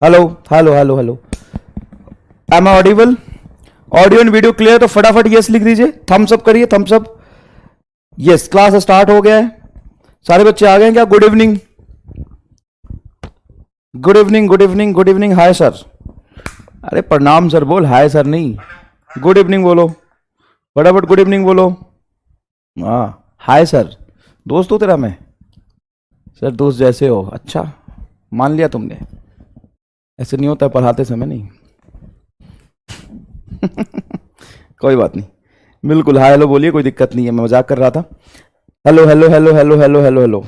Hello hello hello hello, am I audible? Audio and video clear? तो फटाफट yes लिख दीजिए, थम्स अप करिए, thumbs up. Yes, class start हो गया है, सारे बच्चे आ गए हैं क्या? Good evening, good evening, good evening, good evening. Hi sir, अरे प्रणाम सर बोल, हाय सर नहीं, गुड इवनिंग बोलो फटाफट, गुड इवनिंग बोलो। हाँ हाय सर, दोस्त हो तेरा मैं? सर दोस्त जैसे हो, अच्छा मान लिया तुमने, ऐसे नहीं होता है पढ़ाते समय नहीं। कोई बात नहीं, बिल्कुल हाय हेलो बोलिए, कोई दिक्कत नहीं है, मैं मजाक कर रहा था। Hello hello hello hello hello hello hello,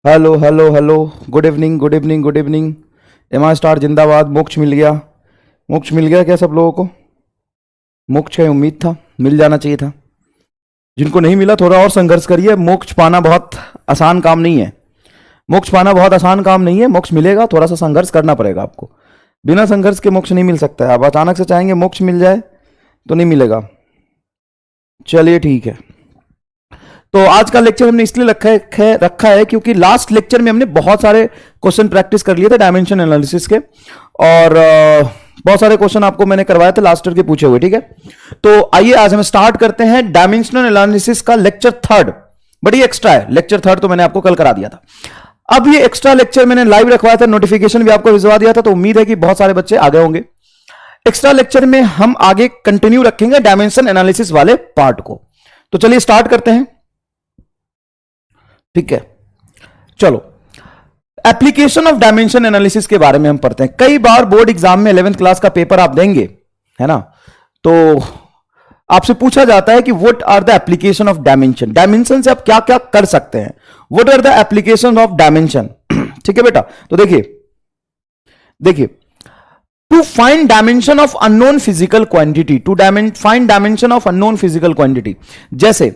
hello hello hello, good evening, good evening, good evening. M I star जिंदाबाद। मोक्ष मिल गया, मोक्ष मिल गया क्या सब लोगों को? मोक्ष का उम्मीद था, मिल जाना चाहिए था। जिनको नहीं मिला थोड़ा और संघर्ष करिए, मोक्ष पाना बहुत आसान काम नहीं है। मोक्ष पाना बहुत आसान काम नहीं है, मोक्ष मिलेगा, थोड़ा सा संघर्ष करना पड़ेगा आपको। बिना संघर्ष के मोक्ष नहीं मिल सकता है। आप अचानक से चाहेंगे मोक्ष मिल जाए तो नहीं मिलेगा। चलिए ठीक है, तो आज का लेक्चर हमने इसलिए रखा है क्योंकि लास्ट लेक्चर में हमने बहुत सारे क्वेश्चन प्रैक्टिस कर लिए थे डायमेंशन एनालिसिस के, और बहुत सारे क्वेश्चन आपको मैंने करवाए थे लास्ट ईयर के पूछे हुए। ठीक है, तो आइए आज हम स्टार्ट करते हैं डायमेंशनल एनालिसिस का लेक्चर थर्ड। बड़ी एक्स्ट्रा है लेक्चर थर्ड, तो मैंने आपको कल करा दिया था। अब ये एक्स्ट्रा लेक्चर मैंने लाइव रखवाया था, नोटिफिकेशन भी आपको भिजवा दिया था, तो उम्मीद है कि बहुत सारे बच्चे आ गए होंगे। एक्स्ट्रा लेक्चर में हम आगे कंटिन्यू रखेंगे डायमेंशन एनालिसिस वाले पार्ट को। तो चलिए स्टार्ट करते हैं। ठीक है, चलो एप्लीकेशन ऑफ डायमेंशन एनालिसिस के बारे में हम पढ़ते हैं। कई बार बोर्ड एग्जाम में 11th क्लास का पेपर आप देंगे, है ना, तो आपसे पूछा जाता है कि what are the application of dimension, dimension से आप क्या क्या कर सकते हैं, what are the application of dimension. ठीक है बेटा, तो देखिए to find dimension of unknown physical quantity, to find dimension of unknown physical quantity, जैसे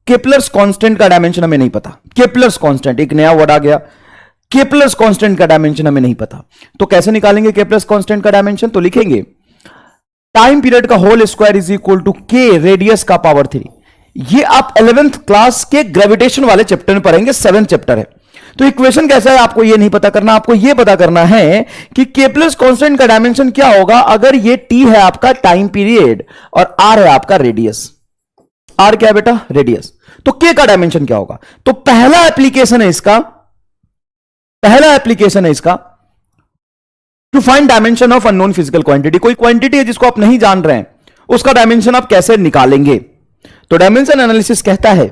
केपलर्स कांस्टेंट का डायमेंशन हमें नहीं पता। केपलर्स कांस्टेंट एक नया वर्ड आ गया, केपलर्स कांस्टेंट का डायमेंशन हमें नहीं पता, तो कैसे निकालेंगे केपलर्स कांस्टेंट का डायमेंशन? तो लिखेंगे टाइम पीरियड का whole square is equal to K radius का पावर 3। ये आप 11th क्लास के ग्रेविटेशन वाले चैप्टर में पढ़ेंगे, 7th चैप्टर है। तो इक्वेशन कैसा है आपको ये नहीं पता करना, आपको ये पता करना है कि केपलर्स कांस्टेंट का डायमेंशन क्या होगा अगर ये टी है आपका टाइम पीरियड और आर है आपका रेडियस। आर क्या है बेटा? रेडियस। तो के का डायमेंशन क्या होगा? तो पहला एप्लीकेशन है इसका to find dimension of unknown physical quantity. कोई क्वांटिटी है जिसको आप नहीं जान रहे हैं, उसका डायमेंशन आप कैसे निकालेंगे? तो डायमेंशन एनालिसिस कहता है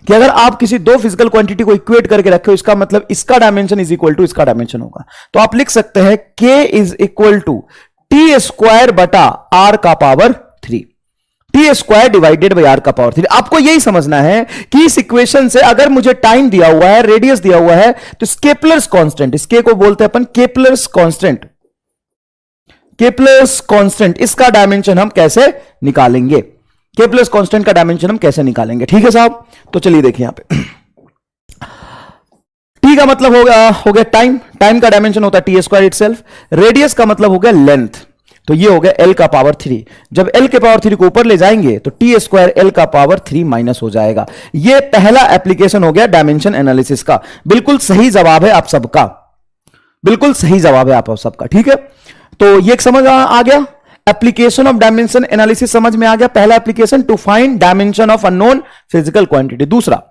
कि अगर आप किसी दो फिजिकल क्वांटिटी को इक्वेट करके रखे हो, इसका मतलब इसका डायमेंशन इज इक्वल टू इसका डायमेंशन होगा। तो आप लिख सकते हैं K is equal to T square बटा आर का power 3, T square divided by R का पावर 3। आपको यही समझना है कि इस इक्वेशन से अगर मुझे टाइम दिया हुआ है, रेडियस दिया हुआ है, तो केपलर्स कांस्टेंट, इसके को बोलते हैं अपन केपलर्स कांस्टेंट, केपलर्स कांस्टेंट, इसका डायमेंशन हम कैसे निकालेंगे? केपलर्स कांस्टेंट का डायमेंशन हम कैसे निकालेंगे? ठीक है साहब, तो चलिए देखिए यहां पे टी का मतलब हो गया टाइम, टाइम का डायमेंशन होता है टी स्क्वायर इटसेल्फ। रेडियस का मतलब हो गया लेंथ, तो ये हो गया एल का पावर 3। जब एल के पावर 3 को ऊपर ले जाएंगे तो टी स्क्वायर एल का पावर 3 माइनस हो जाएगा। ये पहला एप्लीकेशन हो गया डायमेंशन एनालिसिस का। बिल्कुल सही जवाब है आप सबका, बिल्कुल सही जवाब है आप सबका। ठीक है, तो ये समझ आ गया, एप्लीकेशन ऑफ डायमेंशन एनालिसिस समझ में आ गया। पहला application to find dimension of unknown physical quantity. दूसरा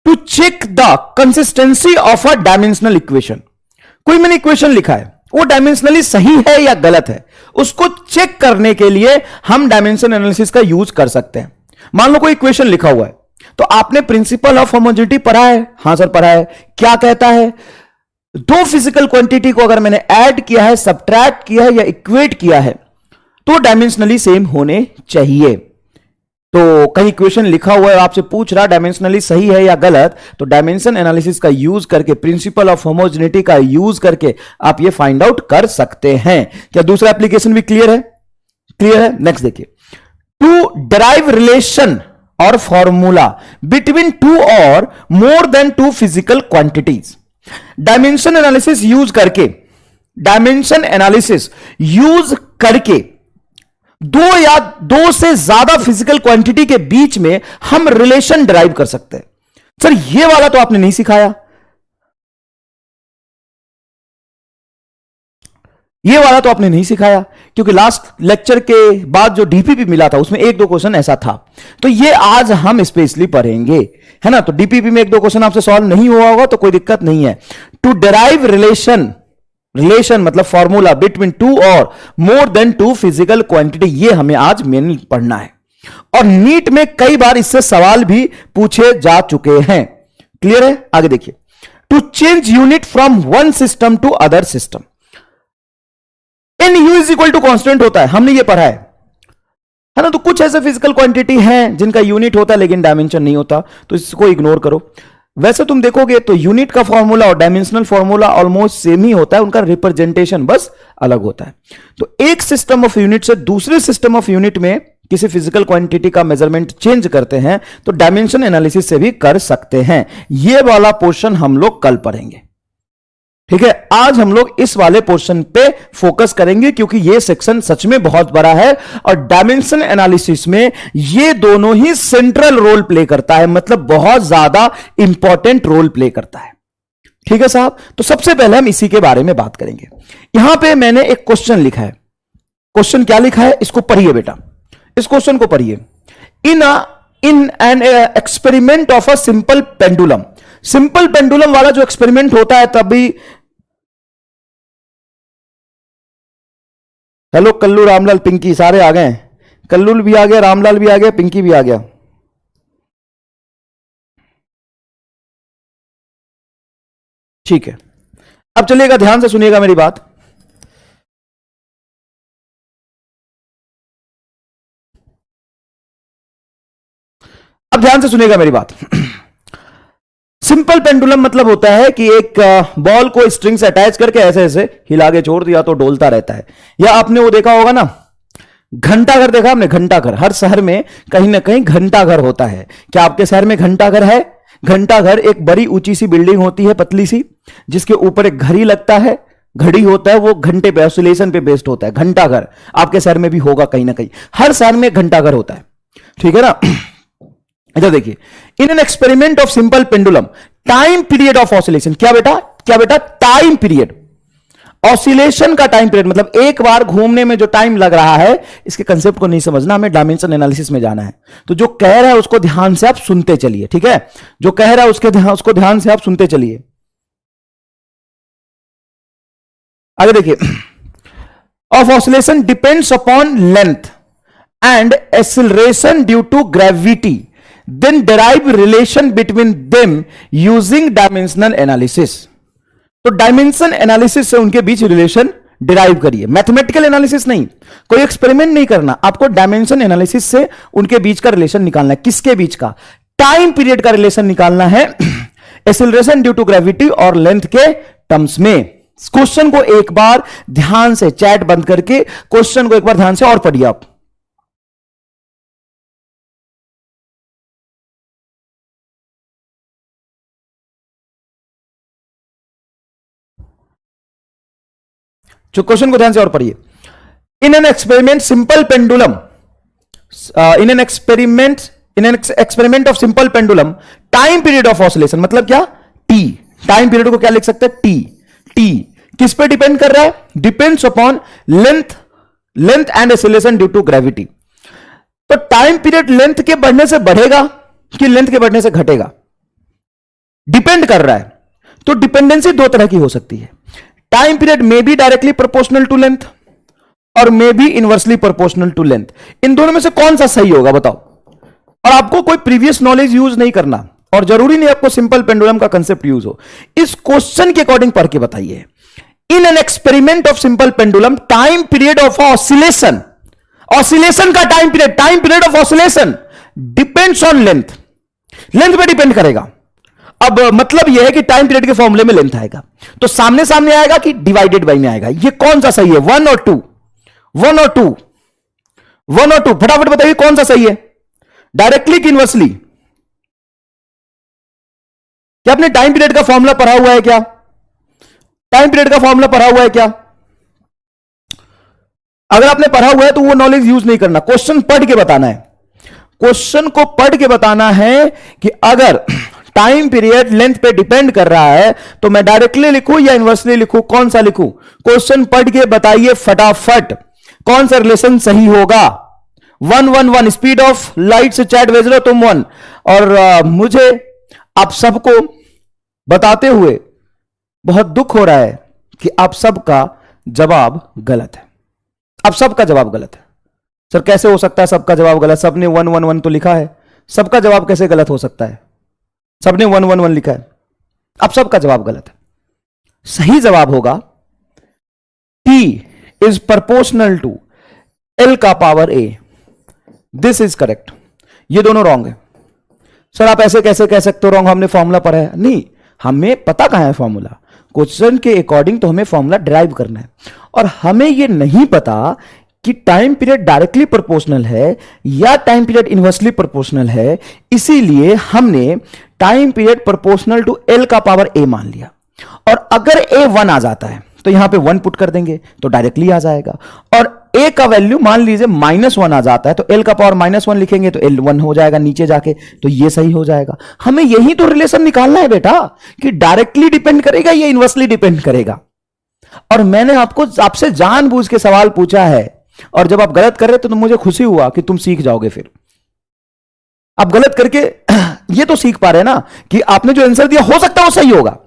to check the consistency of a dimensional equation. कोई मैंने इक्वेशन लिखा है, वो डायमेंशनली सही है या गलत है, उसको चेक करने के लिए हम डायमेंशन एनालिसिस का यूज कर सकते हैं। मान लो कोई इक्वेशन लिखा हुआ है, तो आपने प्रिंसिपल ऑफ होमोजेनिटी पढ़ा है? हां सर पढ़ा है। क्या कहता है? दो फिजिकल क्वांटिटी को अगर मैंने ऐड किया है, सबट्रैक्ट किया है या इक्वेट किया है, तो डायमेंशनली सेम होने चाहिए। तो कहीं इक्वेशन लिखा हुआ है, आपसे पूछ रहा डायमेंशनली सही है या गलत, तो डायमेंशन एनालिसिस का यूज करके, प्रिंसिपल ऑफ होमोजेनिटी का यूज करके आप ये फाइंड आउट कर सकते हैं। क्या दूसरा एप्लीकेशन भी क्लियर है? क्लियर है। नेक्स्ट देखिए, टू डिराइव रिलेशन और फॉर्मूला बिटवीन टू और more than two physical quantities. Dimension analysis use करके, डायमेंशन एनालिसिस यूज करके दो या दो से ज्यादा फिजिकल क्वांटिटी के बीच में हम रिलेशन डिराइव कर सकते हैं। सर ये वाला तो आपने नहीं सिखाया, ये वाला तो आपने नहीं सिखाया, क्योंकि लास्ट लेक्चर के बाद जो डीपीपी मिला था उसमें एक दो क्वेश्चन ऐसा था, तो ये आज हम स्पेशली पढ़ेंगे, है ना। तो डीपीपी में एक दो क्वेश्चन आपसे सॉल्व नहीं हुआ होगा तो कोई दिक्कत नहीं है। टू डिराइव रिलेशन, रिलेशन मतलब फॉर्मूला बिटवीन टू और more than two physical quantity, ये हमें आज मेन पढ़ना है। और नीट में कई बार इससे सवाल भी पूछे जा चुके हैं। क्लियर है? आगे देखिए, to change unit from one system to other system, N U is equal to constant होता है, हमने ये पढ़ा है ना। तो कुछ ऐसे फिजिकल क्वांटिटी हैं जिनका यूनिट होता है लेकिन डायमेंशन नहीं होता, तो इसको इग्नोर करो। वैसे तुम देखोगे तो यूनिट का फॉर्मूला और डायमेंशनल फॉर्मूला ऑलमोस्ट सेम ही होता है, उनका रिप्रेजेंटेशन बस अलग होता है। तो एक सिस्टम ऑफ यूनिट से दूसरे सिस्टम ऑफ यूनिट में किसी फिजिकल क्वांटिटी का मेजरमेंट चेंज करते हैं तो डायमेंशन एनालिसिस से भी कर सकते हैं। यह वाला पोर्शन हम लोग कल पढ़ेंगे, ठीक है। आज हम लोग इस वाले पोर्शन पे फोकस करेंगे क्योंकि यह सेक्शन सच में बहुत बड़ा है और डायमेंशन एनालिसिस में ये दोनों ही सेंट्रल रोल प्ले करता है, मतलब बहुत ज्यादा इंपॉर्टेंट रोल प्ले करता है, ठीक है साहब। तो सबसे पहले हम इसी के बारे में बात करेंगे। यहां पे मैंने एक क्वेश्चन लिखा है, क्वेश्चन क्या लिखा है इसको पढ़िए बेटा, इस क्वेश्चन को पढ़िए। इन an experiment of a simple pendulum, simple pendulum वाला जो एक्सपेरिमेंट होता है तभी, हेलो कल्लू रामलाल पिंकी सारे आ गए, कल्लू भी आ गया, रामलाल भी आ गया, पिंकी भी आ गया, ठीक है। अब चलिएगा ध्यान से सुनिएगा मेरी बात। अब ध्यान से सुनिएगा मेरी बात। सिंपल पेंडुलम मतलब होता है कि एक बॉल को स्ट्रिंग से अटैच करके ऐसे ऐसे हिला के छोड़ दिया तो डोलता रहता है। या आपने वो देखा होगा ना, घंटाघर देखा आपने, घंटाघर, हर शहर में कहीं ना कहीं घंटाघर होता है। क्या आपके शहर में घंटाघर है? घंटाघर एक बड़ी ऊंची सी बिल्डिंग होती है, पतली सी, जिसके ऊपर एक घड़ी लगता है, घड़ी होता है, वो घंटे पे ऑसिलेशन पे बेस्ड होता है। घंटाघर आपके शहर में भी होगा कहीं ना कहीं, हर शहर में घंटाघर होता है, ठीक है ना। इधर देखिए, इन an experiment of simple pendulum time period of oscillation, क्या बेटा, क्या बेटा, टाइम पीरियड, ऑसिलेशन का टाइम पीरियड मतलब एक बार घूमने में जो टाइम लग रहा है, इसके कंसेप्ट को नहीं समझना, हमें डायमेंशन एनालिसिस में जाना है। तो जो कह रहा है उसको ध्यान से आप सुनते चलिए, ठीक है। जो कह रहा है उसको ध्यान से आप सुनते चलिए। आगे देखिए, of oscillation depends upon length and acceleration due to gravity, then derive relation between them using dimensional analysis। तो डायमेंशन एनालिसिस से उनके बीच रिलेशन डिराइव करिए, मैथमेटिकल एनालिसिस नहीं, कोई एक्सपेरिमेंट नहीं करना, आपको डायमेंशन एनालिसिस से उनके बीच का रिलेशन निकालना है। किसके बीच का? टाइम पीरियड का रिलेशन निकालना है, एक्सेलरेशन ड्यू टू ग्रेविटी और लेंथ के टर्म्स में। क्वेश्चन को एक बार ध्यान से, चैट बंद करके क्वेश्चन को एक बार ध्यान से और पढ़िए आप। जो क्वेश्चन को ध्यान से और पढ़िए। इन an experiment simple pendulum, in an experiment of simple pendulum time period of oscillation मतलब क्या? टी। टाइम पीरियड को क्या लिख सकते हैं? टी। टी किस पे डिपेंड कर रहा है? Depends upon length and acceleration due to gravity. तो टाइम पीरियड लेंथ के बढ़ने से बढ़ेगा कि लेंथ के बढ़ने से घटेगा? डिपेंड कर रहा है। तो डिपेंडेंसी दो तरह की हो सकती है, time period may be directly proportional to length और may be inversely proportional to length. इन दोनों में से कौन सा सही होगा बताओ? और आपको कोई प्रीवियस नॉलेज यूज नहीं करना और जरूरी नहीं आपको सिंपल पेंडुलम का कंसेप्ट यूज हो, इस क्वेश्चन के अकॉर्डिंग पढ़ के बताइए। In an experiment of simple pendulum time period of oscillation, oscillation का time period of oscillation depends on length, length पे डिपेंड करेगा। अब मतलब यह है कि टाइम पीरियड के फॉर्मूले में लेंथ आएगा, तो सामने सामने आएगा कि डिवाइडेड बाई में आएगा? ये कौन सा सही है, वन और टू? वन और टू, वन और टू, फटाफट बताइए कौन सा सही है, डायरेक्टली कि इनवर्सली? क्या आपने टाइम पीरियड का फॉर्मूला पढ़ा हुआ है क्या? टाइम पीरियड का फॉर्मूला पढ़ा हुआ है क्या? अगर आपने पढ़ा हुआ है तो वो नॉलेज यूज नहीं करना, क्वेश्चन पढ़ के बताना है। क्वेश्चन को पढ़ के बताना है कि अगर टाइम पीरियड लेंथ पे डिपेंड कर रहा है, तो मैं डायरेक्टली लिखूं या इनवर्सली लिखूं, कौन सा लिखूं? क्वेश्चन पढ़ के बताइए फटाफट, कौन सा रिलेशन सही होगा? 1 स्पीड ऑफ लाइट से चैट भेज रहे हो तुम 1, और मुझे आप सबको बताते हुए बहुत दुख हो रहा है कि आप सबका जवाब गलत है। आप सबका जवाब गलत है। सर कैसे हो सकता है सबका जवाब गलत? सबने 1 तो लिखा है, सबका जवाब कैसे गलत हो सकता है? सबने 1 लिखा है, अब सबका जवाब गलत है। सही जवाब होगा T is proportional to L का power A। This is correct. ये दोनों रॉन्ग है। सर आप ऐसे कैसे कह सकते हो रॉन्ग? हमने फॉर्मूला पढ़ा है। नहीं, हमें पता कहां है फॉर्मूला। क्वेश्चन के अकॉर्डिंग तो हमें फॉर्मूला डिराइव करना है, और हमें यह नहीं पता कि टाइम पीरियड डायरेक्टली प्रोपोर्शनल है या टाइम पीरियड इनवर्सली प्रोपोर्शनल है। इसीलिए हमने time period proportional to L का पावर A मान लिया, और अगर A 1 आ जाता है तो यहां पे 1 पुट कर देंगे तो डायरेक्टली आ जाएगा, और A का वैल्यू मान लीजिए -1 आ जाता है तो L का पावर -1 लिखेंगे तो L 1 हो जाएगा नीचे जाके, तो ये सही हो जाएगा। हमें यही तो रिलेशन निकालना है बेटा, कि डायरेक्टली डिपेंड करेगा या इनवर्सली डिपेंड करेगा। और मैंने आपसे जानबूझ के सवाल पूछा है, और जब आप गलत कर रहे तो मुझे खुशी हुआ कि तुम सीख जाओगे। फिर आप गलत करके ये तो सीख पा रहे हैं ना कि आपने जो आंसर दिया हो सकता है वो सही होगा,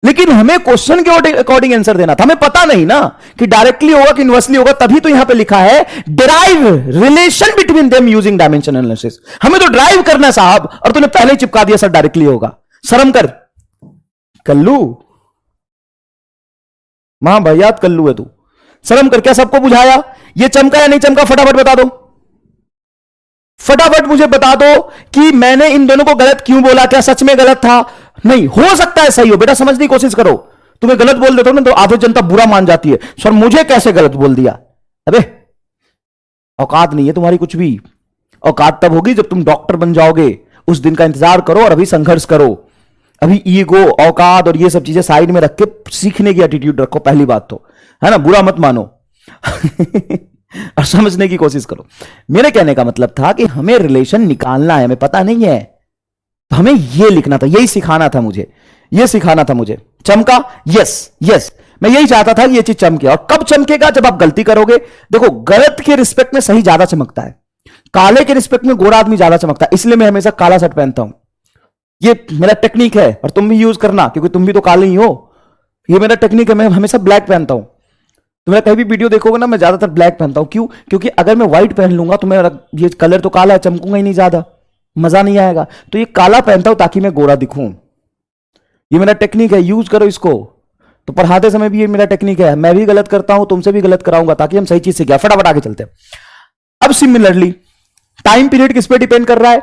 लेकिन हमें क्वेश्चन के अकॉर्डिंग आंसर देना था। हमें पता नहीं ना कि डायरेक्टली होगा कि इनवर्सली होगा, तभी तो यहां पे लिखा है derive relation between them using dimension analysis. हमें तो ड्राइव करना है साहब, और तूने पहले ही चिपका दिया सर डायरेक्टली होगा। शर्म कर कल्लू, मां भैया कल्लू है तू, शर्म कर। क्या सबको बुझाया? ये चमका या नहीं चमका? फटाफट बता दो, फटाफट मुझे बता दो कि मैंने इन दोनों को गलत क्यों बोला। क्या सच में गलत था? नहीं, हो सकता है सही हो। बेटा समझने की कोशिश करो। तुम्हें गलत बोल देते हो ना तो आधी जनता बुरा मान जाती है, सर मुझे कैसे गलत बोल दिया। अबे औकात नहीं है तुम्हारी कुछ भी। औकात तब होगी जब तुम डॉक्टर बन जाओगे, उस दिन का इंतजार करो और अभी संघर्ष करो। अभी ईगो, औकात और ये सब चीजें साइड में रख के सीखने की एटीट्यूड रखो। पहली बात तो है ना, बुरा मत मानो और समझने की कोशिश करो। मेरे कहने का मतलब था कि हमें रिलेशन निकालना है, हमें पता नहीं है तो हमें यह लिखना था, यही सिखाना था मुझे, यह सिखाना था मुझे। चमका? यस यस, मैं यही चाहता था कि यह चीज चमके। और कब चमकेगा? जब आप गलती करोगे। देखो गलत के रिस्पेक्ट में सही ज्यादा चमकता है, काले के रिस्पेक्ट में गोरा आदमी ज्यादा चमकता है। इसलिए मैं हमेशा काला शर्ट पहनता हूं। ये मेरा टेक्निक है और तुम भी यूज करना, क्योंकि तुम भी तो काले ही हो। ये मेरा टेक्निक है, मैं हमेशा ब्लैक पहनता हूं। तुम्हें कहीं भी वीडियो देखोगे ना, मैं ज्यादातर ब्लैक पहनता हूं। क्यों? क्योंकि अगर मैं व्हाइट पहन लूंगा तो मैं, ये कलर तो काला है, चमकूंगा ही नहीं, ज्यादा मजा नहीं आएगा। तो ये काला पहनता हूं ताकि मैं गोरा दिखूं। ये मेरा टेक्निक है, यूज करो इसको। तो पढ़ाते समय भी ये मेरा टेक्निक है। मैं भी गलत करता हूं, तुमसे भी गलत कराऊंगा ताकि हम सही चीज सीखें। फटाफट आगे चलते हैं। अब सिमिलरली टाइम पीरियड किस पे डिपेंड कर रहा है?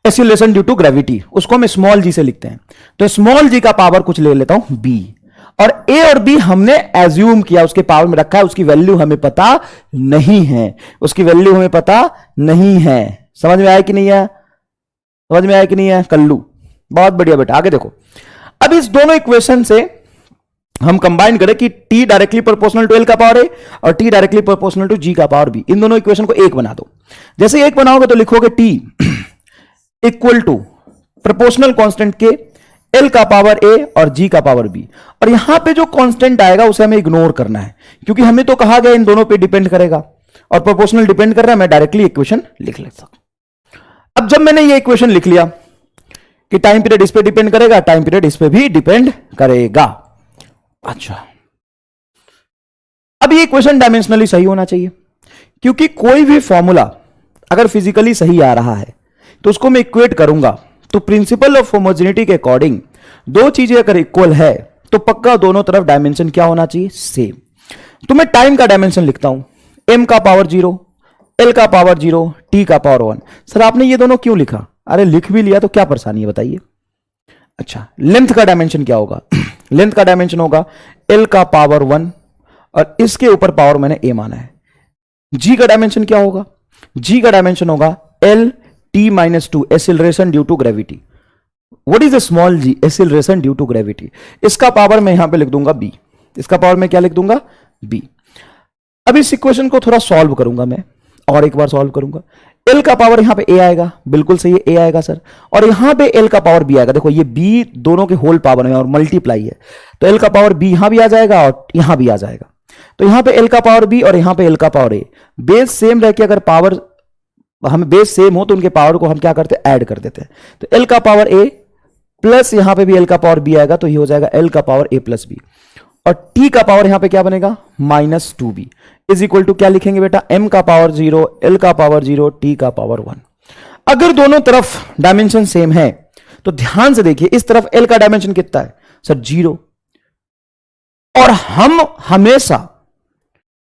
Acceleration due to gravity. उसको हम स्मॉल जी से लिखते हैं। तो स्मॉल जी का पावर कुछ ले लेता हूं बी, और ए और बी हमने एज्यूम किया, उसके पावर में रखा है। उसकी वैल्यू हमें पता नहीं है, उसकी वैल्यू हमें पता नहीं है। समझ में आया कि नहीं है? समझ में आया कि नहीं है कल्लू? बहुत बढ़िया बेटा, आगे देखो। अब इस दोनों इक्वेशन से हम कंबाइन करें कि T directly proportional to L का पावर ए और T directly proportional to G का पावर बी। इन दोनों इक्वेशन को एक बना दो। जैसे एक बनाओगे तो लिखोगे T equal to proportional constant K L का पावर ए और जी का पावर बी। और यहां पे जो कांस्टेंट आएगा उसे हमें इग्नोर करना है, क्योंकि हमें तो कहा गया इन दोनों पे डिपेंड करेगा और प्रोपोर्शनल डिपेंड कर रहा है। मैं डायरेक्टली इक्वेशन लिख लेता हूं। अब जब मैंने ये इक्वेशन लिख लिया कि टाइम पीरियड इस पे डिपेंड करेगा, टाइम पीरियड इस पे भी डिपेंड करेगा। अच्छा, अब ये इक्वेशन डायमेंशनली सही होना चाहिए, क्योंकि कोई भी फॉर्मूला अगर फिजिकली सही आ रहा है तो उसको मैं इक्वेट करूंगा। तो प्रिंसिपल ऑफ होमोजेनिटी के अकॉर्डिंग दो चीजें अगर इक्वल है तो पक्का दोनों तरफ डायमेंशन क्या होना चाहिए? सेम। तो मैं टाइम का डायमेंशन लिखता हूं, एम का पावर 0, एल का पावर 0, टी का पावर 1। सर आपने ये दोनों क्यों लिखा? अरे लिख भी लिया तो क्या परेशानी है बताइए। अच्छा, लेंथ का डायमेंशन क्या होगा? लेंथ का डायमेंशन होगा एल का पावर 1 और इसके ऊपर पावर मैंने ए माना है। जी का डायमेंशन क्या होगा? जी का डायमेंशन होगा L T minus 2 acceleration due to gravity. What is a small G? Acceleration due to gravity. इसका पावर मैं यहां पे लिख दूंगा बी। इसका पावर मैं क्या लिख दूंगा? बी। अब इस इक्वेशन को थोड़ा सॉल्व करूंगा मैं, और एक बार सॉल्व करूंगा। एल का पावर यहां पे ए आएगा, बिल्कुल सही है, ए आएगा सर, और यहां पे एल का पावर बी आएगा। देखो ये बी दोनों के होल पावर में और मल्टीप्लाई है, तो एल का पावर बी यहां भी आ जाएगा और यहां भी आ जाएगा। तो यहां पे एल का पावर बी और यहां पे एल का पावर ए, बेस सेम रह के अगर पावर हमें बेस सेम हो तो उनके पावर को हम क्या करते हैं, ऐड कर देते हैं। तो एल का पावर ए प्लस यहां पे भी एल का पावर बी आएगा, तो ये हो जाएगा एल का पावर ए प्लस बी, और टी का पावर यहां पे क्या बनेगा, -2b इज इक्वल टू क्या लिखेंगे बेटा, m का पावर 0, l का पावर 0, t का पावर 1। अगर दोनों तरफ डायमेंशन सेम है तो ध्यान से देखिए, इस तरफ l का डायमेंशन कितना है सर, 0, और हम हमेशा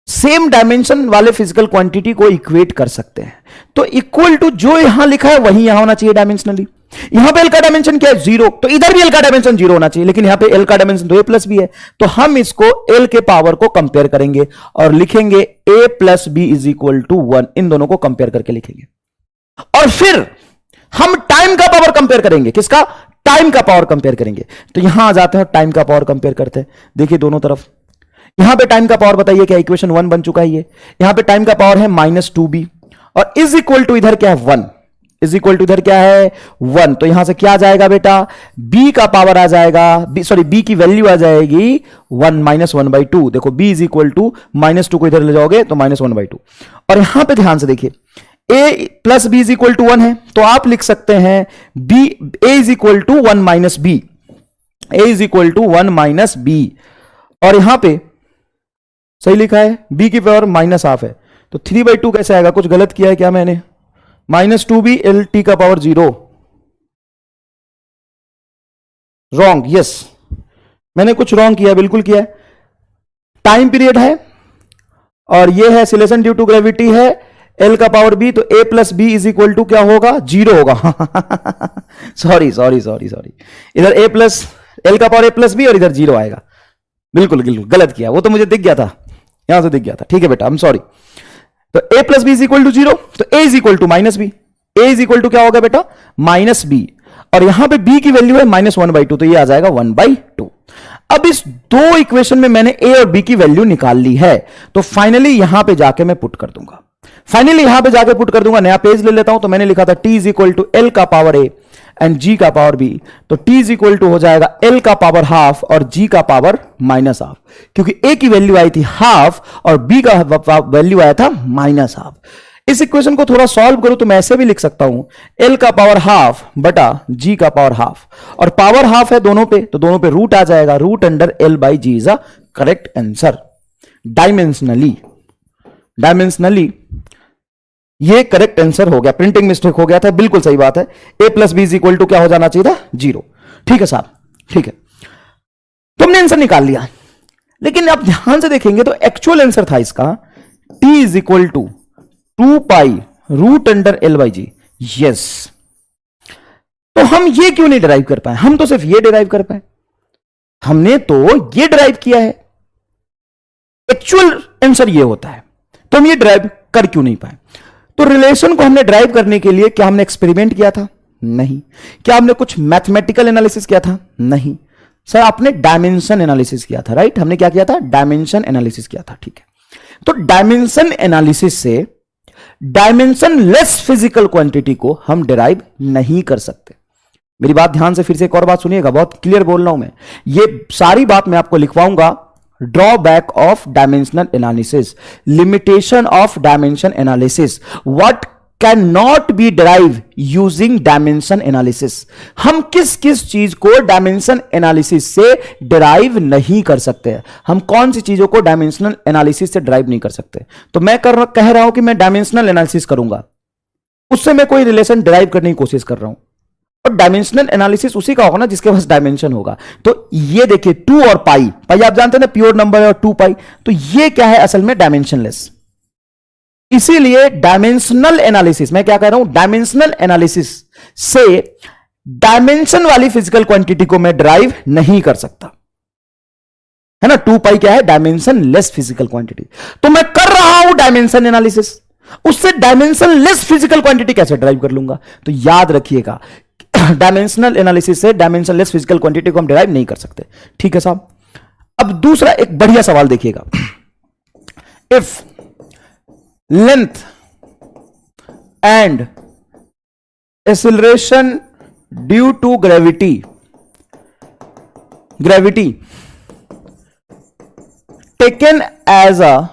सेम डायमेंशन वाले फिजिकल क्वांटिटी को इक्वेट कर सकते हैं। तो इक्वल टू जो यहां लिखा है वही यहां होना चाहिए डायमेंशनली। यहां पे एल का डायमेंशन क्या है, 0, तो इधर भी एल का डायमेंशन 0 होना चाहिए, लेकिन यहां पे एल का डायमेंशन तो ए प्लस बी है, तो हम इसको एल के पावर को कंपेयर करेंगे और लिखेंगे A plus B is equal to 1। इन दोनों को कंपेयर करके लिखेंगे, और फिर हम टाइम का पावर कंपेयर करेंगे। किसका, टाइम का पावर कंपेयर करेंगे। तो यहां आ जाते हैं, टाइम का पावर कंपेयर करते हैं। देखिए दोनों तरफ, यहां पे टाइम का पावर बताइए क्या, इक्वेशन 1 बन चुका है ये। यहां पे टाइम का पावर है -2b, और इज इक्वल टू इधर क्या है, 1, इज इक्वल टू इधर क्या है 1। तो यहां से क्या आ जाएगा बेटा, b का पावर आ जाएगा, b की वैल्यू आ जाएगी 1 -1/2। देखो b इज इक्वल टू -2 को इधर ले जाओगे तो -1/2। और यहां पे ध्यान से देखिए, a plus B is equal to 1 है, तो आप लिख सकते हैं a is equal to 1 minus B, a is equal to 1 - b, और यहां पे सही लिखा है b की पावर -1/2 है, तो 3/2 कैसे आएगा, कुछ गलत किया है क्या मैंने, -2b l t का पावर 0, रॉन्ग, यस मैंने कुछ रॉन्ग किया, बिल्कुल किया है। टाइम पीरियड है और ये है एक्सीलरेशन ड्यू टू ग्रेविटी है, l का पावर b, तो a plus B is equal to क्या होगा, 0 होगा। सॉरी, इधर a प्लस l का पावर a प्लस बी और इधर 0 आएगा, बिल्कुल गलत किया, वो तो मुझे दिख गया था, यहां से दिख गया था, ठीक है बेटा, आई एम सॉरी। तो a plus B is equal to 0, तो a is equal to -b, a is equal to क्या होगा बेटा, -b, और यहां पे b की वैल्यू है -1/2, तो ये आ जाएगा 1/2। अब इस दो इक्वेशन में मैंने a और b की वैल्यू निकाल ली है, तो फाइनली यहां पे जाके मैं पुट कर दूंगा, नया पेज ले लेता हूं। तो मैंने लिखा था t is equal to L का पावर a एंड g का पावर b, तो t इज इक्वल टू हो जाएगा l का पावर हाफ और g का पावर -हाफ, क्योंकि a की वैल्यू आई थी हाफ और b का वैल्यू आया था -हाफ। इस इक्वेशन को थोड़ा सॉल्व करूं तो मैं ऐसे भी लिख सकता हूं, l का पावर हाफ बटा g का पावर हाफ, और पावर हाफ है दोनों पे, तो दोनों पे रूट आ जाएगा, root under l by G is a correct answer. Dimensionally ये करेक्ट आंसर हो गया, प्रिंटिंग मिस्टेक हो गया था, बिल्कुल सही बात है। a plus B is equal to क्या हो जाना चाहिए था, 0। ठीक है साहब, ठीक है, तुमने आंसर निकाल लिया, लेकिन आप ध्यान से देखेंगे तो एक्चुअल आंसर था इसका t is equal to 2 pi root under l by G. Yes, तो हम ये क्यों नहीं डिराइव कर पाए, हम तो सिर्फ ये डिराइव कर पाए, हमने तो ये डिराइव किया है, एक्चुअल आंसर ये होता है, तो हम ये डिराइव कर क्यों नहीं पाए। तो रिलेशन को हमने ड्राइव करने के लिए क्या हमने एक्सपेरिमेंट किया था, नहीं। क्या हमने कुछ मैथमेटिकल एनालिसिस किया था, नहीं। सर आपने डायमेंशन एनालिसिस किया था, राइट, हमने क्या किया था, डायमेंशन एनालिसिस किया था, ठीक है। तो डायमेंशन एनालिसिस से डायमेंशन लेस फिजिकल क्वांटिटी को हम डिराइव नहीं कर सकते। मेरी बात ध्यान से फिर से एक और बात सुनिएगा, बहुत क्लियर बोल रहा हूं मैं, ये सारी बात मैं आपको लिखवाऊंगा। Drawback of dimensional analysis, limitation of dimension analysis, what can not be derive using dimension analysis. हम किस किस चीज को डायमेंशन एनालिसिस से डिराइव नहीं कर सकते, हम कौन सी चीजों को डायमेंशनल एनालिसिस से डिराइव नहीं कर सकते। तो मैं कह रहा हूं कि मैं डायमेंशनल एनालिसिस करूंगा, उससे मैं कोई रिलेशन डिराइव करने की कोशिश कर रहा हूं, और डायमेंशनल एनालिसिस उसी का होगा ना जिसके पास डायमेंशन होगा। तो ये देखिए 2 और पाई आप जानते हैं ना प्योर नंबर है, और 2 पाई, तो ये क्या है असल में डायमेंशनलेस। इसीलिए डायमेंशनल एनालिसिस, मैं क्या कह रहा हूं, डायमेंशनल एनालिसिस से डायमेंशन वाली फिजिकल क्वांटिटी को मैं डिराइव नहीं कर सकता, है ना। 2 पाई क्या है, डायमेंशन लेस फिजिकल क्वांटिटी। तो मैं कर रहा हूं डायमेंशन एनालिसिस, उससे डायमेंशन लेस फिजिकल क्वांटिटी कैसे ड्राइव कर लूंगा। तो याद रखिएगा, डायमेंशनल एनालिसिस से डायमेंशन लेस फिजिकल क्वांटिटी को हम डिराइव नहीं कर सकते, ठीक है साहब। अब दूसरा एक बढ़िया सवाल देखिएगा, if length and acceleration due to gravity taken as a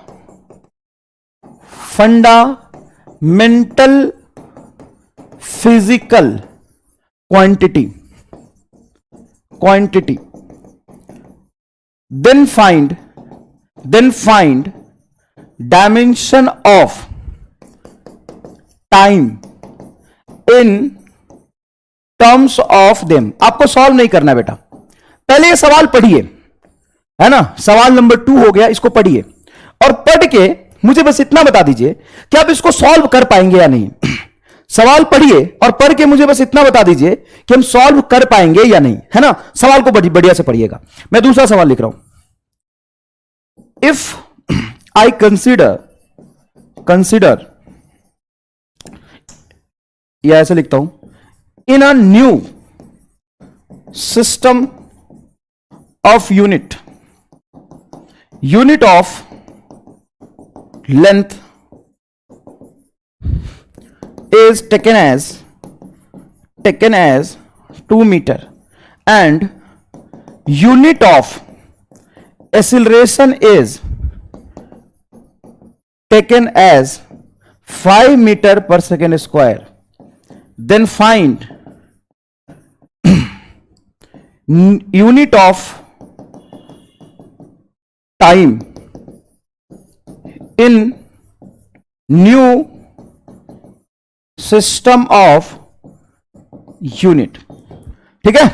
fundamental physical quantity, then find dimension of time in terms of them. आपको सॉल्व नहीं करना बेटा, पहले ये सवाल पढ़िए, है ना। सवाल नंबर 2 हो गया, इसको पढ़िए और पढ़ के मुझे बस इतना बता दीजिए कि आप इसको सॉल्व कर पाएंगे या नहीं। सवाल पढ़िए और पढ़ के मुझे बस इतना बता दीजिए कि हम सॉल्व कर पाएंगे या नहीं, है ना। सवाल को बढ़िया से पढ़िएगा। मैं दूसरा सवाल लिख रहा हूं। इफ आई कंसिडर या ऐसे लिखता हूं, in a new system of unit of length is taken as 2 meter and unit of acceleration is taken as 5 meter per second square, then find unit of time in new system of unit. ठीक है,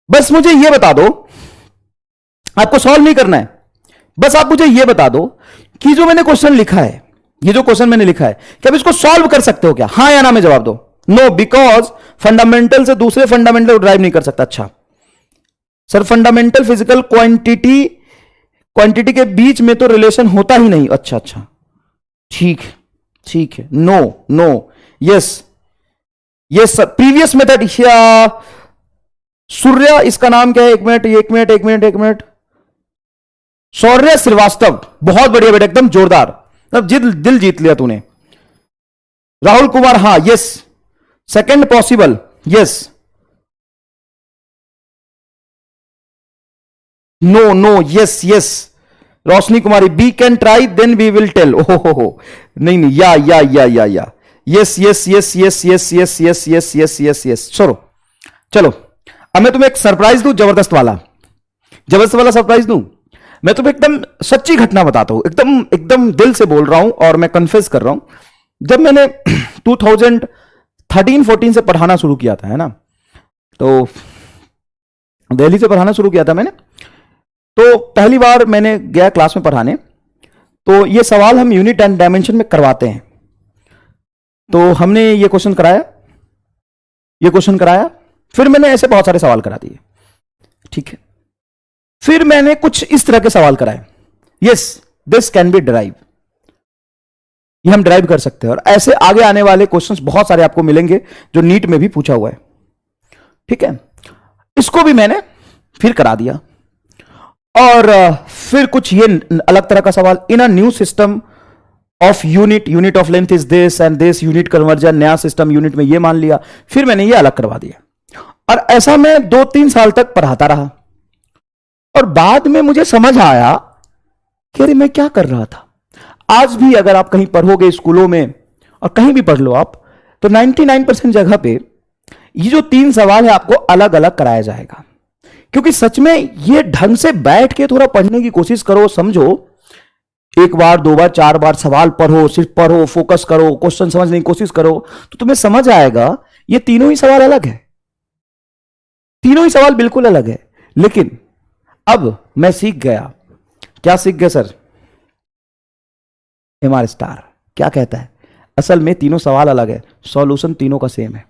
बस मुझे यह बता दो, आपको solve नहीं करना है, बस आप मुझे यह बता दो कि जो मैंने क्वेश्चन लिखा है, ये जो क्वेश्चन मैंने लिखा है, क्या आप इसको सॉल्व कर सकते हो क्या? हां या ना में जवाब दो। नो, बिकॉज फंडामेंटल से दूसरे फंडामेंटल को ड्राइव नहीं कर सकता। अच्छा सर, फंडामेंटल फिजिकल क्वांटिटी के बीच में तो रिलेशन होता ही नहीं। अच्छा, ठीक है। No, yes previous method. Surya, इसका नाम क्या है? एक मिनट। शौर्य श्रीवास्तव, बहुत बढ़िया बेटा, एकदम जोरदार, अब दिल जीत लिया तूने। राहुल कुमार, हाँ, yes. Second possible, yes. No, yes. Roshni Kumari, we can try then we will tell. ओहो, नहीं, या, यस। चलो अब मैं तुम्हें एक सरप्राइज दूं, जबरदस्त वाला सरप्राइज दूं। मैं तुम्हें एकदम सच्ची घटना बताता हूं, एकदम दिल से बोल रहा हूं और मैं कन्फेस कर रहा हूं। जब मैंने 2013-14 से पढ़ाना शुरू किया था, है ना, तो दिल्ली से पढ़ाना शुरू किया था मैंने, तो पहली बार मैंने गया क्लास में पढ़ाने, तो ये सवाल हम यूनिट एंड डायमेंशन में करवाते हैं। तो हमने ये क्वेश्चन कराया, फिर मैंने ऐसे बहुत सारे सवाल करा दिए, ठीक है। फिर मैंने कुछ इस तरह के सवाल कराए, yes this can be drive, ये हम ड्राइव कर सकते हैं। और ऐसे आगे आने वाले क्वेश्चंस बहुत सारे आपको मिलेंगे जो नीट में भी पूछा हुआ है, ठीक है। इसको भी मैंने फिर करा दिया। और फिर कुछ ये अलग तरह का सवाल, in a new system of unit of length is this and this, unit conversion, नया सिस्टम यूनिट में ये मान लिया, फिर मैंने ये अलग करवा दिया। और ऐसा मैं 2-3 साल तक पढ़ाता रहा। और बाद में मुझे समझ आया कि अरे मैं क्या कर रहा था। आज भी अगर आप कहीं पढ़ोगे स्कूलों में, और कहीं भी पढ़ लो आप, तो 99% जगह पे ये जो 3 सवाल है आपको अलग अलग कराया जाएगा। क्योंकि सच में ये ढंग से बैठ के थोड़ा पढ़ने की कोशिश करो, समझो, 1 बार 2 बार 4 बार सवाल पढ़ो, सिर्फ पढ़ो, फोकस करो, क्वेश्चन समझने की कोशिश करो, तो तुम्हें समझ आएगा ये तीनों ही सवाल अलग है, तीनों ही सवाल बिल्कुल अलग है। लेकिन अब मैं सीख गया। क्या सीख गया सर? MR स्टार क्या कहता है, असल में तीनों सवाल अलग है, सॉल्यूशन तीनों का सेम है।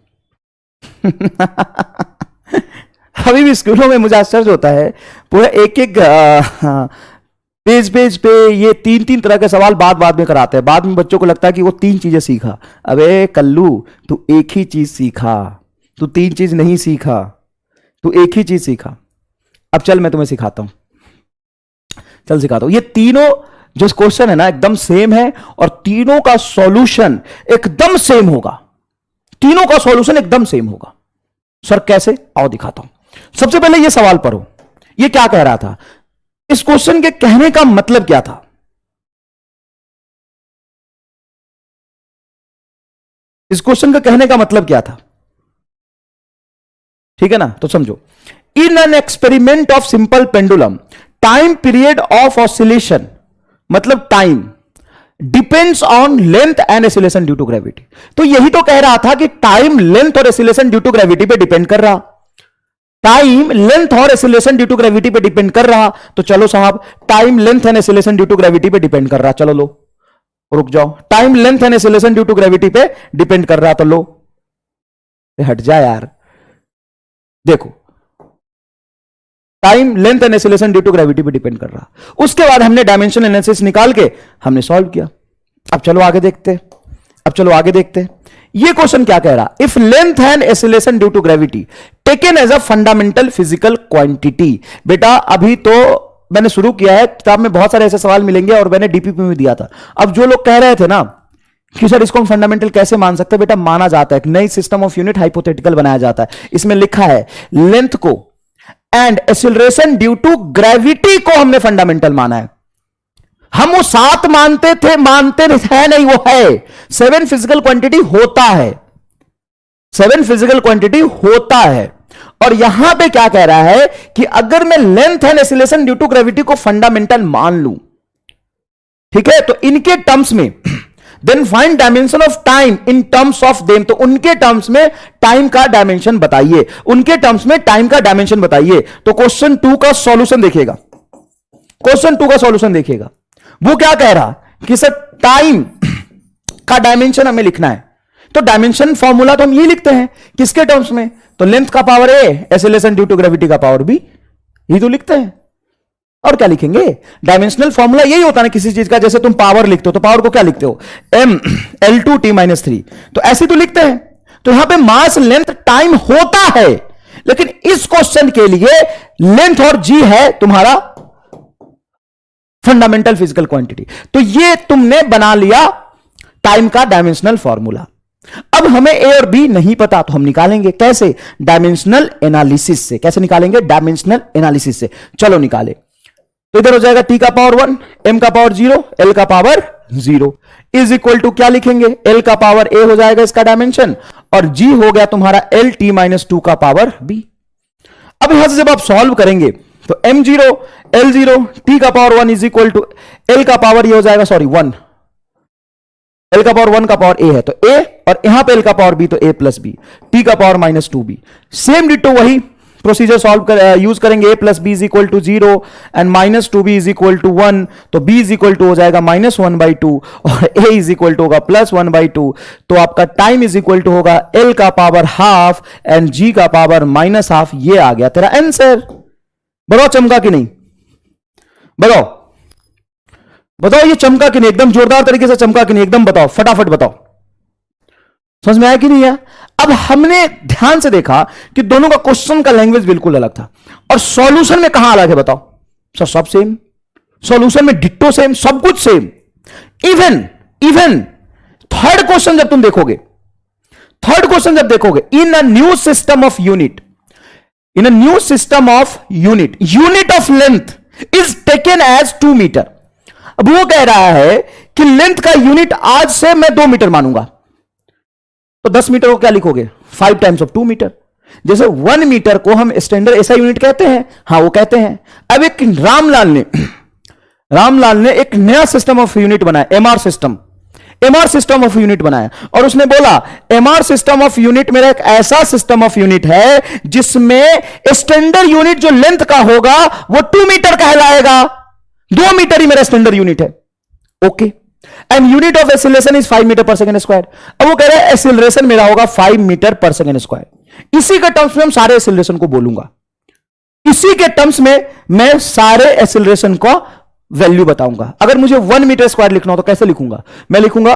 अभी भी स्कूलों में मुझे आश्चर्य होता है, पूरा एक पेज पे ये 3 तरह के सवाल बाद में कराते हैं। बाद में बच्चों को लगता है कि वो 3 चीजें सीखा। अबे कल्लू, तू एक ही चीज सीखा, तू 3 चीज नहीं सीखा, तू एक ही चीज सीखा। अब चल मैं तुम्हें सिखाता हूं, ये तीनों जो क्वेश्चन है ना एकदम सेम है और तीनों का सॉल्यूशन एकदम सेम होगा, तीनों का सॉल्यूशन एकदम सेम होगा। सर कैसे? आओ दिखाता हूं। सबसे पहले यह सवाल पढ़ो, यह क्या कह रहा था, इस क्वेश्चन के कहने का मतलब क्या था। इस क्वेश्चन का कहने का मतलब क्या था, ठीक है ना? तो समझो, in an experiment of simple pendulum time period of oscillation, मतलब time depends on length and acceleration due to gravity. तो यही तो कह रहा था कि टाइम लेंथ और एसिलेशन ड्यू टू ग्रेविटी पे डिपेंड कर रहा, टाइम लेंथ और एसिलेशन ड्यू टू ग्रेविटी पे डिपेंड कर रहा। तो चलो साहब, time length and acceleration due to gravity पे डिपेंड कर रहा, चलो लो, रुक जाओ, time length and acceleration due to gravity पे डिपेंड कर रहा, तो लो, हट जा यार। देखो, time length and acceleration due to gravity पे डिपेंड कर रहा। उसके बाद हमने डायमेंशन एनालिसिस निकाल के हमने सॉल्व किया। अब चलो आगे देखते, अब चलो आगे देखते। ये क्वेश्चन क्या कह रहा, if length and acceleration due to gravity taken as a fundamental physical quantity. बेटा अभी तो मैंने शुरू किया है, किताब में बहुत सारे ऐसे सवाल मिलेंगे और मैंने डीपीपी में दिया था। अब जो लोग कह रहे थे ना कि सर इसको हम फंडामेंटल कैसे मान सकते हैं, बेटा माना जाता है, एक नई सिस्टम ऑफ यूनिट हाइपोथेटिकल बनाया जाता है। इसमें लिखा है लेंथ को and acceleration due to gravity को हमने फंडामेंटल माना है। हम वो 7 मानते थे, मानते है नहीं, वो है 7 फिजिकल क्वांटिटी होता है, 7 फिजिकल क्वांटिटी होता है। और यहां पे क्या कह रहा है कि अगर मैं length and acceleration due to gravity को फंडामेंटल मान लूं, ठीक है, तो इनके टर्म्स में then find dimension of time in terms of them. तो उनके टर्म्स में टाइम का डायमेंशन बताइए, उनके टर्म्स में टाइम का डायमेंशन बताइए। तो क्वेश्चन 2 का सॉल्यूशन देखिएगा, क्वेश्चन 2 का सॉल्यूशन देखिएगा। वो क्या कह रहा कि सर टाइम का डायमेंशन हमें लिखना है, तो डायमेंशन फॉर्मूला तो हम ये लिखते हैं किसके टर्म्स में, तो लेंथ का power A, acceleration due to gravity का पावर बी, ये तो लिखते हैं। और क्या लिखेंगे, डायमेंशनल फॉर्मूला यही होता है ना किसी चीज का। जैसे तुम पावर लिखते हो तो पावर को क्या लिखते हो, m L2 T - 3, तो ऐसे तो लिखते हैं। तो यहां पे मास लेंथ टाइम होता है, लेकिन इस क्वेश्चन के लिए लेंथ और g है तुम्हारा फंडामेंटल फिजिकल क्वांटिटी। तो ये तुमने बना लिया टाइम का डायमेंशनल फॉर्मूला। अब हमें ए और बी नहीं पता, तो हम निकालेंगे कैसे, डायमेंशनल एनालिसिस से। कैसे निकालेंगे, डायमेंशनल एनालिसिस से। चलो निकाले, तो इधर हो जाएगा t का पावर 1, m का पावर 0, l का पावर 0 इज इक्वल टू क्या लिखेंगे, l का पावर a हो जाएगा इसका डायमेंशन, और g हो गया तुम्हारा l t - 2 का पावर b। अब यहां से जब आप सॉल्व करेंगे तो m0 l0 t का power 1 is equal to l का पावर ये हो जाएगा, सॉरी 1, l का पावर 1 का पावर a है तो a, और यहां पे l का पावर b तो a प्लस b, t का पावर -2b। सेम डिटो वही प्रोसीजर सॉल्व कर यूज करेंगे, a plus B is equal to 0 and -2b is equal to 1, तो b इज इक्वल टू हो जाएगा -1/2 और a इज इक्वल टू होगा +1/2। तो आपका टाइम इज इक्वल टू होगा l का पावर हाफ एंड g का पावर -हाफ। ये आ गया तेरा आंसर। बताओ चमका कि नहीं, बताओ बताओ ये चमका कि नहीं, एकदम जोरदार तरीके से चमका कि नहीं, एकदम बताओ, फटाफट बताओ, समझ में आया कि नहीं आया। अब हमने ध्यान से देखा कि दोनों का क्वेश्चन का लैंग्वेज बिल्कुल अलग था, और सॉल्यूशन में कहां अलग है बताओ सर, सब सेम, सॉल्यूशन में डिट्टो सेम, सब कुछ सेम। इवन थर्ड क्वेश्चन जब तुम देखोगे, थर्ड क्वेश्चन जब देखोगे, in a new system of unit, in a new system of unit, unit of length is taken as 2 metre. अब वो कह रहा है कि लेंथ का यूनिट आज से मैं 2 मीटर मानूंगा, तो 10 मीटर को क्या लिखोगे, 5 टाइम्स ऑफ 2 मीटर। जैसे 1 मीटर को हम स्टैंडर्ड एसआई यूनिट कहते हैं, हाँ वो कहते हैं। अब एक रामलाल ने एक नया सिस्टम ऑफ यूनिट बनाया, एमआर सिस्टम ऑफ यूनिट बनाया, और उसने बोला एमआर सिस्टम ऑफ यूनिट मेरा एक ऐसा सिस्टम ऑफ यूनिट है जिसमें स्टैंडर्ड यूनिट जो लेंथ का होगा वो 2 मीटर कहलाएगा, 2 मीटर ही मेरा स्टैंडर्ड यूनिट है। Okay, and unit of acceleration is 5 metre per second square. अब वो कह रहे हैं एक्सीलरेशन मेरा होगा 5 मीटर पर सेकंड स्क्वायर। इसी के टर्म्स में हम सारे एक्सीलरेशन को बोलूंगा, इसी के टर्म्स में मैं सारे एक्सीलरेशन का वैल्यू बताऊंगा। अगर मुझे 1 मीटर स्क्वायर लिखना हो तो कैसे लिखूंगा, मैं लिखूंगा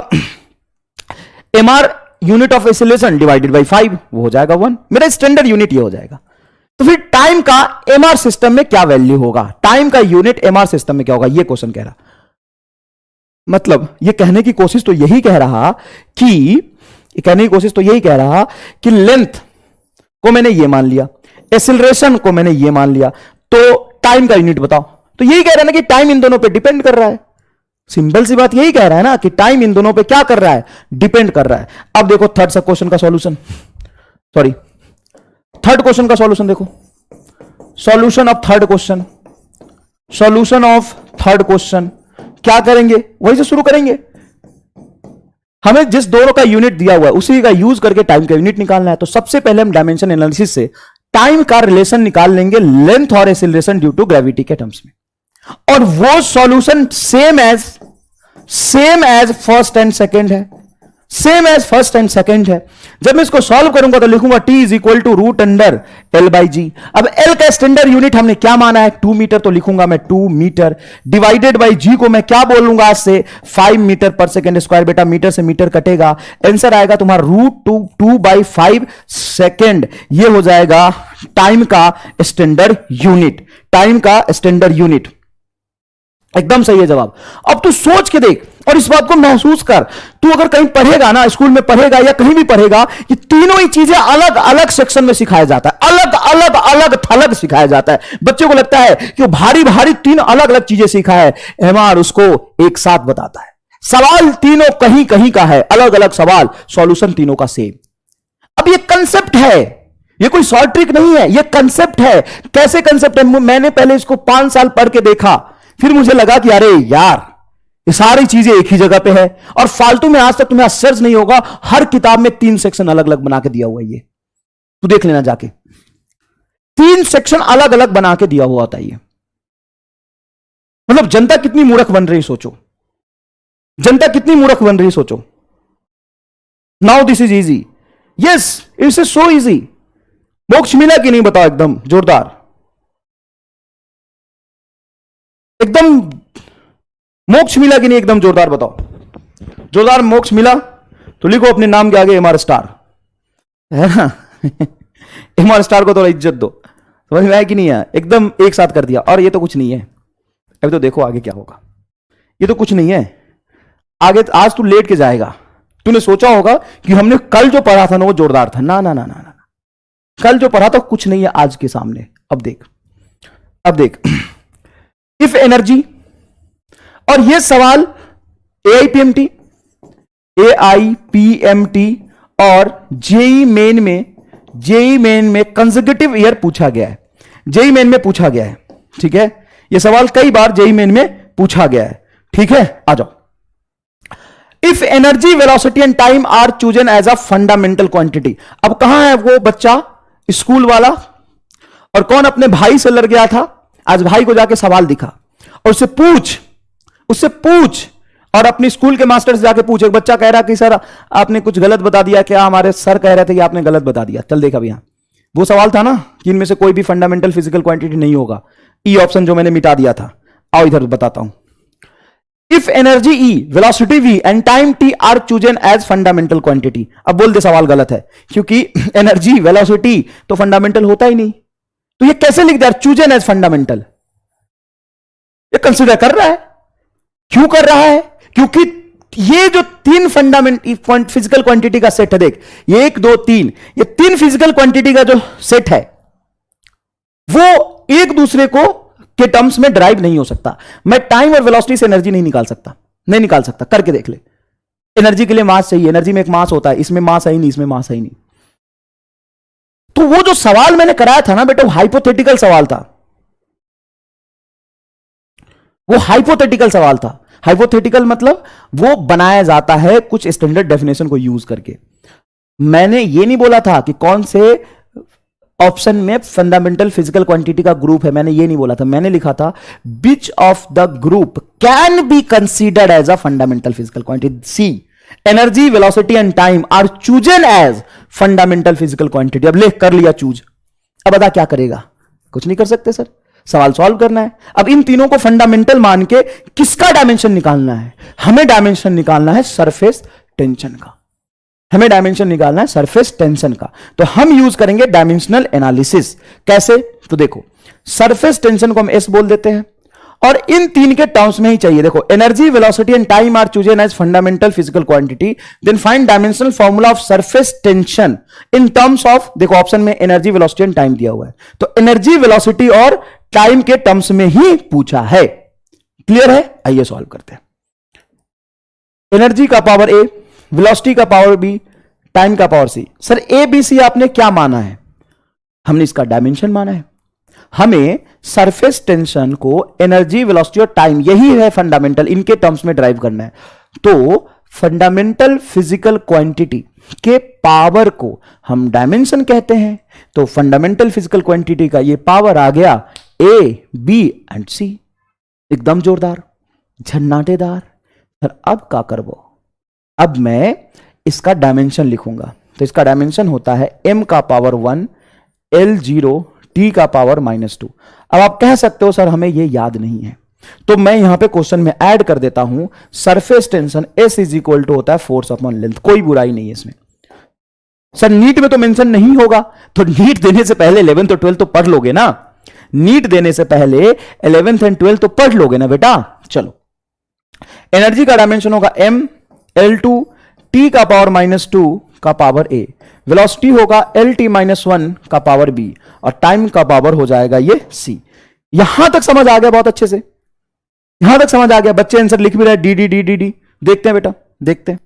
MR unit of acceleration divided by 5, वो हो जाएगा 1, मेरा स्टैंडर्ड यूनिट ये हो जाएगा। तो फिर टाइम का एमआर सिस्टम में क्या वैल्यू होगा, टाइम का यूनिट एमआर सिस्टम में क्या होगा, ये क्वेश्चन कह रहा। मतलब ये कहने की कोशिश तो यही कह रहा कि लेंथ को मैंने ये मान लिया, एक्सीलरेशन को मैंने ये मान लिया, तो टाइम का यूनिट बताओ। तो यही कह रहा है ना कि टाइम इन दोनों पे डिपेंड कर रहा है। सिंपल सी बात यही कह रहा है ना कि टाइम इन दोनों पे क्या कर रहा है, डिपेंड कर रहा है। अब देखो थर्ड क्वेश्चन का सॉल्यूशन, थर्ड क्वेश्चन का सॉल्यूशन देखो। सॉल्यूशन ऑफ थर्ड क्वेश्चन क्या करेंगे, वही से शुरू करेंगे। हमें जिस दोनों का यूनिट दिया हुआ है उसी का यूज करके टाइम का यूनिट निकालना है। तो सबसे पहले हम डायमेंशन एनालिसिस से टाइम का रिलेशन निकाल लेंगे लेंथ और एक्सीलरेशन ड्यू टू ग्रेविटी के टर्म्स में, और वो solution same as first and second है, जब मैं इसको सॉल्व करूंगा तो लिखूंगा t is equal to root under l by g. अब एल का स्टैंडर्ड यूनिट हमने क्या माना है, 2 मीटर, तो लिखूंगा मैं 2 मीटर डिवाइडेड बाई जी को मैं क्या बोलूंगा आज से 5 मीटर पर सेकेंड स्क्वायर। बेटा मीटर से मीटर कटेगा, आंसर आएगा तुम्हारा रूट 2/5 सेकेंड। ये हो जाएगा टाइम का स्टैंडर्ड यूनिट। एकदम सही है जवाब। अब तू सोच के देख और इस बात को महसूस कर। तू अगर कहीं पढ़ेगा ना, स्कूल में पढ़ेगा या कहीं भी पढ़ेगा, ये तीनों ही चीजें अलग अलग सेक्शन में सिखाया जाता है, अलग थलग सिखाया जाता है। बच्चे को लगता है कि वो भारी भारी 3 अलग अलग चीजें सीखा है, एमआर उसको एक साथ बताता है। सवाल तीनों कहीं कहीं का है, अलग अलग सवाल, सॉल्यूशन तीनों का सेम। अब ये कंसेप्ट है, ये कोई शॉर्ट ट्रिक नहीं है, ये कंसेप्ट है। कैसे कंसेप्ट है, मैंने पहले इसको 5 साल पढ़ के देखा, फिर मुझे लगा कि अरे यार ये सारी चीजें एक ही जगह पे है, और फालतू में आज तक तुम्हें आश्चर्य नहीं होगा, हर किताब में 3 सेक्शन अलग अलग बना के दिया हुआ है। ये तू देख लेना जाके, 3 सेक्शन अलग अलग बना के दिया हुआ होता है। ये मतलब जनता कितनी मूर्ख बन रही सोचो, now this is easy, yes it's so easy. मोक्ष मिला कि नहीं बताओ, एकदम जोरदार, एकदम मोक्ष मिला कि नहीं, एकदम जोरदार बताओ। जोरदार मोक्ष मिला तो लिखो अपने नाम के आगे एमआर स्टार, है ना। एमआर स्टार को थोड़ा इज्जत दो, समझ में आया कि नहीं है, एकदम एक साथ कर दिया। और ये तो कुछ नहीं है, अभी तो देखो आगे क्या होगा। ये तो कुछ नहीं है आगे, आज तू लेट के जाएगा। तूने सोचा होगा कि हमने कल जो पढ़ा था ना वो जोरदार था, ना ना ना ना ना, कल जो पढ़ा था कुछ नहीं है आज के सामने। अब देख इफ एनर्जी, और ये सवाल एआईपीएमटी और जेई मेन में कंसेक्यूटिव ईयर पूछा गया है, ठीक है। ये सवाल कई बार जेई मेन में पूछा गया है, ठीक है। आ जाओ, if energy velocity and time are chosen as a fundamental quantity. अब कहां है वो बच्चा स्कूल वाला, और कौन अपने भाई से लड़ गया था, आज भाई को जाके सवाल दिखा और उससे पूछ और अपनी स्कूल के मास्टर से जाके पूछ। एक बच्चा कह रहा कि सर आपने कुछ गलत बता दिया, क्या हमारे सर कह रहे थे कि आपने गलत बता दिया। चल देख, अब यहां वो सवाल था ना कि इनमें से कोई भी फंडामेंटल फिजिकल क्वांटिटी नहीं होगा, ई ऑप्शन जो मैंने मिटा दिया था। आओ इधर बताता हूं। If energy E, velocity V and time T are chosen as fundamental quantity. अब बोल दे सवाल गलत है, क्योंकि एनर्जी वेलोसिटी तो फंडामेंटल होता ही नहीं, तो ये कैसे लिख दिया चूजन एज फंडामेंटल। ये कंसिडर कर रहा है, क्यों कर रहा है, क्योंकि ये जो 3 फंडामेंटल फिजिकल क्वांटिटी का सेट है, देख ये 1 2 3, ये 3 फिजिकल क्वांटिटी का जो सेट है वो एक दूसरे को के टर्म्स में ड्राइव नहीं हो सकता। मैं टाइम और वेलोसिटी से एनर्जी नहीं निकाल सकता, करके देख ले। एनर्जी के लिए मास चाहिए, एनर्जी में एक मास होता है, इसमें मास है ही नहीं, इसमें मास है ही नहीं। तो वो जो सवाल मैंने कराया था ना बेटा, वो हाइपोथेटिकल सवाल था, हाइपोथेटिकल मतलब वो बनाया जाता है कुछ स्टैंडर्ड डेफिनेशन को यूज करके। मैंने ये नहीं बोला था कि कौन से ऑप्शन में फंडामेंटल फिजिकल क्वांटिटी का ग्रुप है, मैंने ये नहीं बोला था। मैंने लिखा था which of the group can be considered as a fundamental physical quantity. C, energy velocity and time are chosen as fundamental physical quantity. अब लेख कर लिया चूज, अब बता क्या करेगा, कुछ नहीं कर सकते सर, सवाल सॉल्व करना है। अब इन तीनों को फंडामेंटल मान के किसका डायमेंशन निकालना है, हमें डायमेंशन निकालना है सरफेस टेंशन का, तो हम यूज करेंगे डायमेंशनल एनालिसिस। कैसे, तो देखो सरफेस टेंशन को हम एस बोल देते हैं और इन तीन के टर्म्स में ही चाहिए। देखो, energy, velocity and time are chosen as fundamental physical quantity, then find dimensional formula of surface tension in terms of, देखो ऑप्शन में एनर्जी, वेलोसिटी एंड टाइम दिया हुआ है, तो एनर्जी, वेलोसिटी और टाइम के टर्म्स में ही पूछा है। क्लियर है? आइए सॉल्व करते हैं। एनर्जी का पावर ए, वेलोसिटी का पावर बी, टाइम का power C. Sir A B C आपने क्या माना है? हमने इसका डायमेंशन माना है। हमें सरफेस टेंशन को एनर्जी, वेलोसिटी और टाइम, यही है फंडामेंटल, इनके टर्म्स में ड्राइव करना है। तो फंडामेंटल फिजिकल क्वांटिटी के पावर को हम डायमेंशन कहते हैं। तो फंडामेंटल फिजिकल क्वांटिटी का ये पावर आ गया ए, बी एंड सी। एकदम जोरदार, झन्नाटेदार। सर अब क्या करबो? अब मैं इसका डायमेंशन लिखूंगा। तो इसका डायमेंशन होता है m का पावर 1, L0, t का पावर -2। अब आप कह सकते हो सर हमें ये याद नहीं है, तो मैं यहां पे क्वेश्चन में ऐड कर देता हूं, surface tension S is equal to होता है फोर्स अपॉन लेंथ। कोई बुराई नहीं है इसमें। सर नीट में तो मेंशन नहीं होगा, तो नीट देने से पहले 11th और 12th तो पढ़ लोगे ना। नीट देने से पहले 11th एंड 12th तो पढ़ लोगे ना बेटा। चलो, एनर्जी का डायमेंशन होगा m, L2, t का पावर -2 का पावर a, वेलोसिटी होगा LT -1 का पावर b, और टाइम का पावर हो जाएगा ये c। यहां तक समझ आ गया? बहुत अच्छे से यहां तक समझ आ गया। बच्चे आंसर लिख भी रहे D D D D D. देखते हैं बेटा, देखते हैं।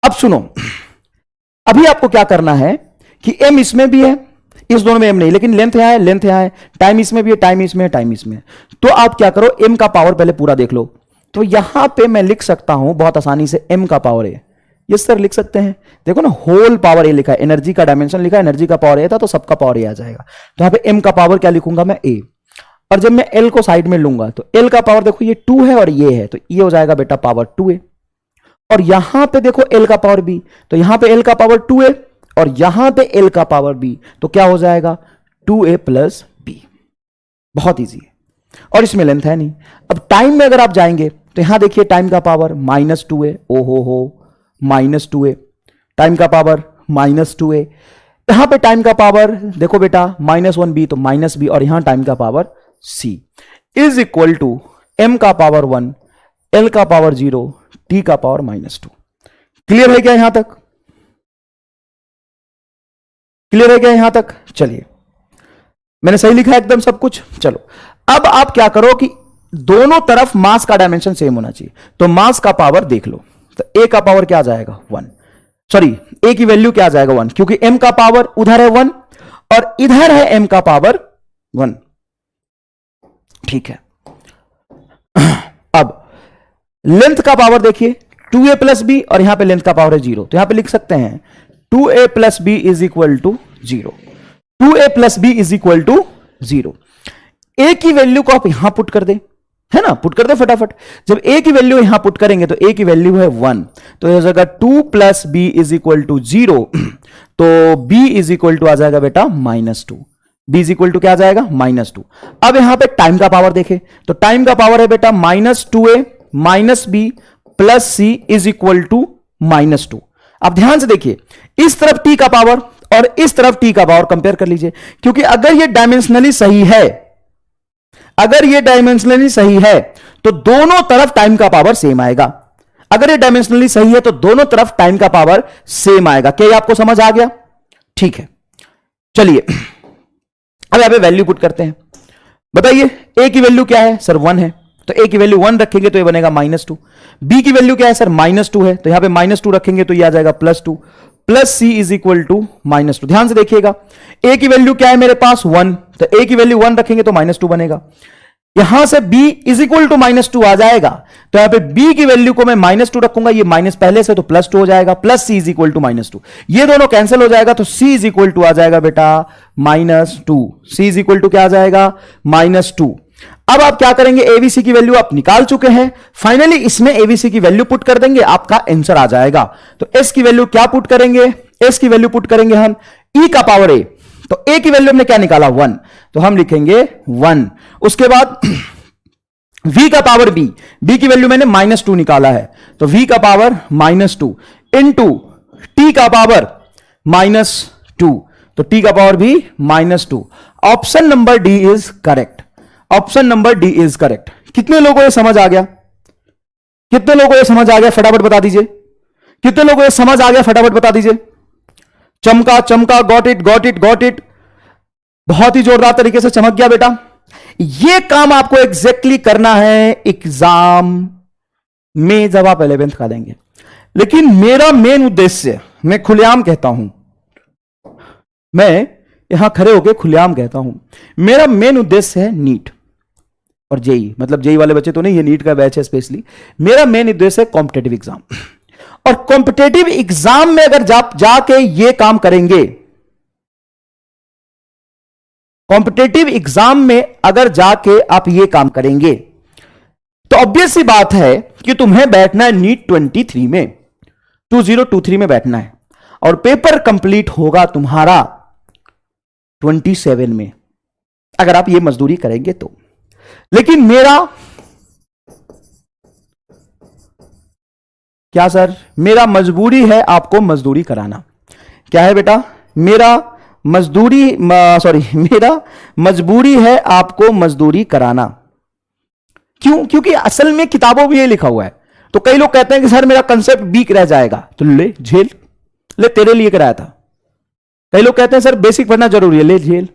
अब सुनो, अभी आपको क्या करना है कि m इसमें भी है, इस दोनों में m नहीं, लेकिन लेंथ यहां है, लेंथ यहां है, टाइम इसमें भी है, टाइम इसमें है, टाइम इसमें है। तो आप क्या करो, m का पावर पहले पूरा देख लो। तो यहां पे मैं लिख सकता हूं बहुत आसानी से, m का पावर a। ये सर लिख सकते हैं, देखो ना, होल पावर ए लिखा है, एनर्जी का डायमेंशन लिखा है, एनर्जी का पावर ए था तो सबका पावर ए आ जाएगा। तो यहां पे m का पावर क्या लिखूंगा मैं, a। और जब मैं l को साइड में लूंगा तो l का पावर देखो ये 2 है और ये है, तो ये हो जाएगा बेटा पावर 2a। और यहां पे देखो l का पावर b, तो यहां पे l का पावर 2a और यहां पे l का पावर b, तो क्या हो जाएगा 2a प्लस b। बहुत ईजी है, और इसमें लेंथ है नहीं। अब टाइम में अगर आप जाएंगे तो यहां देखिए टाइम का पावर -2a, ओ हो -2a, टाइम का पावर -2a। यहां पे टाइम का पावर देखो बेटा -1b, तो -b, और यहां टाइम का power c is equal to m का पावर 1, l का पावर 0, t का पावर -2। क्लियर है क्या यहां तक? क्लियर है क्या यहां तक? चलिए, मैंने सही लिखा है एकदम सब कुछ। चलो, अब आप क्या करो कि दोनों तरफ मास का डायमेंशन सेम होना चाहिए। तो मास का पावर देख लो, तो a का पावर क्या आ जाएगा 1, सॉरी a की वैल्यू क्या आ जाएगा 1, क्योंकि m का पावर उधर है 1 और इधर है m का पावर 1। ठीक है। अब लेंथ का पावर देखिए 2a प्लस बी, और यहां पे लेंथ का पावर है 0, तो यहां पे लिख सकते हैं 2a plus B is equal to 0। 2a plus B is equal to 0। a की वैल्यू को आप यहां पुट कर दे, है ना, पुट कर दे फटाफट। जब a की वैल्यू यहां पुट करेंगे तो a की वैल्यू है 1, तो यह जगह 2 plus B is equal to 0, तो b इज इक्वल टू आ जाएगा बेटा -2। b इज इक्वल टू क्या आ जाएगा -2। अब यहां पे टाइम का पावर देखे तो टाइम का पावर है बेटा -2a minus b plus c is equal to -2। अब ध्यान से देखिए, इस तरफ t का पावर और इस तरफ t का पावर कंपेयर कर लीजिए, क्योंकि अगर ये डायमेंशनली सही है, अगर ये डायमेंशनली सही है तो दोनों तरफ टाइम का पावर सेम आएगा। अगर ये डायमेंशनली सही है तो दोनों तरफ टाइम का पावर सेम आएगा। क्या ये आपको समझ आ गया? ठीक है, चलिए अब यहां पे वैल्यू पुट करते हैं। बताइए a की वैल्यू क्या है सर 1 है, तो a की वैल्यू 1 रखेंगे तो ये बनेगा -2। b की वैल्यू क्या है सर -2 है, तो यहां पे -2 रखेंगे तो ये आ जाएगा +2 plus c is equal to -2। ध्यान से देखिएगा, a की वैल्यू क्या है मेरे पास 1, तो a की वैल्यू 1 रखेंगे तो -2 बनेगा। यहां से b इज इक्वल टू -2 आ जाएगा, तो यहां पे b की वैल्यू को मैं -2 रखूंगा, ये माइनस पहले से तो +2 हो जाएगा, plus c is equal to -2। ये दोनों कैंसिल हो जाएगा तो c इज इक्वल टू आ जाएगा बेटा -2। c इज इक्वल टू क्या आ जाएगा -2। अब आप क्या करेंगे, एबीसी की वैल्यू आप निकाल चुके हैं, फाइनली इसमें एबीसी की वैल्यू पुट कर देंगे, आपका आंसर आ जाएगा। तो एस की वैल्यू क्या पुट करेंगे, एस की वैल्यू पुट करेंगे हम ई का पावर ए, तो ए की वैल्यू हमने क्या निकाला 1, तो हम लिखेंगे 1। उसके बाद v का पावर b, b की वैल्यू मैंने -2 निकाला है, तो v का पावर -2 इंटू t का पावर -2, तो t का पावर भी -2। Option number D is correct. Option number D is correct. कितने लोगों को ये समझ आ गया? कितने लोगों को ये समझ आ गया? फटाफट बता दीजिए। कितने लोगों को ये समझ आ गया? फटाफट बता दीजिए। चमका चमका, got it got it got it, बहुत ही जोरदार तरीके से चमक गया बेटा। ये काम आपको एग्जैक्टली करना है एग्जाम में जब आप 11th का देंगे। लेकिन मेरा मेन उद्देश्य, मैं खुलेआम कहता हूं, मैं यहां खड़े होकर खुलेआम कहता हूं, मेरा मेन उद्देश्य है नीट और जेई। मतलब जेई वाले बच्चे तो नहीं, ये नीट का बैच है स्पेशली। मेरा मेन उद्देश्य है कॉम्पिटेटिव एग्जाम। और कॉम्पिटेटिव एग्जाम में अगर जाके ये काम करेंगे, कॉम्पिटेटिव एग्जाम में अगर जाके आप ये काम करेंगे, तो ऑब्वियस सी बात है कि तुम्हें बैठना है नीट 23 में, 2023 में बैठना है, और पेपर कंप्लीट होगा तुम्हारा 27 में, अगर आप ये मजदूरी करेंगे तो। लेकिन मेरा क्या सर? मेरा मजबूरी है आपको मजदूरी कराना। क्या है बेटा? मेरा मजबूरी है आपको मजदूरी कराना। क्यों? क्योंकि असल में किताबों में ये लिखा हुआ है। तो कई लोग कहते हैं कि सर मेरा कंसेप्ट वीक रह जाएगा, तो ले झेल, ले तेरे लिए कराया था। कई लोग कहते हैं सर बेसिक पढ़ना जरूरी है, ले झेल।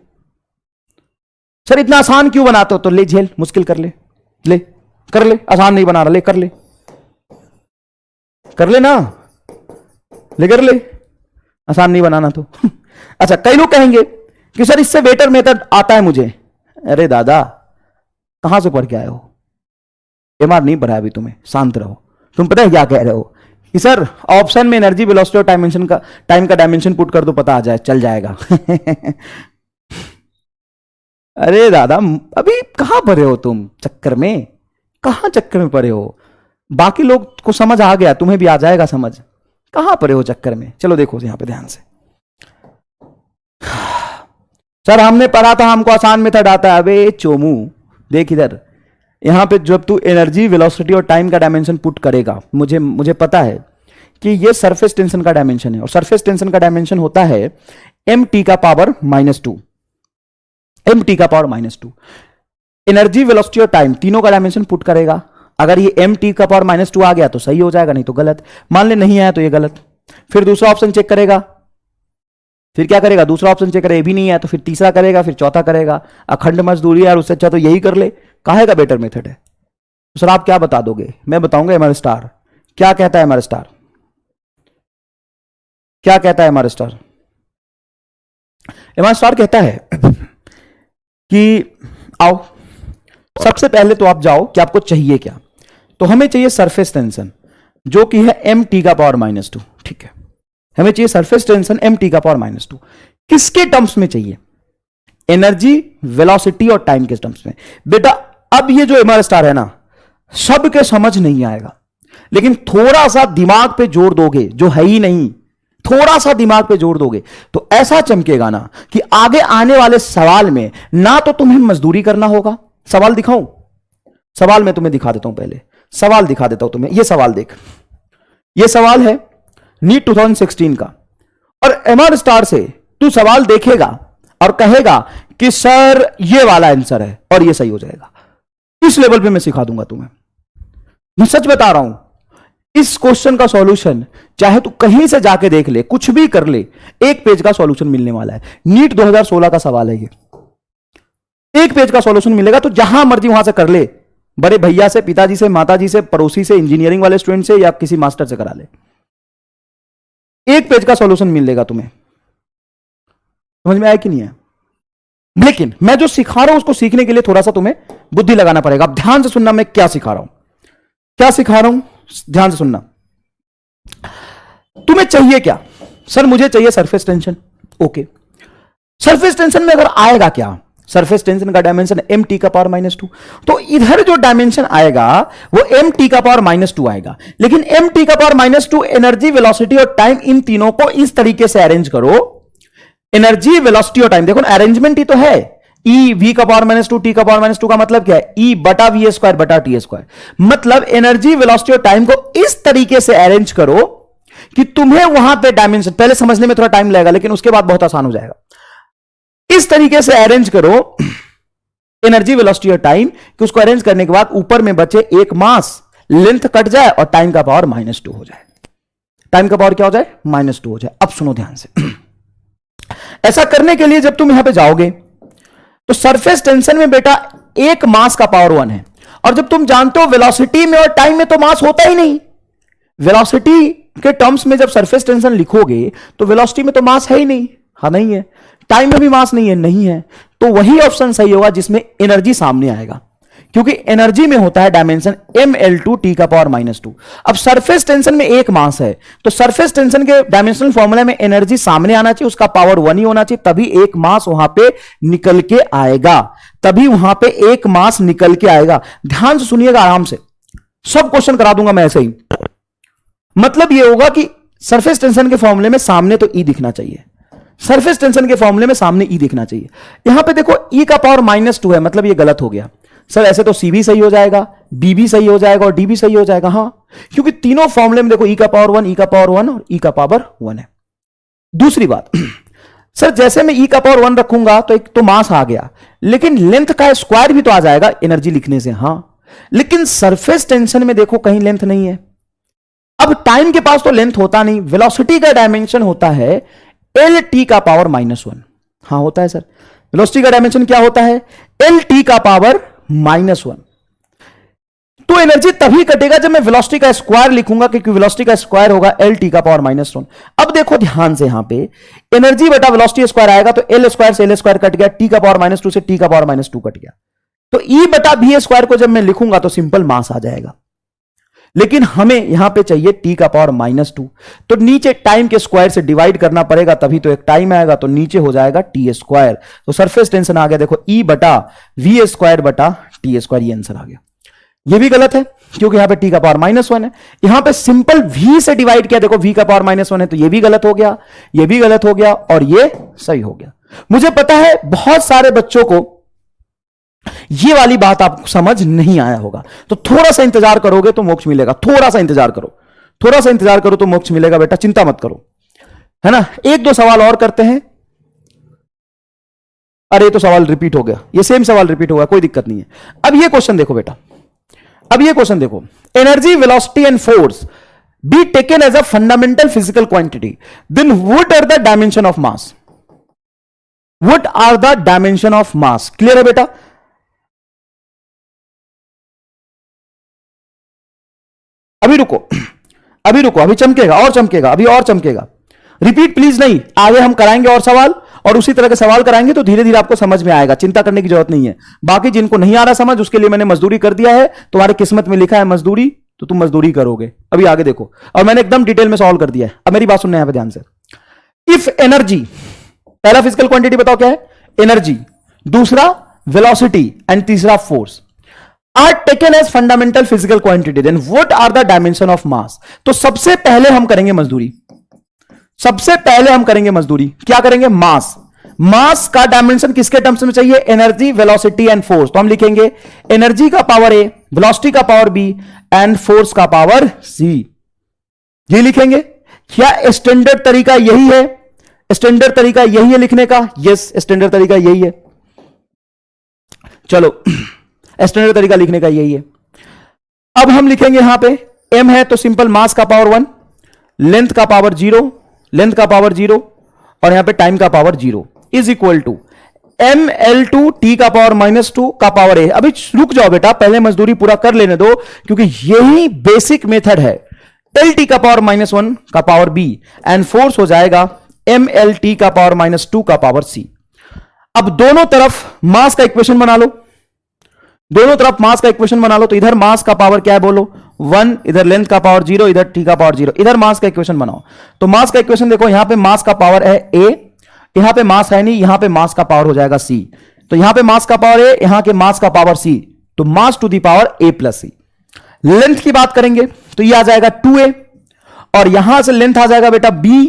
सर इतना आसान क्यों बनाते हो? तो ले झेल, मुश्किल कर ले, ले कर ले, आसान नहीं बना रहा, ले कर ले, कर ले ना, ले कर ले, आसान नहीं बनाना तो। अच्छा, कई लोग कहेंगे कि सर इससे बेटर मेथड आता है मुझे। अरे दादा, कहां से पढ़ के आए हो? एमआर नहीं पढ़ा अभी तुम्हें, शांत रहो। तुम पता है क्या कह रहे हो कि सर ऑप्शन में एनर्जी वेलोसिटी और टाइम का डायमेंशन पुट कर दो, पता आ जाए, चल जाएगा। अरे दादा, अभी कहां पढ़े हो तुम? चक्कर में कहां चक्कर में पढ़े हो? बाकी लोग को समझ आ गया, तुम्हें भी आ जाएगा समझ। कहां पढ़े हो चक्कर में? चलो देखो यहां पे ध्यान से। सर हमने पढ़ा था, हमको आसान मेथड आता है। अबे चोमू, देख इधर, यहां पे जब तू एनर्जी वेलोसिटी और टाइम का डायमेंशन पुट करेगा, मुझे पता है कि ये सरफेस टेंशन का डायमेंशन है, और सरफेस टेंशन का डायमेंशन होता है mt का पावर -2, mt का पावर -2। एनर्जी वेलोसिटी और टाइम तीनों का डायमेंशन पुट करेगा। अगर ये mt का पावर -2 आ गया तो सही हो जाएगा, नहीं तो गलत। मान ले नहीं आया तो ये गलत। फिर दूसरा ऑप्शन चेक करेगा, फिर क्या करेगा? दूसरा ऑप्शन चेक करेगा, ये भी नहीं आया तो फिर तीसरा करेगा, फिर चौथा करेगा। अखंड मजदूरी यार, उससे अच्छा तो यही कर ले। काहे का बेटर मेथड है? तो सर आप क्या बता दोगे? मैं बताऊंगा एमआर स्टार क्या कहता है। एमआर स्टार क्या कहता है? एमआर स्टार, एमआर स्टार कहता है कि आओ, सबसे पहले तो आप जाओ कि आपको चाहिए क्या। तो हमें चाहिए सरफेस टेंशन, जो कि है mt का पावर -2। ठीक है, हमें चाहिए सरफेस टेंशन mt का पावर -2। किसके टर्म्स में चाहिए? एनर्जी वेलोसिटी और टाइम के टर्म्स में। बेटा अब ये जो एमआर स्टार है ना, सबके समझ नहीं आएगा, लेकिन थोड़ा सा दिमाग पे जोर दोगे, जो है ही नहीं, थोड़ा सा दिमाग पे जोर दोगे तो ऐसा चमकेगा ना कि आगे आने वाले सवाल में ना तो तुम्हें मजदूरी करना होगा। सवाल दिखाऊं? सवाल मैं तुम्हें दिखा देता हूं, पहले सवाल दिखा देता हूं तुम्हें। यह सवाल देख, यह सवाल है नीट 2016 का, और एमआर स्टार से तू सवाल देखेगा और कहेगा कि सर ये वाला आंसर है और ये सही हो जाएगा। इस लेवल पे मैं सिखा दूंगा तुम्हें, मैं सच बता रहा हूं। इस क्वेश्चन का सॉल्यूशन चाहे तू कहीं से जाके देख ले, कुछ भी कर ले, एक पेज का सॉल्यूशन मिलने वाला है। नीट 2016 का सवाल है ये, एक पेज का सॉल्यूशन मिलेगा, तो जहां मर्जी वहां से कर ले, बड़े भैया से, पिताजी से, माताजी से, पड़ोसी से, इंजीनियरिंग वाले स्टूडेंट से, या किसी मास्टर से करा ले, एक पेज का सॉल्यूशन मिलेगा तुम्हें। समझ में आया कि नहीं है? लेकिन मैं जो सिखा रहा हूं उसको सीखने के लिए थोड़ा सा तुम्हें बुद्धि लगाना पड़ेगा। अब ध्यान से सुनना, मैं क्या सिखा रहा हूं, क्या सिखा रहा हूं, ध्यान से सुनना। तुम्हें चाहिए क्या? सर मुझे चाहिए surface tension. Okay, surface tension में अगर आएगा क्या? सरफेस टेंशन का डायमेंशन mt का पावर -2, तो इधर जो डायमेंशन आएगा वो mt का पावर -2 आएगा। लेकिन mt का पावर -2, एनर्जी वेलोसिटी और टाइम, इन तीनों को इस तरीके से अरेंज करो। एनर्जी वेलोसिटी और टाइम, देखो अरेंजमेंट ही तो है। ई v का पावर -2, t का पावर -2 का मतलब क्या है? E बटा v² बटा t²। मतलब एनर्जी वेलोसिटी और टाइम को इस तरीके से अरेंज करो कि तुम्हें वहां पे डायमेंशन, पहले समझने में थोड़ा टाइम लगेगा लेकिन उसके बाद बहुत आसान हो जाएगा। इस तरीके से अरेंज करो, एनर्जी, वेलोसिटी और टाइम कि उसको अरेंज करने के बाद ऊपर में बचे एक मास, लेंथ कट जाए और टाइम का पावर -2 हो जाए। टाइम का पावर क्या हो जाए? -2 हो जाए। अब सुनो ध्यान से, ऐसा करने के लिए जब तुम यहां पे जाओगे तो सरफेस टेंशन में बेटा एक मास का पावर 1 है, और जब तुम जानते हो वेलोसिटी में और टाइम में तो मास होता ही नहीं। वेलोसिटी के टर्म्स में जब सरफेस टेंशन लिखोगे तो वेलोसिटी में तो मास है ही नहीं, हाँ नहीं है। टाइम में भी मास नहीं है, नहीं है। तो वही ऑप्शन सही होगा जिसमें एनर्जी सामने आएगा, क्योंकि एनर्जी में होता है डायमेंशन ml2 t का पावर -2। अब सरफेस टेंशन में एक मास है, तो सरफेस टेंशन के डायमेंशनल फॉर्मूला में एनर्जी सामने आना चाहिए, उसका पावर 1 ही होना चाहिए, तभी एक मास वहां पे निकल के आएगा, तभी वहां पे एक मास निकल के आएगा। ध्यान से सुनिएगा, आराम से, सब क्वेश्चन करा दूंगा मैं ऐसे ही। मतलब यह होगा कि सरफेस टेंशन के फॉर्मूले में सामने तो E दिखना चाहिए, सरफेस टेंशन के फॉर्मूले में सामने E दिखना चाहिए। यहां पे देखो E का पावर -2 है, मतलब ये गलत हो गया सर। ऐसे तो C भी सही हो जाएगा, B भी सही हो जाएगा और D भी सही हो जाएगा, हां, क्योंकि तीनों फॉर्मूले में देखो E का पावर 1, E का पावर 1 और E का पावर 1 है। दूसरी बात सर, जैसे मैं E का पावर 1 रखूंगा तो एक तो मास आ गया, लेकिन लेंथ का स्क्वायर भी तो आ जाएगा एनर्जी लिखने से, हां, लेकिन सरफेस टेंशन में देखो कहीं लेंथ नहीं है। अब टाइम के पास तो लेंथ होता नहीं, वेलोसिटी का डायमेंशन होता है LT का पावर -1, हां होता है सर। वेलोसिटी का डायमेंशन क्या होता है? LT का पावर -1। तो एनर्जी तभी कटेगा जब मैं वेलोसिटी का स्क्वायर लिखूंगा, क्योंकि वेलोसिटी का स्क्वायर होगा LT का पावर -1। अब देखो ध्यान से, यहां पे एनर्जी बटा वेलोसिटी स्क्वायर आएगा तो L स्क्वायर से L स्क्वायर कट गया, T का पावर -2 से T का पावर -2 कट गया, तो E बटा V स्क्वायर को जब मैं लिखूंगा तो सिंपल मास आ जाएगा। लेकिन हमें यहां पे चाहिए T का पावर -2, तो नीचे टाइम के स्क्वायर से डिवाइड करना पड़ेगा, तभी तो एक टाइम आएगा, तो नीचे हो जाएगा T स्क्वायर। तो सरफेस टेंशन आ गया देखो E बटा V स्क्वायर बटा T स्क्वायर, ये आंसर आ गया। ये भी गलत है, क्योंकि यहां पे T का पावर -1 है, यहां पे सिंपल V से डिवाइड किया, देखो V का पावर -1 है, तो ये भी गलत हो गया, ये भी गलत हो गया और ये सही हो गया। मुझे पता है बहुत सारे बच्चों को ये वाली बात आपको समझ नहीं आया होगा, तो थोड़ा सा इंतजार करोगे तो मोक्ष मिलेगा। थोड़ा सा इंतजार करो, थोड़ा सा इंतजार करो तो मोक्ष मिलेगा बेटा, चिंता मत करो, है ना। एक दो सवाल और करते हैं। अरे तो सवाल रिपीट हो गया, ये सेम सवाल रिपीट होगा, कोई दिक्कत नहीं है। अब ये क्वेश्चन देखो बेटा, अब ये क्वेश्चन देखो, energy, velocity and force be taken as a fundamental physical quantity, then what are the dimension of mass? What are the dimension of mass? Clear है बेटा? अभी रुको, अभी रुको, अभी चमकेगा और चमकेगा, अभी और चमकेगा। रिपीट प्लीज नहीं, आगे हम कराएंगे और सवाल, और उसी तरह के सवाल कराएंगे तो धीरे धीरे आपको समझ में आएगा, चिंता करने की जरूरत नहीं है। बाकी जिनको नहीं आ रहा समझ, उसके लिए मैंने मजदूरी कर दिया है, तुम्हारे किस्मत में लिखा है मजदूरी, तो तुम मजदूरी करोगे। अभी आगे देखो, और मैंने एकदम डिटेल में सॉल्व कर दिया है। अब मेरी बात सुनना है यहां पे ध्यान से। इफ एनर्जी, पहला फिजिकल क्वांटिटी बताओ क्या है? एनर्जी, दूसरा वेलोसिटी एंड तीसरा force are taken as fundamental physical quantity, then what are the dimension of mass? तो सबसे पहले हम करेंगे मजदूरी, सबसे पहले हम करेंगे मजदूरी। क्या करेंगे? मास। मास का डायमेंशन किसके टर्म्स में चाहिए? Energy, velocity and force. तो हम लिखेंगे एनर्जी का पावर A, वेलोसिटी का पावर B एंड फोर्स का पावर C। ये लिखेंगे। क्या स्टैंडर्ड तरीका यही है? स्टैंडर्ड तरीका यही है लिखने का? यस, स्टैंडर्ड तरीका यही है। चलो, स्टैंडर्ड तरीका लिखने का यही है। अब हम लिखेंगे यहां पे m है तो सिंपल मास का पावर 1, लेंथ का पावर 0, लेंथ का पावर 0 और यहां पे टाइम का power 0 is equal to ml2 t का पावर -2 का पावर a। अभी रुक जाओ बेटा, पहले मजदूरी पूरा कर लेने दो, क्योंकि यही बेसिक मेथड है। lt का पावर -1 का पावर b एंड फोर्स हो जाएगा mlt का पावर -2 का पावर c। अब दोनों तरफ मास का इक्वेशन बना लो, दोनों तरफ मास का इक्वेशन बना लो। तो इधर मास का पावर क्या है बोलो? 1, इधर लेंथ का पावर 0, इधर t का पावर 0, इधर मास का इक्वेशन बनाओ। तो मास का इक्वेशन देखो, यहां पे मास का पावर है a, यहां पे मास है नहीं, यहां पे मास का पावर हो जाएगा c। तो यहां पे मास का पावर a, यहां के मास का पावर c, तो mass to the power a plus c। Length की बात करेंगे तो ये आ जाएगा 2a, और यहां से लेंथ आ जाएगा बेटा b,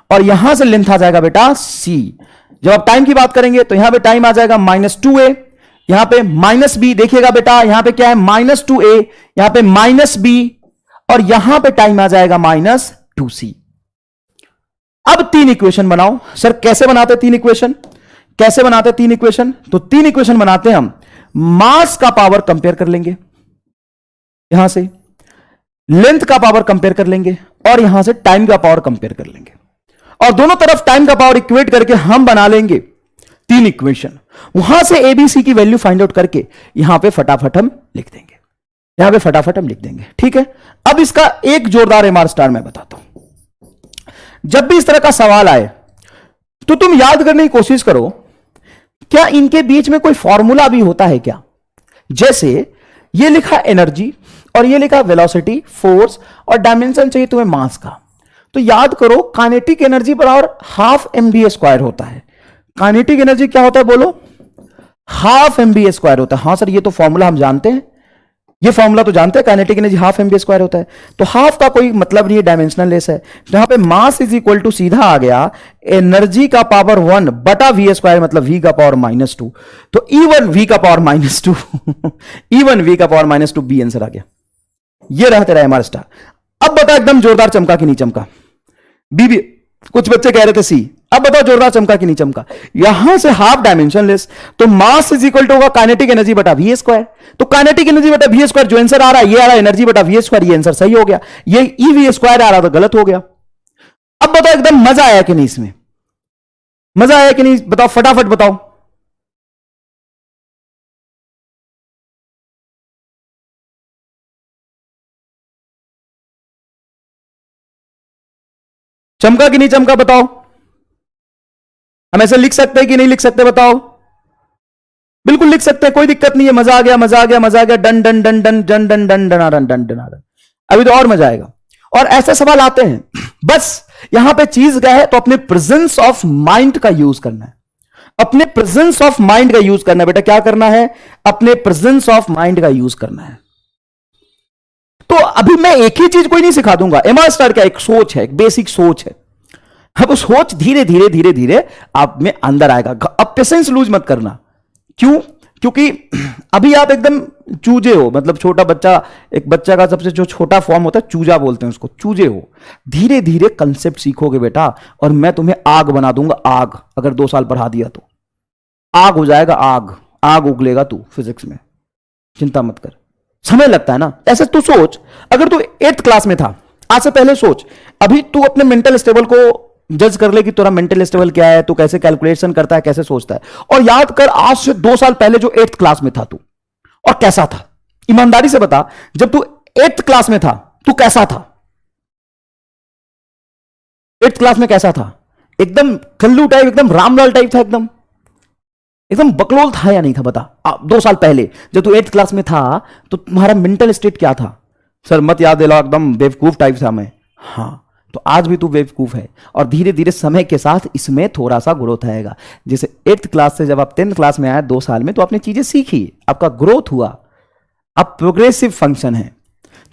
और यहां से लेंथ आ जाएगा बेटा c। जब आप टाइम की बात करेंगे तो यहां पे टाइम आ जाएगा -2a, यहां पे -b, देखिएगा बेटा यहां पे क्या है? -2a, यहां पे -b, और यहां पे टाइम आ जाएगा -2c। अब 3 इक्वेशन बनाओ। सर कैसे बनाते 3 इक्वेशन? कैसे बनाते 3 इक्वेशन? तो 3 इक्वेशन बनाते हैं हम मास का पावर कंपेयर कर लेंगे, यहां से लेंथ का पावर कंपेयर कर लेंगे और यहां से टाइम का पावर कंपेयर कर लेंगे और दोनों तरफ टाइम का पावर इक्वेट करके हम बना लेंगे 3 इक्वेशन। वहां से एबीसी की वैल्यू फाइंड आउट करके यहां पे फटाफट हम लिख देंगे, यहां पे फटाफट हम लिख देंगे। ठीक है, अब इसका एक जोरदार एमआर स्टार मैं बताता हूं। जब भी इस तरह का सवाल आए तो तुम याद करने की कोशिश करो, क्या इनके बीच में कोई फॉर्मूला भी होता है क्या? जैसे ये लिखा एनर्जी और ये लिखा वेलोसिटी, फोर्स और डायमेंशन चाहिए तुम्हें मास का, तो याद करो काइनेटिक एनर्जी बराबर हाफ mv स्क्वायर होता है। काइनेटिक एनर्जी क्या होता है बोलो? हाफ mv स्क्वायर होता है। हां सर ये तो फॉर्मूला हम जानते हैं, ये फॉर्मूला तो जानते हैं, kinetic energy half mv square होता है। तो हाफ का कोई मतलब नहीं है, डायमेंशनल लेस है। तो यहां पे मास इज इक्वल टू सीधा आ गया एनर्जी का पावर 1 बटा वी स्क्वायर, मतलब v का पावर -2। तो E1 v का पावर -2 E1 v का पावर -2 बी आंसर आ गया। ये रहा तेरा एमआर स्टार। अब बता एकदम जोरदार चमका कि नहीं चमका? बी कुछ बच्चे कह रहे थे सी, अब बताओ जोरदार चमका कि नहीं चमका? यहां से हाफ डायमेंशन लेस, तो मास इज इक्वल टू होगा काइनेटिक एनर्जी बटा वी स्क्वायर। तो काइनेटिक एनर्जी बटा वी स्क्वायर जो आंसर आ रहा है, ये आ रहा है एनर्जी बटा वी स्क्वायर, ये आंसर सही हो गया। ये ई वी स्क्वायर आ रहा था, गलत हो गया। अब बताओ एकदम मजा आया कि नहीं? इसमें मजा आया कि नहीं? बताओ फटाफट बताओ। चमका कि नहीं चमका बताओ? हम ऐसे लिख सकते हैं कि नहीं लिख सकते बताओ? बिल्कुल लिख सकते हैं, कोई दिक्कत नहीं है। मजा आ गया, मजा आ गया, मजा आ गया। Done done done done done done done done done done done. अभी तो और मजा आएगा। और ऐसे सवाल आते हैं, बस यहां पे चीज क्या है, तो अपने प्रेजेंस ऑफ माइंड का यूज करना है। अपने प्रेजेंस ऑफ माइंड का यूज करना है बेटा। क्या करना है? अपने प्रेजेंस ऑफ माइंड का यूज करना है। तो अभी मैं एक ही चीज कोई नहीं सिखा दूंगा। एमआर स्टार क्या? एक सोच है, एक बेसिक सोच है। अब वो सोच धीरे धीरे धीरे धीरे आप में अंदर आएगा। अब पेशेंस लूज मत करना। क्यों? क्योंकि अभी आप एकदम चूजे हो, मतलब छोटा बच्चा, एक बच्चा का सबसे जो छोटा फॉर्म होता है चूजा बोलते हैं उसको, चूजे हो। धीरे धीरे कंसेप्ट सीखोगे बेटा, और मैं तुम्हें आग बना दूंगा। आग अगर 2 साल पढ़ा दिया तो आग हो जाएगा। आग आग उगलेगा तू फिजिक्स में, चिंता मत कर। समय लगता है ना। ऐसे तू सोच, अगर तू 8th क्लास में था, आज से पहले सोच, अभी तू अपने मेंटल स्टेबल को जज कर ले कि तेरा मेंटल स्टेबल क्या है, तू कैसे कैलकुलेशन करता है, कैसे सोचता है। और याद कर आज से 2 साल पहले जो 8th क्लास में था तू, और कैसा था। ईमानदारी से बता, जब तू 8th क्लास में था तू कैसा था? 8th क्लास में कैसा था? एकदम कल्लू टाइप, एकदम रामलाल टाइप था, एकदम एकदम बकलोल था या नहीं था? बता। 2 साल पहले जब तू 8th क्लास में था तो तुम्हारा मेंटल स्टेट क्या था? सर मत याद दिलाओ, एकदम बेवकूफ टाइप था मैं। हाँ, तो आज भी तू बेवकूफ है, और धीरे धीरे समय के साथ इसमें थोड़ा सा ग्रोथ आएगा। जैसे 8th क्लास से जब आप 10th क्लास में आए 2 साल में, तो आपने चीजें सीखी, आपका ग्रोथ हुआ, आप प्रोग्रेसिव फंक्शन है।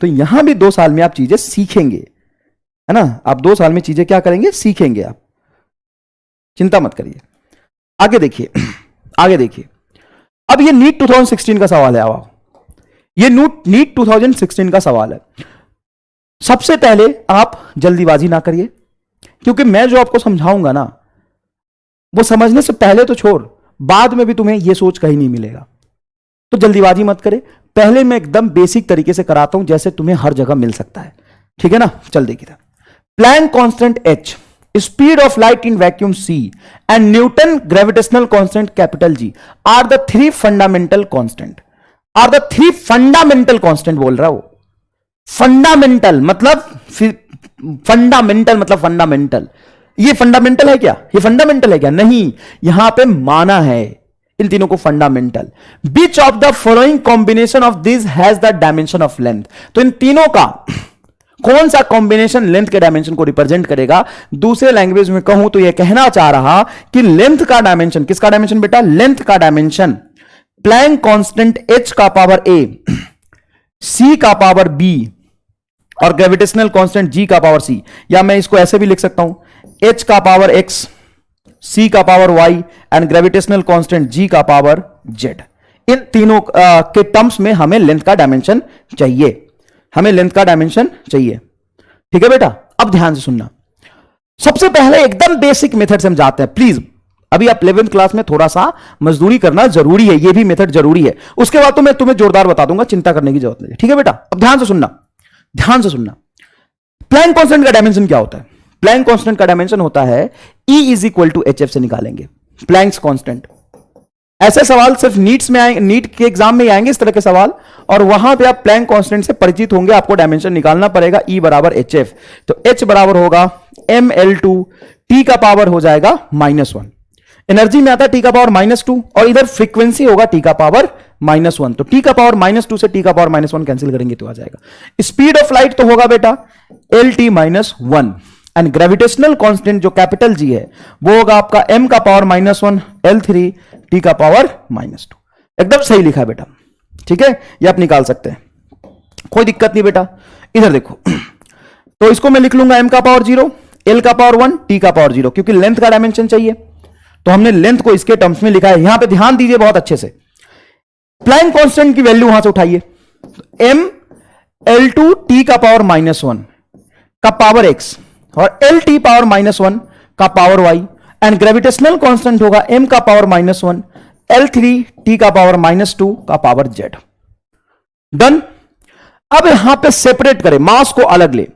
तो यहां भी 2 साल में आप चीजें सीखेंगे, है ना। आप 2 साल में चीजें क्या करेंगे? सीखेंगे आप, चिंता मत करिए। आगे देखिए, आगे देखिए। अब ये नीट 2016 का सवाल है। आओ, ये नीट 2016 का सवाल है। सबसे पहले आप जल्दीबाजी ना करिए, क्योंकि मैं जो आपको समझाऊंगा ना, वो समझने से पहले तो छोड़, बाद में भी तुम्हें यह सोच कहीं नहीं मिलेगा। तो जल्दीबाजी मत करे। पहले मैं एकदम बेसिक तरीके से कराता हूं, जैसे तुम्हें हर जगह मिल सकता है। ठीक है ना? चल देखिए। Planck constant h, speed of light in vacuum c and Newton gravitational constant capital G are the 3 fundamental constant. Are the 3 fundamental constant बोल रहा हूं। फंडामेंटल मतलब फंडामेंटल। ये फंडामेंटल है क्या? ये फंडामेंटल है क्या? नहीं, यहां पे माना है इन तीनों को fundamental. Beach of the following combination of this has the dimension of length. तो इन तीनों का कौन सा कॉम्बिनेशन लेंथ के डायमेंशन को रिप्रेजेंट करेगा? दूसरे लैंग्वेज में कहूं तो यह कहना चाह रहा कि लेंथ का डायमेंशन, किसका डायमेंशन बेटा? लेंथ का डायमेंशन प्लैंक कांस्टेंट h का पावर a, c का पावर b और ग्रेविटेशनल कांस्टेंट g का पावर c। या मैं इसको ऐसे भी लिख सकता हूं, h का पावर x, c का power y and gravitational constant g का पावर z। इन तीनों के टर्म्स में हमें लेंथ का डायमेंशन चाहिए, हमें लेंथ का डायमेंशन चाहिए। ठीक है बेटा? अब ध्यान से सुनना। सबसे पहले एकदम बेसिक मेथड से हम जाते हैं। प्लीज अभी आप 11th क्लास में थोड़ा सा मजदूरी करना जरूरी है, ये भी मेथड जरूरी है। उसके बाद तो मैं तुम्हें जोरदार बता दूंगा, चिंता करने की जरूरत नहीं। ठीक है बेटा, अब ध्यान से सुनना, ध्यान से सुनना। प्लैंक कांस्टेंट का डायमेंशन क्या होता है? प्लैंक कांस्टेंट का डायमेंशन होता है E is equal to HF से निकालेंगे प्लैंक्स कांस्टेंट। ऐसे सवाल सिर्फ नीट्स में आएंगे, नीट के एग्जाम में आएंगे इस तरह के सवाल, और वहां पे आप प्लैंक कांस्टेंट से परिचित होंगे। आपको डायमेंशन निकालना पड़ेगा E बराबर HF, तो H बराबर होगा ml2, T का पावर हो जाएगा -1। एनर्जी में आता है T का पावर -2, और इधर फ्रीक्वेंसी होगा T का पावर -1, तो T का पावर -2 से T का पावर -1 कैंसिल करेंगे तो आ जाएगा। स्पीड ऑफ लाइट तो होगा बेटा LT -1, एंड ग्रेविटेशनल कांस्टेंट जो कैपिटल G है वो होगा आपका m का पावर -1 L3 T का पावर -2। एकदम सही लिखा है बेटा, ठीक है, ये आप निकाल सकते हैं, कोई दिक्कत नहीं बेटा। इधर देखो, तो इसको मैं लिख लूंगा m का पावर 0, L का पावर 1, T का पावर 0, क्योंकि लेंथ का डायमेंशन चाहिए तो हमने लेंथ को इसके टर्म्स में लिखा है। यहां पे ध्यान दीजिए बहुत अच्छे से, प्लैंक कांस्टेंट की वैल्यू वहां से उठाइए, m L2 T का पावर -1 का पावर x और LT पावर -1 का power y, and gravitational constant होगा m का पावर -1 L3 T का पावर -2 का पावर z। डन। अब यहां पे सेपरेट करें, मास को अलग ले।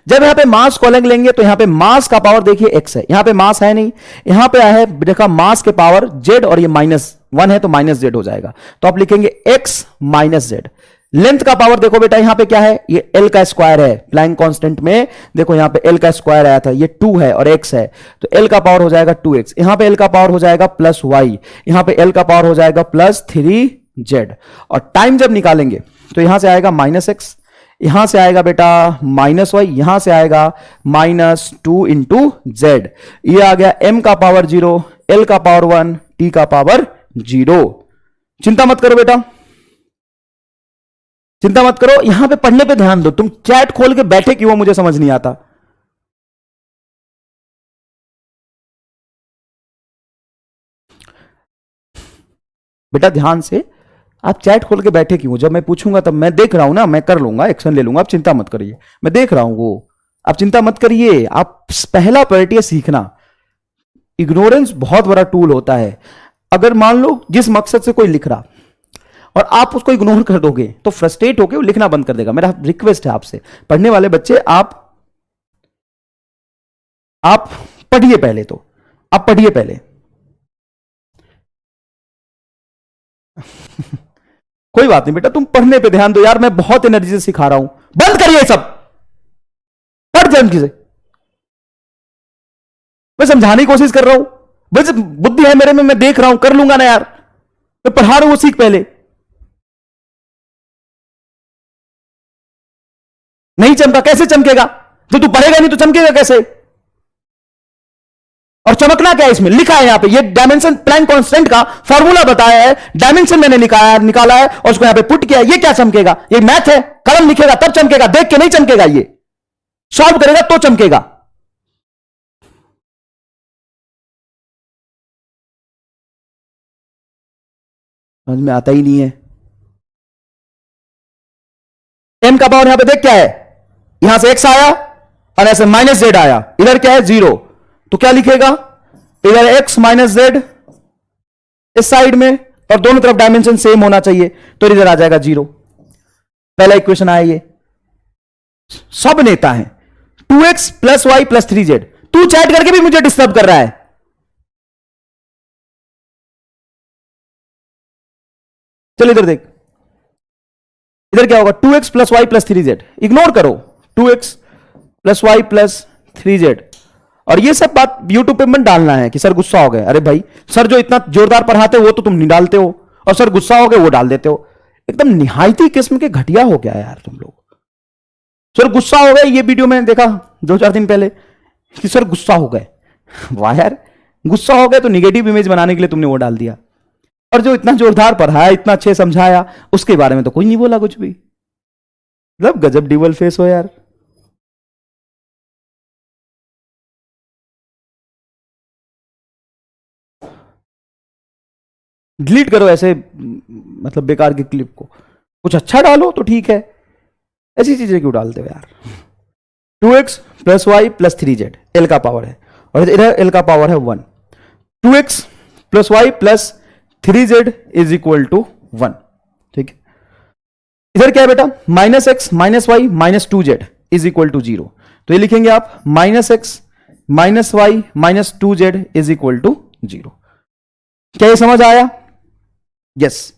जब यहां पे मास को अलग लेंगे तो यहां पे मास का पावर देखिए x है, यहां पे मास है नहीं, यहां पे है देखा मास के पावर z, और ये -1 है तो -z हो जाएगा, तो आप लिखेंगे x -z। लेंथ का पावर देखो बेटा यहां पे क्या है, ये L का स्क्वायर है, प्लैंक कांस्टेंट में देखो यहां पे L का स्क्वायर आया था, ये 2 है और x है, तो L का पावर हो जाएगा 2x, यहां पे L का पावर हो जाएगा +y, यहां पे L का पावर हो जाएगा +3z। और टाइम जब निकालेंगे तो यहां से आएगा -x, यहां से आएगा बेटा -y, यहां से आएगा -2 इंटू z। ये आ गया m का पावर 0, L का पावर 1, T का पावर 0। चिंता मत करो बेटा, चिंता मत करो, यहां पे पढ़ने पे ध्यान दो। तुम चैट खोल के बैठे क्यों, मुझे समझ नहीं आता। बेटा ध्यान से, आप चैट खोल के बैठे क्यों? जब मैं पूछूंगा तब मैं देख रहा हूं ना, मैं कर लूंगा, एक्शन ले लूंगा, आप चिंता मत करिए, मैं देख रहा हूं वो, आप चिंता मत करिए। आप पहला प्रायोरिटी है सीखना। इग्नोरेंस बहुत बड़ा टूल होता है। अगर मान लो जिस मकसद से कोई लिख रहा और आप उसको इग्नोर कर दोगे तो फ्रस्ट्रेट होकर वो लिखना बंद कर देगा। मेरा रिक्वेस्ट है आपसे, पढ़ने वाले बच्चे, आप पढ़िए पहले, तो आप पढ़िए पहले। कोई बात नहीं बेटा, तुम पढ़ने पे ध्यान दो यार, मैं बहुत एनर्जी से सिखा रहा हूं। बंद करिए सब, पढ़ जल्दी से। मैं समझाने की कोशिश कर रहा हूं, बस बुद्धि है मेरे में, मैं देख रहा हूं, कर लूंगा ना यार, मैं पढ़ा रहा हूं, वो सीख पहले। नहीं चमका, कैसे चमकेगा? जब तू पढ़ेगा नहीं तो चमकेगा कैसे? और चमकना क्या है इसमें लिखा है, यहां पे ये डायमेंशन प्लैंक कांस्टेंट का फॉर्मूला बताया है, डायमेंशन मैंने निकाला है और उसको यहां पे पुट किया है। ये क्या चमकेगा? ये मैथ है, कलम लिखेगा तब चमकेगा, देख के नहीं चमकेगा, ये सॉल्व करेगा तो चमकेगा। समझ में आता ही नहीं है। m का पावर यहां पे देख क्या है, यहां से x आया और ऐसे -z आया, इधर क्या है 0, तो क्या लिखेगा, इधर x -z इस साइड में, और दोनों तरफ डायमेंशन सेम होना चाहिए, तो इधर आ जाएगा 0। पहला इक्वेशन आया ये। सब नेता है 2x + y + 3z। तू चैट करके भी मुझे डिस्टर्ब कर रहा है। चल इधर देख, इधर क्या होगा, 2x + y + 3z। इग्नोर करो, 2x + y + 3z। और ये सब बात यूट्यूब पे मत डालना है कि सर गुस्सा हो गए। अरे भाई, सर जो इतना जोरदार पढ़ाते हो वो तो तुम नहीं डालते हो, और सर गुस्सा हो गए वो डाल देते हो। एकदम निहायती किस्म के घटिया हो गया यार तुम लोग। सर गुस्सा हो गए, ये वीडियो मैंने देखा 2-4 दिन पहले कि सर गुस्सा हो गए। वाह यार, गुस्सा हो गए तो निगेटिव इमेज बनाने के लिए तुमने वो डाल दिया, और जो इतना जोरदार पढ़ाया, इतना अच्छे समझाया, उसके बारे में तो कोई नहीं बोला कुछ भी। मतलब गजब डिवल फेस हो यार। डिलीट करो ऐसे मतलब बेकार की क्लिप को, कुछ अच्छा डालो तो ठीक है, ऐसी चीजें क्यों डालते हो यार। 2x + y + 3z L का पावर है, और इधर L का पावर है 1। 2x plus Y plus 3z is equal to 1। ठीक है, इधर क्या है बेटा, minus X minus Y minus 2z is equal to 0। तो ये लिखेंगे आप minus X minus Y minus 2z is equal to 0। क्या ये समझ आया? Yes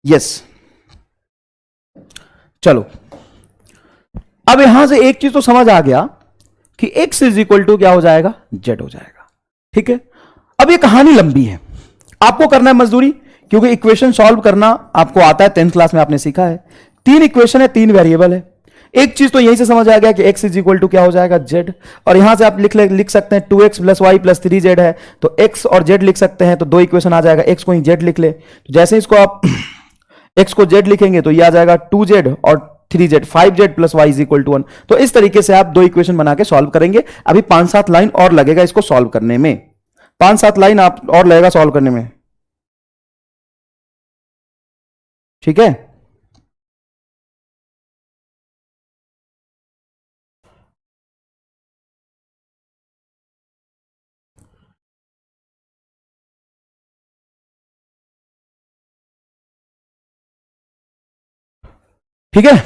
yes. चलो, अब यहां से एक चीज तो समझ आ गया कि x इज इक्वल टू क्या हो जाएगा, z हो जाएगा। ठीक है, अब ये कहानी लंबी है, आपको करना है मजदूरी, क्योंकि इक्वेशन सॉल्व करना आपको आता है, 10th क्लास में आपने सीखा है। 3 इक्वेशन है, 3 वेरिएबल है। एक चीज तो यहीं से समझ आ गया कि x इज इक्वल टू क्या हो जाएगा, z। और यहां से आप लिख सकते हैं 2x plus Y plus 3z है, तो x और z लिख सकते हैं, तो 2 इक्वेशन आ जाएगा। x को ही z लिख ले, तो जैसे इसको आप x को z लिखेंगे तो ये आ जाएगा 2z और 3z, 5z plus Y is equal to 1। तो इस तरीके से आप 2 इक्वेशन बना के सॉल्व करेंगे। अभी 5-7 लाइन और लगेगा इसको सॉल्व करने में, 5-7 लाइन आप और लगेगा सॉल्व करने में। ठीक है, ठीक है।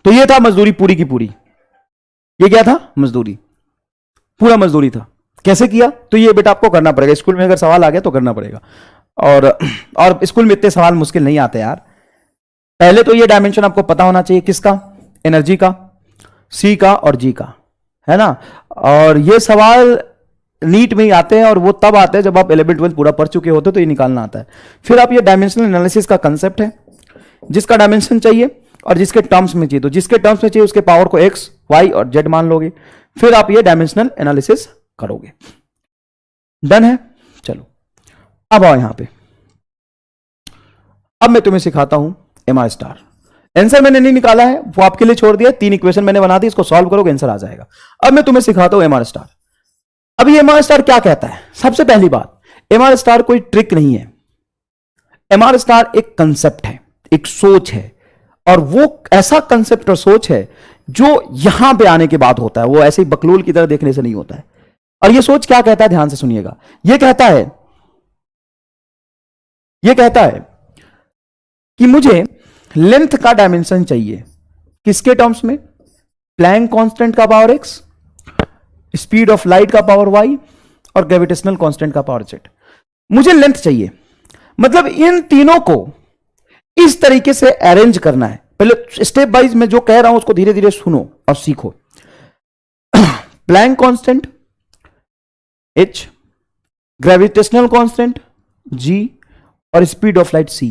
तो ये था मजदूरी पूरी की पूरी। ये क्या था, मजदूरी, पूरा मजदूरी था। कैसे किया, तो ये बेटा आपको करना पड़ेगा। स्कूल में अगर सवाल आ गया तो करना पड़ेगा, और स्कूल में इतने सवाल मुश्किल नहीं आते यार। पहले तो ये डायमेंशन आपको पता होना चाहिए, किसका, एनर्जी का, सी का और जी का, है ना। और ये सवाल नीट में ही आते हैं, और वो तब आते हैं जब आप 11th-12th पूरा पढ़ चुके होते, तो ये निकालना आता है। फिर आप ये डायमेंशनल एनालिसिस का कंसेप्ट है, जिसका डायमेंशन चाहिए और जिसके टर्म्स में चाहिए, तो जिसके टर्म्स में चाहिए उसके पावर को x, y और z मान लोगे, फिर आप ये डायमेंशनल एनालिसिस करोगे। डन है। चलो अब आओ यहां पे, अब मैं तुम्हें सिखाता हूं MR स्टार। आंसर मैंने नहीं निकाला है, वो आपके लिए छोड़ दिया। 3 इक्वेशन मैंने बना दी, इसको सॉल्व करोगे आंसर आ जाएगा। अब मैं तुम्हें सिखाता हूं MR स्टार। अब ये MR स्टार क्या कहता है? सबसे पहली बात, MR स्टार कोई ट्रिक नहीं है। MR स्टार एक कंसेप्ट है, एक सोच है, और वो ऐसा कंसेप्ट और सोच है जो यहां पे आने के बाद होता है, वो ऐसे ही बकलोल की तरह देखने से नहीं होता है। और ये सोच क्या कहता है, ध्यान से सुनिएगा। ये कहता है कि मुझे लेंथ का डायमेंशन चाहिए, किसके टर्म्स में, प्लैंक कांस्टेंट का power x, speed of light का पावर y और ग्रेविटेशनल कांस्टेंट का पावर z। मुझे लेंथ चाहिए, मतलब इन तीनों को इस तरीके से अरेंज करना है। पहले स्टेप वाइज मैं जो कह रहा हूं उसको धीरे धीरे सुनो और सीखो। Planck constant h, gravitational constant g और speed of light c।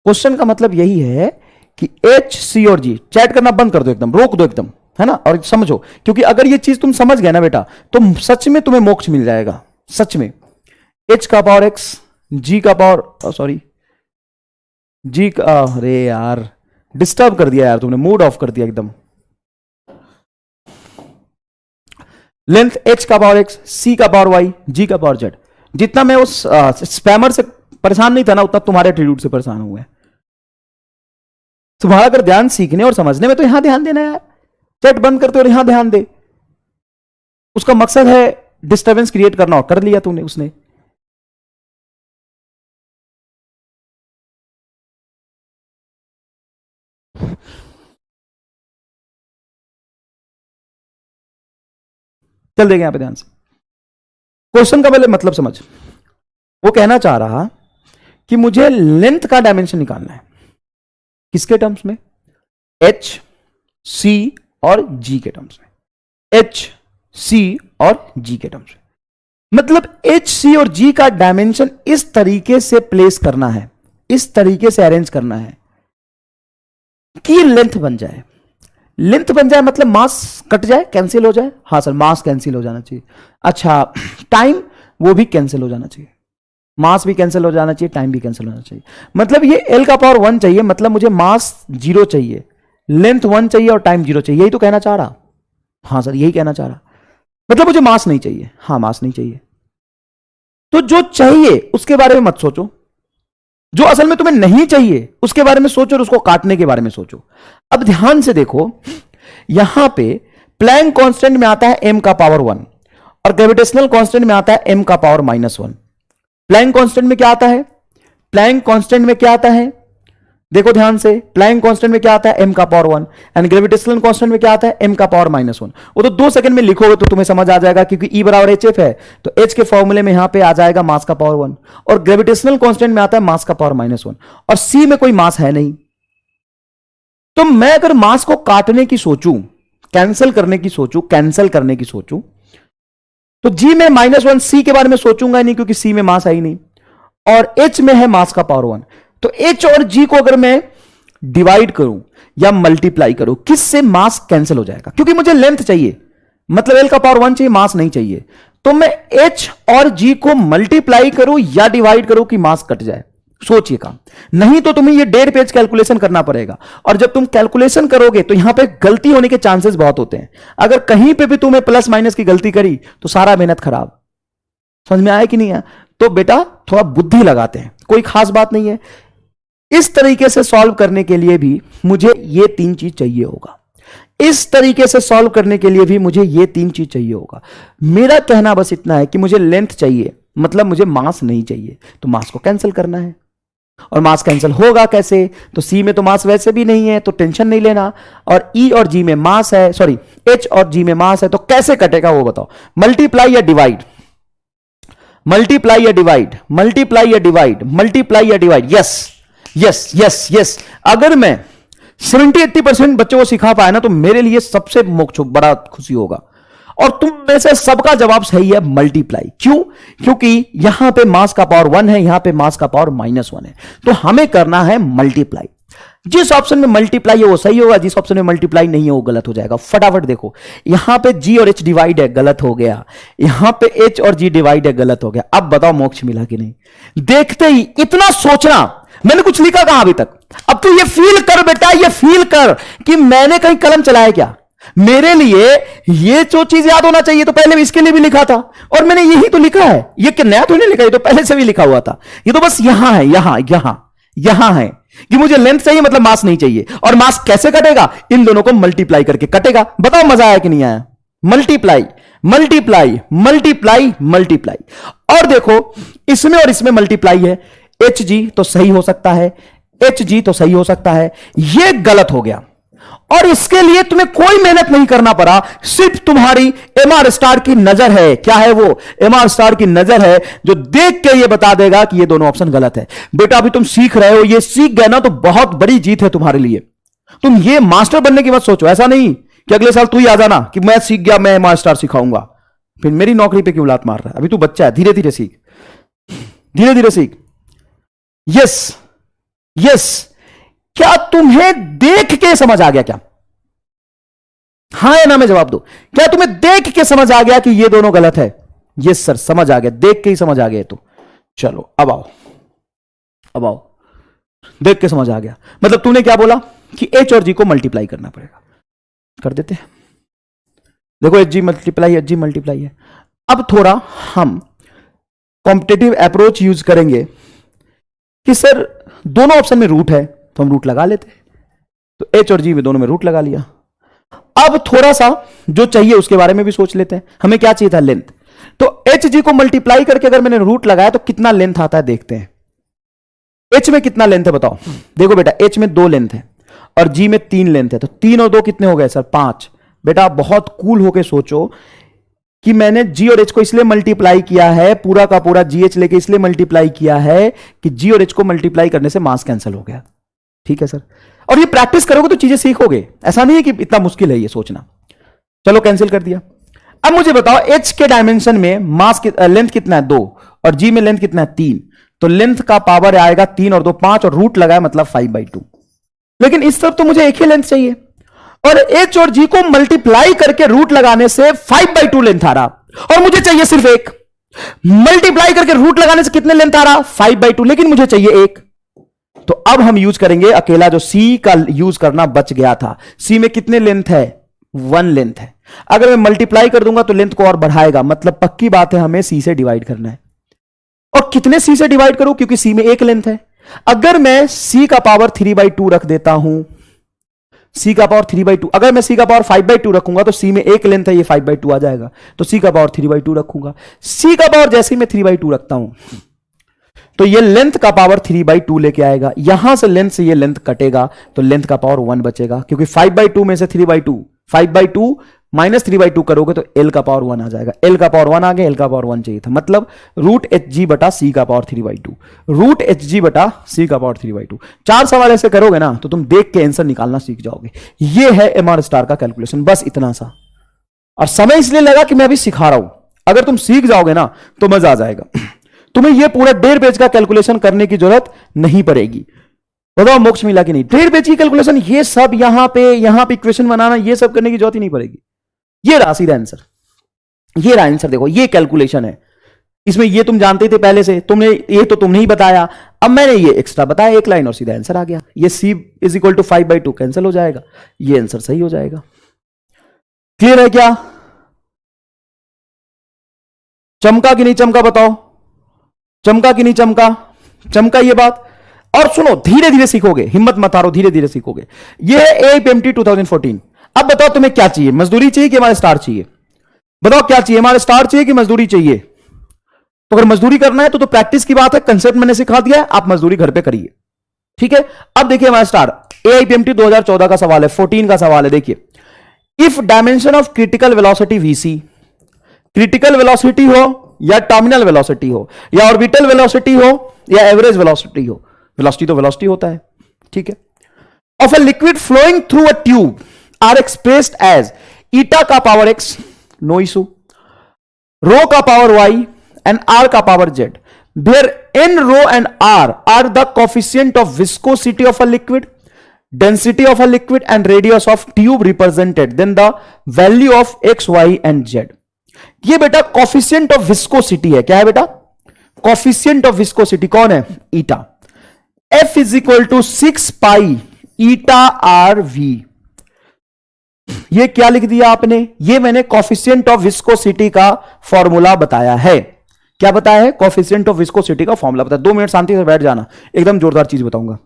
Question का मतलब यही है कि h, c और g, चैट करना बंद कर दो, एकदम रोक दो एकदम, है ना, और समझो। क्योंकि अगर ये चीज तुम समझ गए ना बेटा, तो सच में तुम्हें मोक्ष मिल जाएगा, सच में। h का पावर x, g का पावर, सॉरी जी का, अरे यार डिस्टर्ब कर दिया यार तुमने, मूड ऑफ कर दिया एकदम। लेंथ h का पावर x, c का पावर y, g का पावर z। जितना मैं उस स्पैमर से परेशान नहीं था ना, उतना तुम्हारे एटीट्यूड से परेशान हुए। तुम्हारा अगर ध्यान सीखने और समझने में, तो यहां ध्यान देना यार। चैट बंद करते और यहां ध्यान दे। उसका मकसद है डिस्टर्बेंस क्रिएट करना, और कर लिया तूने, उसने। चल देंगे यहां पे ध्यान से। क्वेश्चन का पहले मतलब समझ। वो कहना चाह रहा कि मुझे लेंथ का डायमेंशन निकालना है, किसके टर्म्स में, h, c और g के टर्म्स में। h, c और g के टर्म्स में, मतलब h, c और g का डायमेंशन इस तरीके से प्लेस करना है, इस तरीके से अरेंज करना है कि लेंथ बन जाए। लेंथ बन जाए मतलब मास कट जाए, कैंसिल हो जाए। हाँ सर, मास कैंसिल हो जाना चाहिए। अच्छा, टाइम वो भी कैंसिल हो जाना चाहिए, मास भी कैंसिल हो जाना चाहिए, टाइम भी कैंसिल होना चाहिए। मतलब ये L का पावर 1 चाहिए, मतलब मुझे मास 0 चाहिए, लेंथ 1 चाहिए और टाइम 0 चाहिए। यही तो कहना चाह रहा। हाँ सर, यही कहना चाह रहा। मतलब मुझे मास नहीं चाहिए। हाँ, मास नहीं चाहिए। तो जो चाहिए उसके बारे में मत सोचो, जो असल में तुम्हें नहीं चाहिए उसके बारे में सोचो, और उसको काटने के बारे में सोचो। अब ध्यान से देखो, यहां पे प्लैंक कांस्टेंट में आता है m का पावर 1, और ग्रेविटेशनल कांस्टेंट में आता है m का पावर -1। प्लैंक कांस्टेंट में क्या आता है? प्लैंक कांस्टेंट में क्या आता है? देखो ध्यान से, प्लैंक कांस्टेंट में क्या आता है? m का पावर 1। एंड ग्रेविटेशनल कांस्टेंट में क्या आता है? m का पावर -1। वो तो 2 सेकंड में लिखोगे तो तुम्हें समझ आ जाएगा, क्योंकि E बराबर hf है, तो h के फॉर्मूले में यहां पे आ जाएगा मास का पावर 1, और ग्रेविटेशनल कांस्टेंट में आता है मास का पावर -1, और C में कोई मास है नहीं। तो मैं अगर मास को काटने की सोचूं, कैंसिल करने की सोचूं, तो G में -1, C के बारे में सोचूंगा नहीं, क्योंकि C में मास है ही नहीं, और H में है मास का पावर 1। तो H और G को अगर मैं डिवाइड करूं या मल्टीप्लाई करूं, किससे मास कैंसिल हो जाएगा? क्योंकि मुझे लेंथ चाहिए, मतलब L का पावर 1 चाहिए, मास नहीं चाहिए। तो मैं H और G को मल्टीप्लाई करूं या डिवाइड करूं कि मास कट जाए? सोचिए काम, नहीं तो तुम्हें ये 1.5 पेज कैलकुलेशन करना पड़ेगा, और जब तुम कैलकुलेशन करोगे तो यहां पे गलती होने के चांसेस बहुत होते हैं। अगर कहीं पे भी तुमने प्लस माइनस की गलती करी तो सारा मेहनत खराब। समझ में आया कि नहीं है? तो बेटा थोड़ा बुद्धि लगाते हैं, कोई खास बात नहीं है। इस तरीके से सॉल्व करने के लिए भी मुझे ये 3 चीज चाहिए होगा, इस तरीके से सॉल्व करने के लिए भी मुझे ये 3 चीज चाहिए होगा। मेरा कहना बस इतना है कि मुझे लेंथ चाहिए, मतलब मुझे मास नहीं चाहिए, तो मास को कैंसिल करना है। और मास कैंसिल होगा कैसे? तो सी में तो मास वैसे भी नहीं है, तो टेंशन नहीं लेना, और ई और जी में मास है, सॉरी एच और जी में मास है, तो कैसे कटेगा वो बताओ? मल्टीप्लाई या डिवाइड? मल्टीप्लाई या डिवाइड? मल्टीप्लाई या डिवाइड? मल्टीप्लाई या divide? Yes yes yes yes. अगर मैं 70-80% बच्चों को सिखा पाया ना, तो मेरे लिए सबसे मोक्ष बड़ा खुशी होगा। और तुम में से सबका जवाब सही है, मल्टीप्लाई। क्यों? क्योंकि यहां पे मास का पावर 1 है, यहां पे मास का पावर -1 है, तो हमें करना है मल्टीप्लाई। जिस ऑप्शन में मल्टीप्लाई है वो सही होगा, जिस ऑप्शन में मल्टीप्लाई नहीं है वो गलत हो जाएगा। फटाफट देखो, यहां पे जी और एच डिवाइड है, गलत हो गया। यहां पे एच और जी डिवाइड है, गलत हो गया। अब बताओ मोक्ष मिला कि नहीं? देखते ही इतना सोचना, मैंने कुछ लिखा कहां अभी तक? अब तू ये फील कर बेटा, ये फील कर कि मैंने कहीं कलम चलाया क्या। मेरे लिए ये जो चीज याद होना चाहिए, तो पहले भी इसके लिए भी लिखा था, और मैंने यही तो लिखा है। ये क्या नया तो नहीं लिखा, ये तो पहले से भी लिखा हुआ था। ये तो बस यहां है, यहां है कि मुझे लेंथ चाहिए, मतलब मास नहीं चाहिए। और मास कैसे कटेगा? इन दोनों को मल्टीप्लाई करके कटेगा। बताओ मजा आया कि नहीं आया? Multiply multiply multiply multiply. और देखो, इसमें और इसमें मल्टीप्लाई है। एच जी तो सही हो सकता है, एच जी तो सही हो सकता है, ये गलत हो गया। और इसके लिए तुम्हें कोई मेहनत नहीं करना पड़ा, सिर्फ तुम्हारी एमआर स्टार की नजर है। क्या है वो? एमआर स्टार की नजर है, जो देख के ये बता देगा कि ये दोनों ऑप्शन गलत है। बेटा अभी तुम सीख रहे हो, ये सीख गए ना तो बहुत बड़ी जीत है तुम्हारे लिए। तुम ये मास्टर बनने की मत सोचो। ऐसा नहीं कि अगले साल तू ही आ जाना कि मैं सीख गया, मैं एमआर स्टार सिखाऊंगा, फिर मेरी नौकरी पे क्यों लात मार रहा है? अभी तू बच्चा है, धीरे धीरे सीख, धीरे धीरे सीख। Yes yes. क्या तुम्हें देख के समझ आ गया? क्या हां या ना में जवाब दो। क्या तुम्हें देख के समझ आ गया कि ये दोनों गलत है? यस सर, समझ आ गया, देख के ही समझ आ गया। तो चलो अब आओ, अब आओ। देख के समझ आ गया मतलब तूने क्या बोला कि एच और जी को मल्टीप्लाई करना पड़ेगा। कर देते हैं। देखो H G multiply, H G multiply है। अब थोड़ा हम कॉम्पिटेटिव अप्रोच यूज करेंगे कि सर दोनों ऑप्शन में रूट है, तो हम रूट लगा लेते हैं। तो एच और जी में दोनों में रूट लगा लिया। अब थोड़ा सा जो चाहिए उसके बारे में भी सोच लेते हैं। हमें क्या चाहिए था? लेंथ। तो एच जी को मल्टीप्लाई करके अगर मैंने रूट लगाया तो कितना लेंथ आता है देखते हैं। एच में कितना लेंथ है बताओ? देखो बेटा, एच में 2 लेंथ है और जी में 3 लेंथ है, तो 3 और 2 कितने हो गए सर? 5। बेटा बहुत कूल होके सोचो कि मैंने जी और एच को इसलिए मल्टीप्लाई किया है, पूरा का पूरा जी एच लेके इसलिए मल्टीप्लाई किया है कि जी और एच को मल्टीप्लाई करने से मास कैंसिल हो गया। ठीक है सर, और ये प्रैक्टिस करोगे तो चीजें सीखोगे। ऐसा नहीं है कि इतना मुश्किल है ये सोचना। चलो कैंसिल कर दिया। अब मुझे बताओ एच के डायमेंशन में मास लेंथ कितना है? 2, और जी में लेंथ कितना है? 3। तो लेंथ का पावर आएगा 3 और 2 5, और रूट लगाया मतलब 5/2। लेकिन इस तरफ तो मुझे एक ही लेंथ चाहिए, और एच और जी को मल्टीप्लाई करके रूट लगाने से 5/2 लेंथ आ रहा, और मुझे चाहिए सिर्फ एक। मल्टीप्लाई करके रूट लगाने से कितने लेंथ आ रहा? 5/2, लेकिन मुझे चाहिए एक। तो अब हम यूज करेंगे अकेला जो सी का यूज करना बच गया था। सी में कितने लेंथ है? 1 लेंथ है। अगर मैं मल्टीप्लाई कर दूंगा तो लेंथ को और बढ़ाएगा, मतलब पक्की बात है हमें सी से डिवाइड करना है। और कितने सी से डिवाइड करूं? क्योंकि सी में 1 लेंथ है। अगर मैं सी का पावर 3/2 रख देता हूं सी का पावर 3/2। अगर मैं सी का पावर 5/2 रखूंगा तो सी में एक लेंथ है, ये 5/2 आ जाएगा, तो सी का पावर 3/2 रखूंगा। सी का पावर जैसे ही मैं 3/2 रखता हूं तो ये लेंथ का पावर 3/2 लेके आएगा, यहां से लेंथ से ये लेंथ कटेगा तो लेंथ का पावर 1 बचेगा, क्योंकि 5/2 में से 3/2, 5/2 माइनस 3/2 करोगे तो एल का पावर 1 आ जाएगा। एल का पावर 1 आ गया, एल का पावर 1 चाहिए था, मतलब रूट एच जी बटा सी का पावर 3/2, रूट एच जी बटा सी का पावर 3/2। 4 सवाल ऐसे करोगे ना तो तुम देख के आंसर निकालना सीख जाओगे। ये है एमआर स्टार का कैलकुलेशन, बस इतना सा। और समय इसलिए लगा कि मैं अभी सिखा रहा हूं, अगर तुम सीख जाओगे ना तो मजा आ जाएगा। तुम्हें यह पूरा 1.5 पेज का कैलकुलेशन करने की जरूरत नहीं पड़ेगी। बताओ मोक्ष मिला कि नहीं? 1.5 पेज की कैलकुलेशन, ये सब यहां पे इक्वेशन बनाना, ये सब करने की जरूरत ही नहीं पड़ेगी। ये रहा सीधा आंसर, ये रहा आंसर, देखो ये कैलकुलेशन है। इसमें ये तुम जानते थे पहले से, तुमने ही बताया, अब मैंने ये एक्स्ट्रा बताया, एक लाइन और सीधा आंसर आ गया। ये c is equal to 5/2 cancel हो जाएगा, ये आंसर सही हो जाएगा। क्लियर है क्या? चमका कि नहीं चमका? बताओ चमका कि नहीं चमका? चमका ये बात। और सुनो, धीरे धीरे सीखोगे, हिम्मत मत हारो, धीरे धीरे सीखोगे। ये है एआईपीएमटी 2014। अब बताओ तुम्हें क्या चाहिए, मजदूरी चाहिए कि हमारे स्टार चाहिए? बताओ क्या चाहिए, हमारे स्टार चाहिए कि मजदूरी चाहिए? तो अगर मजदूरी करना है तो प्रैक्टिस की बात है, कंसेप्ट मैंने सिखा दिया है, आप मजदूरी घर पे करिए, ठीक है। अब देखिए हमारा स्टार एआईपीएमटी 2014 का सवाल है, 14 का सवाल है। देखिए, if dimension of critical velocity VC, critical velocity हो या टर्मिनल वेलोसिटी हो या ऑर्बिटल वेलोसिटी हो या एवरेज वेलोसिटी हो, वेलोसिटी तो वेलोसिटी होता है, ठीक है, of a liquid flowing through a tube are expressed as eta का power x, no issue, rho का पावर वाई एंड आर का power z, where n, rho and are the coefficient of viscosity of a liquid, density of a liquid and radius of tube represented, then the value of x, y and z। ये बेटा coefficient of viscosity है। क्या है बेटा? Coefficient of viscosity कौन है? Eta. F is equal to 6 pi eta R V. ये क्या लिख दिया आपने? ये मैंने कोफिशिएंट ऑफ विस्कोसिटी का फॉर्मूला बताया है। क्या बताया है? कोफिशिएंट ऑफ विस्कोसिटी का फॉर्मूला बताया। 2 मिनट शांति से बैठ जाना, एकदम जोरदार चीज बताऊंगा।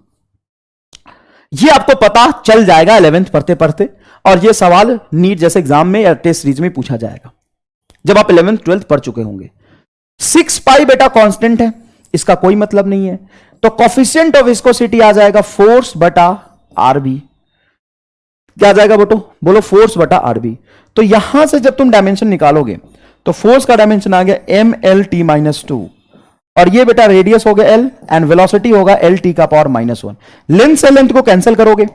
ये आपको पता चल जाएगा 11th पढ़ते पढ़ते, और ये सवाल नीट जैसे एग्जाम में या टेस्ट सीरीज में पूछा जाएगा जब आप 11th 12th पढ़ चुके होंगे। 6 पाई बेटा कांस्टेंट है, इसका कोई मतलब नहीं है, तो कोफिशिएंट ऑफ विस्कोसिटी आ जाएगा फोर्स बटा आरबी। क्या आ जाएगा बेटो? बोलो फोर्स बटा आरबी। तो यहां से जब तुम डायमेंशन निकालोगे तो फोर्स का डायमेंशन आ गया MLT-2, और ये बेटा रेडियस हो गया L एंड वेलोसिटी होगा LT का पावर -1। लेंथ से लेंथ को कैंसिल करोगे,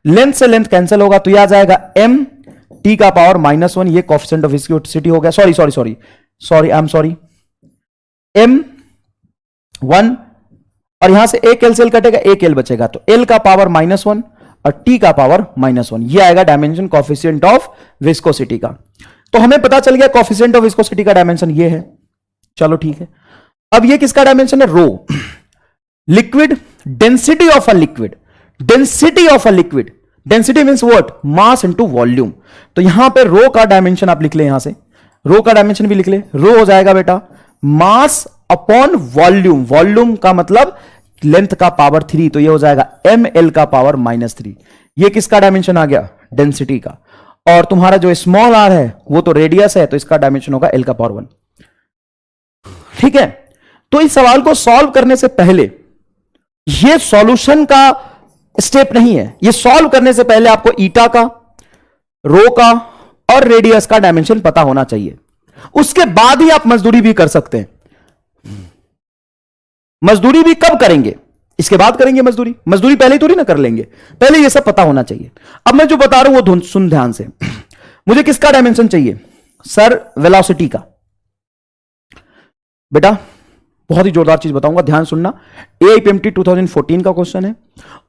लेंथ से लेंथ कैंसिल होगा तो ये आ जाएगा MT का पावर -1। ये कोएफिशिएंट ऑफ विस्कोसिटी हो गया, sorry I am sorry, M1, और यहां से एक L से L कटेगा, एक L बचेगा, तो L का पावर -1 और T का पावर -1। ये आएगा डायमेंशन कोएफिशिएंट ऑफ विस्कोसिटी का। तो हमें पता चल गया कोएफिशिएंट ऑफ विस्कोसिटी का डायमेंशन ये है। चलो ठीक है, अब ये किसका डायमेंशन है? Rho, liquid, density of a liquid, density of a liquid, density means what? Mass into volume. तो यहां पे रो का डायमेंशन आप लिख ले, यहां से रो का डायमेंशन भी लिख ले। रो हो जाएगा बेटा मास अपॉन वॉल्यूम, वॉल्यूम का मतलब लेंथ का पावर 3, तो ये हो जाएगा ml का पावर -3। ये किसका डायमेंशन आ गया? डेंसिटी का। और तुम्हारा जो स्मॉल r है वो तो रेडियस है, तो इसका डायमेंशन होगा l का पावर 1। ठीक है, तो इस सवाल को सॉल्व करने से पहले, ये सॉल्यूशन का स्टेप नहीं है, ये सॉल्व करने से पहले आपको ईटा का, रो का और रेडियस का डायमेंशन पता होना चाहिए। उसके बाद ही आप मजदूरी भी कर सकते हैं। मजदूरी भी कब करेंगे? इसके बाद करेंगे मजदूरी, मजदूरी पहले ही थोड़ी ना कर लेंगे, पहले ये सब पता होना चाहिए। अब मैं जो बता रहा हूं वो सुन ध्यान से। मुझे किसका डायमेंशन चाहिए? सर वेलोसिटी का। बेटा बहुत ही जोरदार चीज बताऊंगा, ध्यान सुनना। एआईपीएमटी 2014 का क्वेश्चन है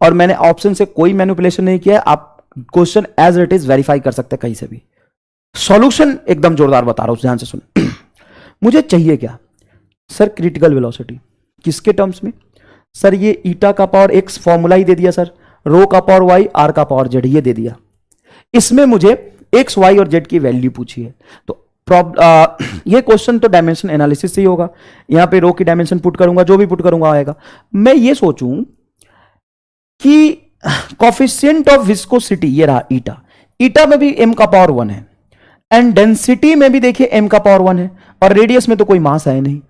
और मैंने ऑप्शन से कोई मैनिपुलेशन नहीं किया है। आप question as it is verify कर सकते हैं कहीं से भी। सॉल्यूशन एकदम जोरदार बता रहा हूं, ध्यान से सुन। मुझे चाहिए क्या? Sir critical velocity. किसके टर्म्स में? सर ये ईटा का पावर एक्स फॉर्मूला ही दे दिया सर, रो का पावर वाई, आर का पावर जेड ये दे दिया। इसमें मुझे एक्स वाई और जेड की वैल्यू पूछी है, तो ये क्वेश्चन तो डायमेंशन एनालिसिस से ही होगा। यहां पे रो की डायमेंशन पुट करूंगा, जो भी पुट करूंगा आएगा। मैं ये सोचूं कि कोफिशिएंट ऑफ विस्कोसिटी ये रहा ईटा, ईटा में भी m का पावर 1 है, एंड डेंसिटी में भी देखिए m का पावर 1 है, और रेडियस में तो कोई मास है नहीं।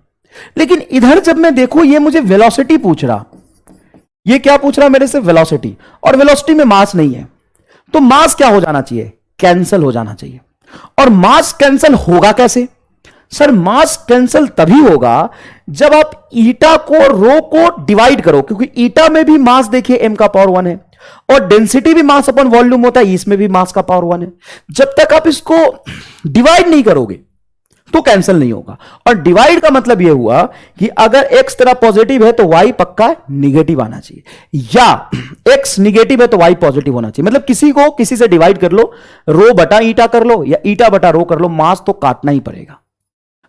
लेकिन इधर जब मैं देखूं ये मुझे वेलोसिटी पूछ रहा, ये क्या पूछ रहा मेरे से, वेलोसिटी, और वेलोसिटी में मास नहीं है, तो मास क्या हो जाना चाहिए, कैंसिल हो जाना चाहिए। और मास कैंसिल होगा कैसे सर, मास कैंसिल तभी होगा जब आप ईटा को रो को डिवाइड करो, क्योंकि ईटा में भी मास देखिए m का पावर 1 है, और डेंसिटी भी मास अपॉन वॉल्यूम होता है, इसमें भी मास का पावर 1 है। जब तक आप इसको डिवाइड नहीं करोगे तो कैंसिल नहीं होगा। और डिवाइड का मतलब यह हुआ कि अगर x तरह पॉजिटिव है तो y पक्का निगेटिव आना चाहिए, या x निगेटिव है तो y पॉजिटिव होना चाहिए। मतलब किसी को किसी से डिवाइड कर लो, रो बटा ईटा कर लो या ईटा बटा रो कर लो, मास तो काटना ही पड़ेगा।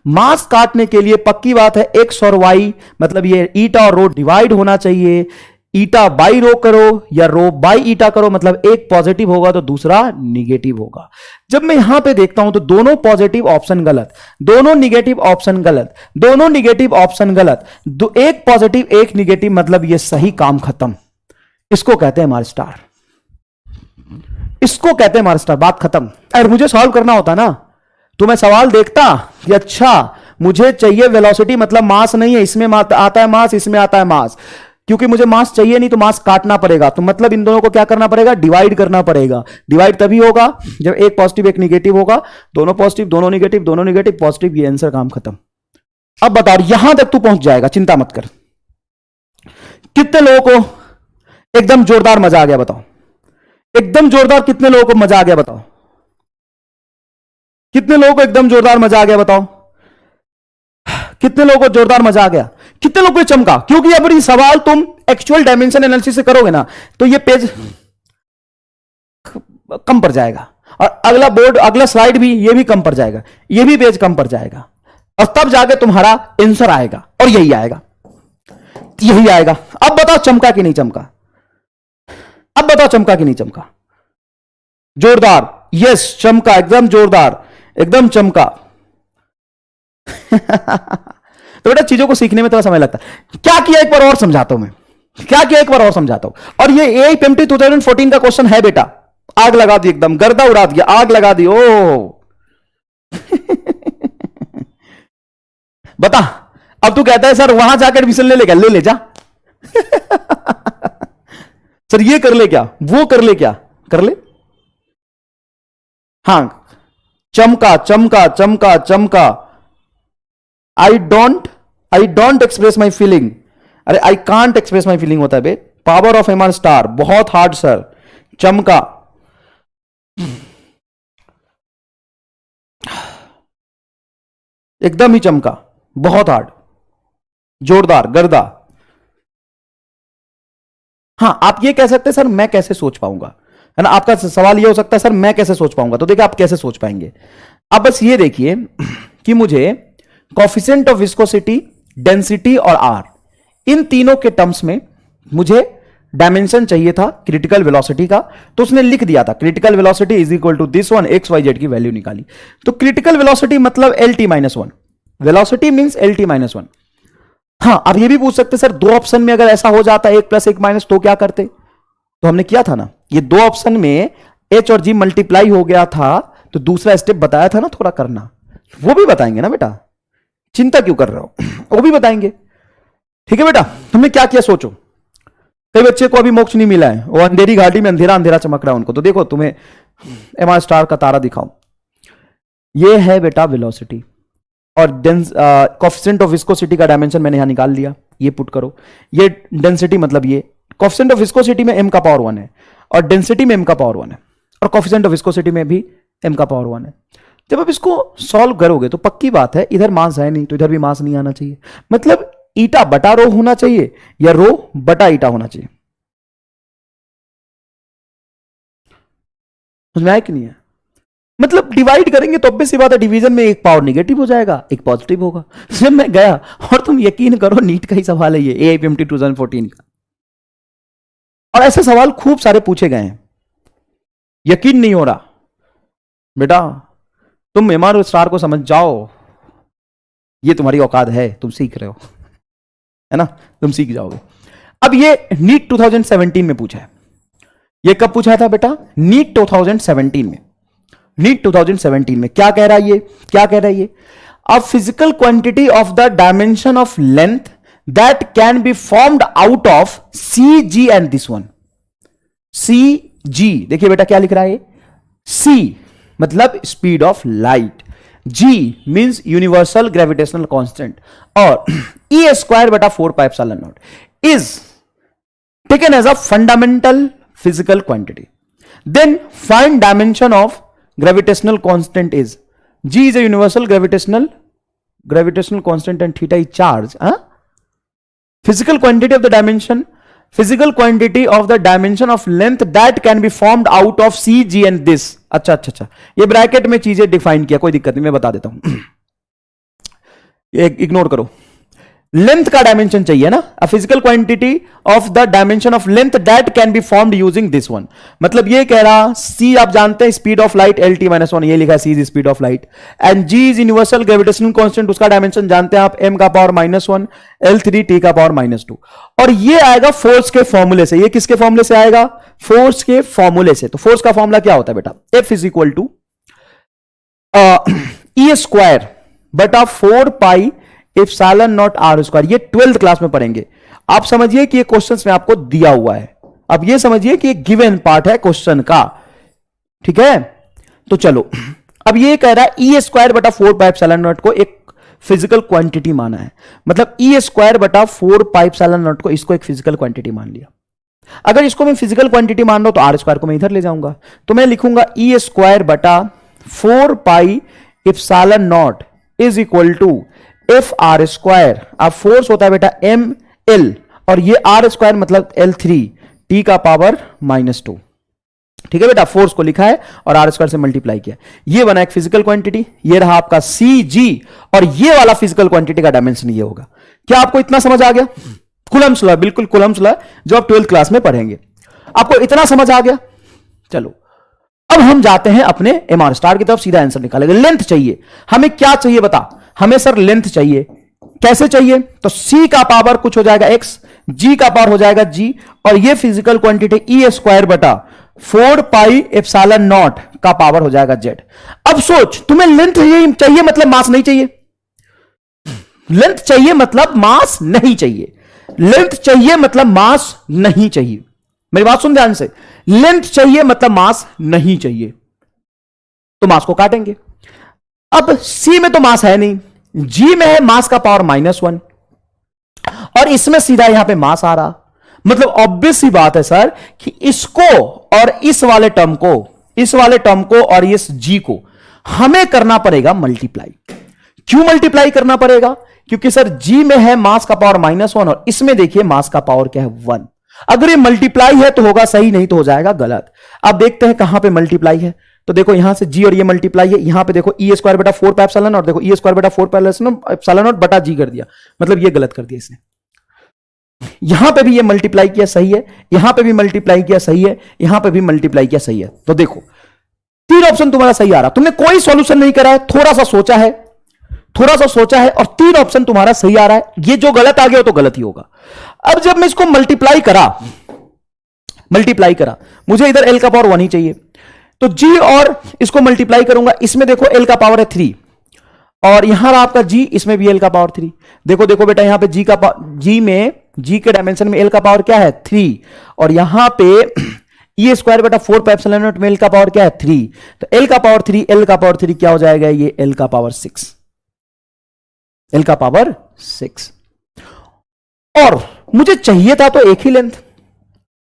मास काटने के लिए पक्की बात है x और y, मतलब ये ईटा और रो डिवाइड होना चाहिए। ईटा बाई रो करो या रो बाई ईटा करो, मतलब एक पॉजिटिव होगा तो दूसरा निगेटिव होगा। जब मैं यहां पे देखता हूं तो दोनों पॉजिटिव ऑप्शन गलत, दोनों निगेटिव ऑप्शन गलत, दोनों निगेटिव ऑप्शन गलत, एक पॉजिटिव एक निगेटिव, मतलब ये सही, काम खत्म। इसको कहते हैं मार स्टार, इसको कहते हैं मार स्टार, बात खत्म। अगर मुझे सॉल्व करना होता ना तो मैं सवाल देखता कि अच्छा मुझे चाहिए वेलोसिटी, मतलब मास नहीं है, इसमें आता है मास, इसमें आता है मास, क्योंकि मुझे मास चाहिए नहीं तो मास काटना पड़ेगा, तो मतलब इन दोनों को क्या करना पड़ेगा, डिवाइड करना पड़ेगा। डिवाइड तभी होगा जब एक पॉजिटिव एक निगेटिव होगा, दोनों पॉजिटिव दोनों निगेटिव, दोनों निगेटिव पॉजिटिव, ये आंसर, काम खत्म। अब बता, यहां तक तू पहुंच जाएगा, चिंता मत कर। कितने लोगों को एकदम जोरदार मजा आ गया बताओ, एकदम जोरदार कितने लोगों को मजा आ गया बताओ, कितने लोगों को एकदम जोरदार मजा आ गया बताओ, कितने लोगों को जोरदार मजा आ गया, कितने लोगों को चमका। क्योंकि अब ये सवाल तुम एक्चुअल डायमेंशन एनालिसिस से करोगे ना तो ये पेज कम पड़ जाएगा, और अगला बोर्ड अगला स्लाइड भी ये भी कम पड़ जाएगा, ये भी पेज कम पड़ जाएगा, और तब जाके तुम्हारा आंसर आएगा, और यही आएगा, यही आएगा। अब बताओ चमका कि नहीं चमका, अब बताओ चमका कि नहीं चमका, जोरदार, यस चमका, एकदम जोरदार, एकदम चमका। तो बेटा चीजों को सीखने में थोड़ा समय लगता है। क्या किया एक बार और समझाता हूं मैं, क्या किया एक बार और समझाता हूं। और ये AIPMT 2014 का क्वेश्चन है बेटा, आग लगा दी, एकदम गर्दा उड़ा दिया, आग लगा दी। ओ बता, अब तू कहता है सर वहां जाकर एडमिशन ले लेगा, ले ले जा। सर ये कर ले क्या, वो कर ले क्या, कर ले। हां, चमका चमका चमका चमका। I don't express my feeling, अरे I can't express my feeling होता है बे। पावर ऑफ MR स्टार, बहुत हार्ड सर, चमका। एकदम ही चमका, बहुत हार्ड, जोरदार, गर्दा। हां, आप ये कह सकते हैं सर मैं कैसे सोच पाऊंगा, है ना। आपका सवाल ये हो सकता है सर मैं कैसे सोच पाऊंगा, तो देखिए आप कैसे सोच पाएंगे। अब बस ये देखिए कि मुझे कोफिशिएंट ऑफ विस्कोसिटी, डेंसिटी और R, इन तीनों के टर्म्स में मुझे डायमेंशन चाहिए था क्रिटिकल वेलोसिटी का, तो उसने लिख दिया था critical velocity is equal to this one, XYZ की वैल्यू निकाली। तो क्रिटिकल वेलोसिटी मतलब LT-1, वेलोसिटी मींस LT-1। हाँ, अब ये भी पूछ सकते सर दो ऑप्शन में अगर ऐसा हो जाता 1 + 1 - तो क्या करते, तो हमने किया था ना, ये दो ऑप्शन में H और G मल्टीप्लाई हो गया था, तो दूसरा स्टेप बताया था ना थोड़ा करना, वो भी बताएंगे ना बेटा, चिंता क्यों कर रहे हो, वो भी बताएंगे। ठीक है बेटा, हमने क्या किया सोचो। कई बच्चे को अभी मोक्ष नहीं मिला है, वो अंधेरी घाटी में अंधेरा अंधेरा चमक रहा है उनको, तो देखो तुम्हें MR स्टार का तारा दिखाऊं। ये है बेटा वेलोसिटी, और कोफिशिएंट ऑफ विस्कोसिटी का डायमेंशन मैंने यहां निकाल लिया, ये पुट करो। ये डेंसिटी, मतलब ये कोफिशिएंट ऑफ विस्कोसिटी में m का पावर 1 है, और डेंसिटी में m का पावर 1 है, और कोफिशिएंट ऑफ विस्कोसिटी में भी m का पावर 1 है। जब आप इसको सॉल्व करोगे तो पक्की बात है इधर मास है नहीं तो इधर भी मास नहीं आना चाहिए, मतलब ईटा बटा रो होना चाहिए या रो बटा ईटा होना चाहिए। समझ में आया कि नहीं है, मतलब डिवाइड करेंगे तो ऑब्वियस सी बात है डिवीजन में एक पावर निगेटिव हो जाएगा, एक पॉजिटिव होगा। जब मैं गया, और तुम यकीन करो नीट का ही सवाल है ये, AIPMT 2014 का, और ऐसे सवाल खूब सारे पूछे गए हैं। यकीन नहीं हो रहा बेटा, तुम MR स्टार को समझ जाओ, ये तुम्हारी औकात है, तुम सीख रहे हो, है ना, तुम सीख जाओगे। अब ये नीट 2017 में पूछा है, ये कब पूछा था बेटा? नीट 2017 में। नीट 2017 में क्या कह रहा है ये? क्या कह रहा है ये? A physical quantity of the dimension of length that can be formed out of c G and this one. C G, देखिए बेटा क्या लिख रहा है? सी मतलब speed of light, G means universal gravitational constant, और ई स्क्वायर बटा 4 pi epsilon naught is taken as a fundamental physical quantity. Then find dimension of gravitational constant is, G is a universal gravitational constant and theta is charge. Physical quantity of the dimension, physical quantity of the dimension of length that can be formed out of C, G and this. अच्छा, ये bracket में चीजें define किया, कोई दिक्कत नहीं, मैं बता देता हूं। इग्नोर करो, लेंथ का डायमेंशन चाहिए ना। A physical quantity of the dimension of length that can be formed using this one. मतलब ये कह रहा, सी आप जानते हैं speed of light L T minus one, ये लिखा है c is speed of light, and G is universal gravitational constant, उसका डायमेंशन जानते हैं आप एम का पावर -1 L3 टी का पावर -2, और ये आएगा फोर्स के फॉर्मूले से। ये किसके फॉर्मूले से आएगा? फोर्स के फॉर्मूले से। तो फोर्स का फॉर्मूला क्या होता है बेटा? F is equal to E square बटा 4 pi epsilon naught R square. ये 12th क्लास में पढ़ेंगे। आप समझिए कि ये क्वेश्चंस में आपको दिया हुआ है, अब ये समझिए कि एक गिवन पार्ट है क्वेश्चन का, ठीक है? तो चलो, अब ये कह रहा है ई स्क्वायर बटा 4 पाई एप्सिलॉन नॉट को एक फिजिकल क्वांटिटी माना है, मतलब ई स्क्वायर बटा 4 पाई एप्सिलॉन नॉट को, इसको एक फिजिकल क्वांटिटी मान लिया। अगर इसको मैं फिजिकल क्वांटिटी मान रहा हूं तो आर स्क्वायर को मैं इधर ले जाऊंगा, तो मैं लिखूंगा ई स्क्वायर बटा 4 pi epsilon naught is equal to F R square. अब फोर्स होता है बेटा एम एल, और ये आर स्क्वायर मतलब L3 टी का पावर -2, ठीक है बेटा? फोर्स को लिखा है और आर स्क्वायर से मल्टीप्लाई किया, ये बना एक फिजिकल क्वांटिटी। ये रहा आपका सी जी, और ये वाला फिजिकल क्वांटिटी का डायमेंशन ये होगा। क्या आपको इतना समझ आ गया? कुलम्ब्स लॉ, बिल्कुल कुलम्ब्स लॉ जो आप 12th क्लास में पढ़ेंगे। आपको इतना समझ आ गया? चलो अब हम जाते हैं अपने एमआर स्टार की तरफ, सीधा आंसर निकालेंगे। लेंथ चाहिए हमें, क्या चाहिए बता? हमें सर लेंथ चाहिए। कैसे चाहिए? तो C का पावर कुछ हो जाएगा x, G का पावर हो जाएगा G, और ये फिजिकल क्वांटिटी ई स्क्वायर बटा 4 पाई एप्सिलॉन नॉट का पावर हो जाएगा Z। अब सोच, तुम्हें लेंथ चाहिए मतलब मास नहीं चाहिए? लेंथ चाहिए मतलब मास नहीं चाहिए, लेंथ चाहिए मतलब मास नहीं चाहिए। मेरी बात सुन ध्यान से, लेंथ चाहिए मतलब मास नहीं चाहिए, तो मास को काटेंगे। अब C में तो मास है नहीं, G में है मास का पावर -1, और इसमें सीधा यहां पे मास आ रहा, मतलब ऑब्वियस सी बात है सर कि इसको और इस वाले टर्म को और इस G को हमें करना पड़ेगा मल्टीप्लाई। क्यों मल्टीप्लाई करना पड़ेगा? क्योंकि सर G में है मास का पावर -1 और इसमें देखिए मास का पावर क्या है 1। अगर ये मल्टीप्लाई है तो होगा सही, नहीं तो हो जाएगा गलत। अब देखते हैं कहां पे मल्टीप्लाई है। तो देखो यहां से G और ये मल्टीप्लाई है, यहां पे देखो ई स्क्वायर बटा 4 पाई एप्सिलॉन, और देखो ई स्क्वायर बटा 4 पाई एप्सिलॉन नॉट बटा G कर दिया, मतलब ये गलत कर दिया इसने। यहां पे भी ये मल्टीप्लाई किया सही है, यहां पे भी मल्टीप्लाई किया सही है, यहां पे भी मल्टीप्लाई किया सही है। तो देखो 3 ऑप्शन तुम्हारा सही आ रहा, तुमने कोई सॉल्यूशन नहीं करा है, थोड़ा सा सोचा है और 3 ऑप्शन तुम्हारा सही आ रहा है। ये जो गलत आ गया वो तो गलत ही होगा। अब जब मैं इसको मल्टीप्लाई करा, मुझे इधर L का पावर 1 ही चाहिए, तो G और इसको मल्टीप्लाई करूंगा, इसमें देखो L का पावर है 3, और यहां रहा आपका G, इसमें भी L का पावर 3। देखो बेटा यहां पे G के डायमेंशन में L का पावर क्या है 3, और यहां पे ई स्क्वायर बटा 4 पाई एप्सिलॉन नॉट में L का पावर क्या है 3, तो L का पावर 3 क्या हो जाएगा? ये L का पावर 6, और मुझे चाहिए था तो एक ही लेंथ,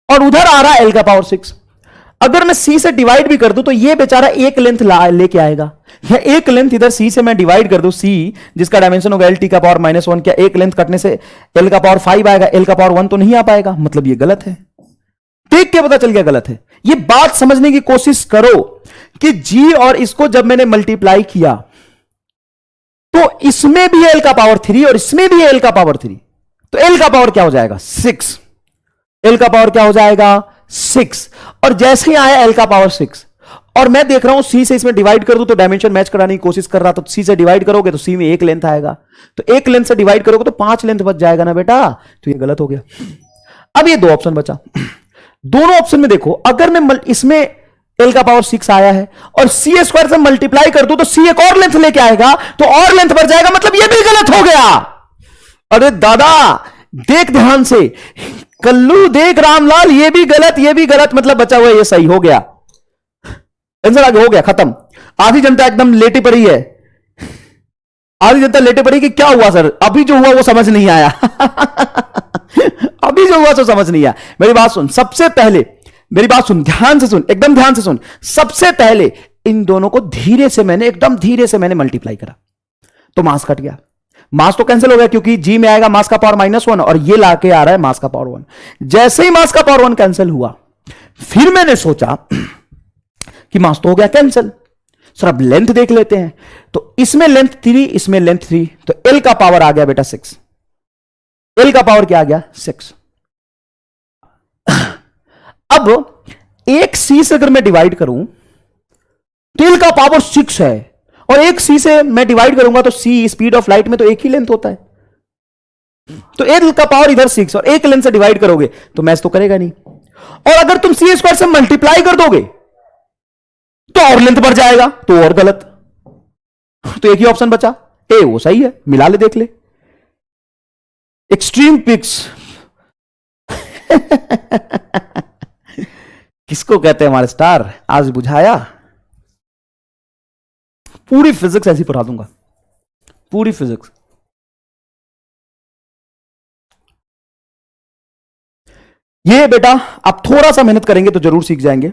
और उधर आ रहा है L का पावर 6। अगर मैं C से डिवाइड भी कर दूं तो ये बेचारा एक लेंथ लेके आएगा, या एक लेंथ इधर C से मैं डिवाइड कर दूं, C जिसका डायमेंशन होगा LT का पावर -1, क्या एक लेंथ कटने से L का पावर 5 आएगा? L का पावर 1 तो नहीं आ पाएगा, मतलब ये गलत है। देख के पता चल गया गलत है। ये बात समझने की कोशिश करो कि G और इसको जब मैंने मल्टीप्लाई किया तो इसमें भी L का पावर 3 और इसमें भी L का पावर 3, तो L का पावर क्या हो जाएगा 6। L का पावर क्या हो जाएगा 6, और जैसे ही आया L का पावर 6, और मैं देख रहा हूं C से इसमें डिवाइड कर दूं तो डायमेंशन मैच कराने की कोशिश कर रहा, तो C से डिवाइड करोगे तो C में एक लेंथ आएगा, तो एक लेंथ से डिवाइड करोगे तो 5 लेंथ बच जाएगा ना बेटा, तो ये गलत हो गया। अब ये 2 ऑप्शन बचा, दोनों ऑप्शन में देखो, अगर मैं इसमें एल का पावर 6 आया है और सी स्क्वायर से मल्टीप्लाई कर दूं तो सी एक और लेंथ लेके आएगा तो और लेंथ बढ़ जाएगा, मतलब ये भी गलत हो गया। अरे दादा देख ध्यान से, कल्लू देख रामलाल, ये भी गलत, मतलब बचा हुआ ये सही हो गया। आंसर आगे हो गया, खत्म। आधी जनता एकदम लेटी पड़ी है, आधी जनता लेटे पड़ी कि क्या हुआ सर, अभी जो हुआ वो समझ नहीं आया अभी जो हुआ तो समझ नहीं आया। मेरी बात सुन, सबसे पहले मेरी बात सुन, ध्यान से सुन, एकदम ध्यान से सुन। सबसे पहले इन दोनों को धीरे से मैंने, एकदम धीरे से मैंने मल्टीप्लाई करा तो मास कट गया, मास तो कैंसिल हो गया क्योंकि जी में आएगा मास का पावर -1 और ये लाके आ रहा है मास का पावर 1। जैसे ही मास का पावर 1 कैंसिल हुआ, फिर मैंने सोचा कि मास तो हो गया कैंसिल, सर अब लेंथ देख लेते हैं। तो इसमें लेंथ 3, इसमें लेंथ 3, तो एल का पावर आ गया बेटा 6। एल का पावर क्या आ गया 6। अब एक सी से अगर मैं डिवाइड करूं तो एल का पावर 6 है, और एक सी से मैं डिवाइड करूंगा तो सी स्पीड ऑफ लाइट में तो एक ही लेंथ होता है, तो एल का पावर इधर 6 और एक लेंथ से डिवाइड करोगे तो मैच तो करेगा नहीं। और अगर तुम सी स्क्वायर से मल्टीप्लाई कर दोगे तो और लेंथ बढ़ जाएगा, तो और गलत। तो एक ही ऑप्शन बचा, ए वो सही है, मिला ले देख ले। एक्सट्रीम पिक्स किसको कहते हैं हमारे स्टार, आज बुझाया। पूरी फिजिक्स ऐसी पढ़ा दूंगा, पूरी फिजिक्स। ये बेटा आप थोड़ा सा मेहनत करेंगे तो जरूर सीख जाएंगे।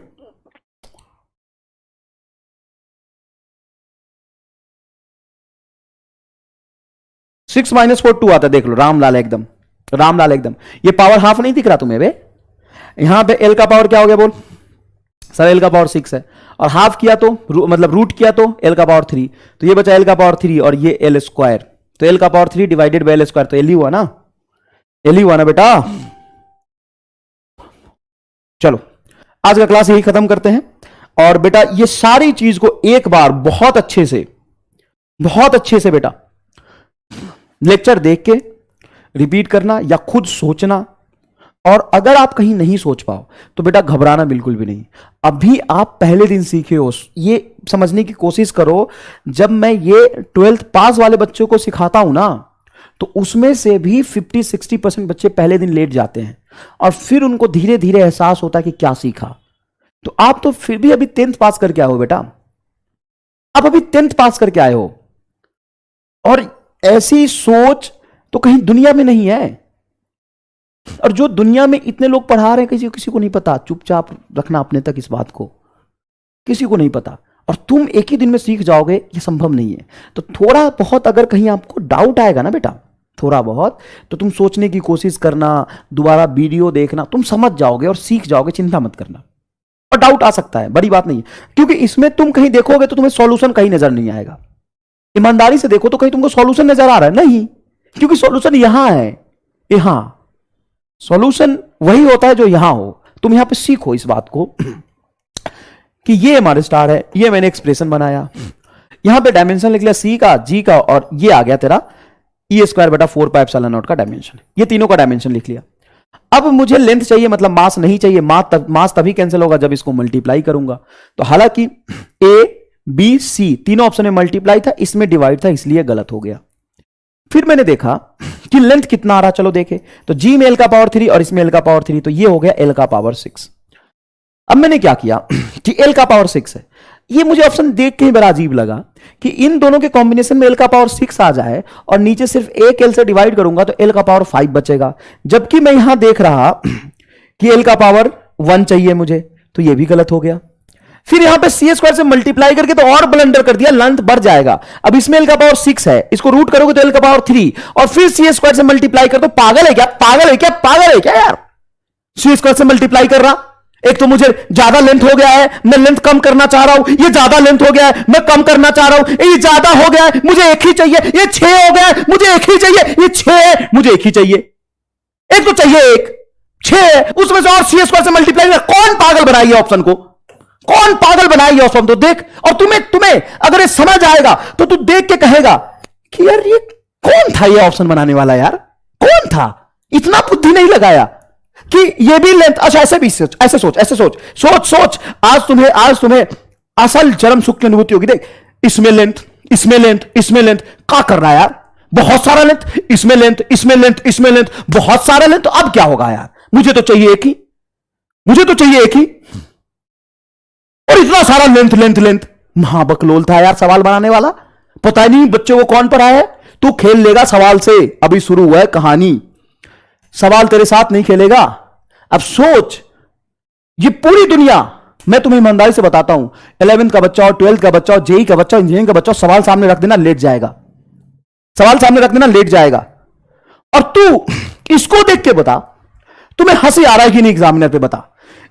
सिक्स माइनस 4 2 आता है, देख लो रामलाल एकदम, रामलाल एकदम। ये पावर हाफ नहीं दिख रहा तुम्हें बे, यहां पे एल का पावर क्या हो गया बोल, सर एल का पावर 6 है और हाफ किया तो मतलब रूट किया तो एल का पावर 3, तो ये बचा एल का पावर 3 और ये एल स्क्वायर, तो एल का power 3 divided by L square, तो एल ही हुआ ना, एल ही हुआ ना बेटा। चलो आज का क्लास यही खत्म करते हैं, और बेटा ये सारी चीज को एक बार बहुत अच्छे से बेटा लेक्चर देख के रिपीट करना या खुद सोचना। और अगर आप कहीं नहीं सोच पाओ तो बेटा घबराना बिल्कुल भी नहीं, अभी आप पहले दिन सीखे हो, ये समझने की कोशिश करो। जब मैं ये 12th पास वाले बच्चों को सिखाता हूं ना, तो उसमें से भी 50-60% बच्चे पहले दिन लेट जाते हैं और फिर उनको धीरे धीरे एहसास होता है कि क्या सीखा। तो आप तो फिर भी अभी 10th पास करके आए हो बेटा, आप अभी 10th पास करके आए हो, और ऐसी सोच तो कहीं दुनिया में नहीं है। और जो दुनिया में इतने लोग पढ़ा रहे हैं, किसी को नहीं पता, चुपचाप रखना अपने तक इस बात को, किसी को नहीं पता। और तुम एक ही दिन में सीख जाओगे, ये संभव नहीं है। तो थोड़ा बहुत अगर कहीं आपको डाउट आएगा ना बेटा, थोड़ा बहुत, तो तुम सोचने की कोशिश करना, दोबारा वीडियो देखना, तुम समझ जाओगे और सीख जाओगे, चिंता मत करना। और डाउट आ सकता है, बड़ी बात नहीं है, क्योंकि इसमें तुम कहीं देखोगे तो तुम्हें सॉल्यूशन कहीं नजर नहीं आएगा। ईमानदारी से देखो तो कहीं तुमको सॉल्यूशन नजर आ रहा है नहीं, क्योंकि सॉल्यूशन यहां है, यहां सॉल्यूशन वही होता है जो यहां हो। तुम यहां पे सीखो इस बात को कि ये हमारे स्टार है, ये मैंने एक्सप्रेशन बनाया, यहां पे डायमेंशन लिख लिया सी का, जी का, और ये आ गया तेरा ई स्क्वायर बटा 4 पाई एप्सिलॉन नॉट का डायमेंशन, ये तीनों का डायमेंशन लिख लिया। अब मुझे लेंथ चाहिए, मतलब मास नहीं चाहिए, मास तभी कैंसिल होगा जब इसको मल्टीप्लाई करूंगा। तो हालांकि ए बी सी तीनों ऑप्शन में मल्टीप्लाई था, इसमें डिवाइड था, इसलिए गलत हो गया। फिर मैंने देखा कि लेंथ कितना आ रहा, चलो देखे, तो जी में एल का पावर 3 और इसमें एल का पावर 3, तो ये हो गया एल का पावर 6। अब मैंने क्या किया कि एल का पावर 6 है, ये मुझे ऑप्शन देख के ही बड़ा अजीब लगा कि इन दोनों के कॉम्बिनेशन में एल का पावर 6 आ जाए और नीचे सिर्फ एक एल से डिवाइड करूंगा तो एल का पावर 5 बचेगा, जबकि मैं यहां देख रहा कि एल का पावर 1 चाहिए मुझे, तो ये भी गलत हो गया। फिर यहां पे सी स्क्वायर से मल्टीप्लाई करके तो और ब्लंडर कर दिया, लेंथ बढ़ जाएगा। अब इसमें एल का पावर 6 है, इसको रूट करोगे तो एल का पावर 3, और फिर सी स्क्वायर से मल्टीप्लाई कर दो। पागल है क्या, पागल है क्या, पागल है क्या यार, सी स्क्वायर से मल्टीप्लाई कर रहा। एक तो मुझे ज्यादा लेंथ हो गया है, मैं लेंथ कम करना चाह रहा हूं, ये ज्यादा लेंथ हो गया है, मैं कम करना चाह रहा हूं, ये ज्यादा हो गया है, मुझे एक ही चाहिए, ये 6 हो गया है, मुझे एक ही चाहिए, ये 6 है, मुझे एक ही चाहिए, एक तो चाहिए, एक 6 उसमें से और सी स्क्वायर से मल्टीप्लाई। कौन पागल बनाई है ऑप्शन को, कौन पागल बनाई है ऑप्शन, तो देख। और तुम्हें अगर ये समझ आएगा तो तू देख के कहेगा कि यार ये कौन था ये ऑप्शन बनाने वाला, यार कौन था, इतना बुद्धि नहीं लगाया। कि ये भी लेंथ, अच्छा ऐसे भी सोच, ऐसे सोच, ऐसे सोच, सोच सोच, आज तुम्हें असल चरम सुख की अनुभूति होगी। देख, इसमें लेंथ, इसमें लेंथ, इसमें लेंथ, क्या कर रहा है यार, बहुत सारा लेंथ, इसमें लेंथ, इसमें लेंथ, इसमें लेंथ, बहुत सारा लेंथ। तो अब क्या होगा यार, मुझे तो चाहिए एक ही, मुझे तो चाहिए एक ही, और इतना सारा लेंथ लेंथ लेंथ। महाबकलोल था यार सवाल बनाने वाला, पता नहीं बच्चे को कौन पढ़ा है। तू खेल लेगा सवाल से, अभी शुरू हुआ है कहानी, सवाल तेरे साथ नहीं खेलेगा। अब सोच, ये पूरी दुनिया, मैं तुम्हें ईमानदारी से बताता हूं, 11th का बच्चा और 12th का बच्चा और जेई का बच्चा, इंजीनियरिंग का बच्चा, सवाल सामने रख देना लेट जाएगा, सवाल सामने रख देना लेट जाएगा। और तू इसको देख के बता, तुम्हें हंसी आ रहा है कि नहीं एग्जामिनर पे, बता।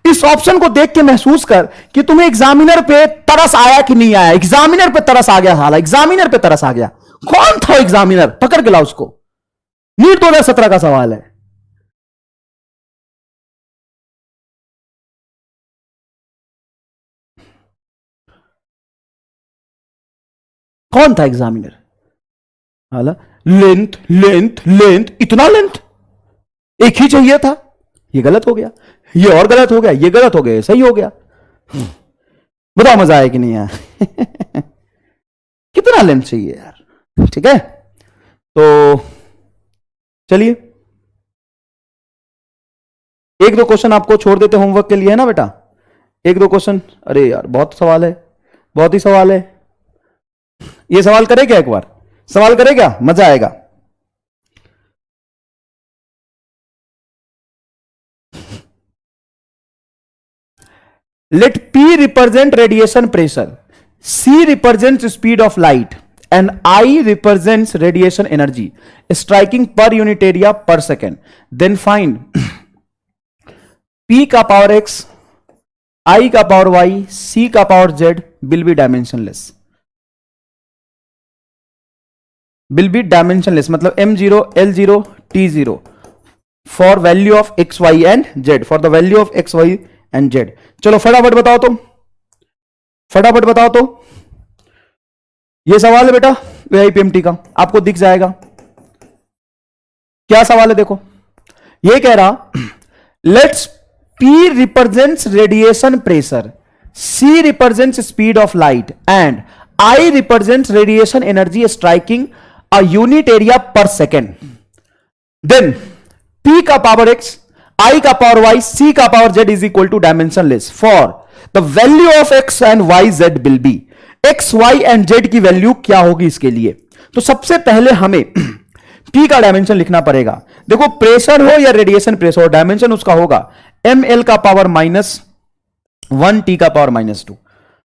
इस ऑप्शन को देख के महसूस कर कि तुम्हें एग्जामिनर पे तरस आया कि नहीं आया। एग्जामिनर पे तरस आ गया, साला एग्जामिनर पे तरस आ गया। कौन था एग्जामिनर, पकड़ के ला उसको। नीट 2017 का सवाल है। कौन था एग्जामिनर? हाला, लेंथ लेंथ लेंथ, इतना लेंथ एक ही चाहिए था, ये गलत हो गया, ये और गलत हो गया, ये गलत हो गया, सही हो गया। बताओ मजा आया कि नहीं यार? कितना लेंथ चाहिए यार, ठीक है। तो चलिए एक दो क्वेश्चन आपको छोड़ देते होमवर्क के लिए, है ना बेटा, एक दो क्वेश्चन। अरे यार बहुत सवाल है, बहुत ही सवाल है। ये सवाल करे क्या, एक बार सवाल करे क्या, मजा आएगा। Let P represent radiation pressure, C represents speed of light, and I represents radiation energy striking per unit area per second. Then find P का पावर x, I का पावर y, C का power z will be dimensionless. Will be dimensionless मतलब m0, l0, t0 for value of x, y and z, for the value of x, y and z. चलो फटाफट बताओ तो, फटाफट बताओ तो। ये सवाल है बेटा वीआईपीएमटी का, आपको दिख जाएगा क्या सवाल है। देखो ये कह रहा, let's P represents radiation pressure, C represents speed of light and I represents radiation energy striking a unit area per second. Then P का पावर x, I का पावर y, C का power z is equal to dimensionless for the value of x and y z will be. x, y and z की value क्या होगी इसके लिए। तो सबसे पहले हमें P का डायमेंशन लिखना पड़ेगा। देखो प्रेशर हो या रेडिएशन प्रेशर हो, डायमेंशन उसका होगा ml का पावर -1, T का पावर -2,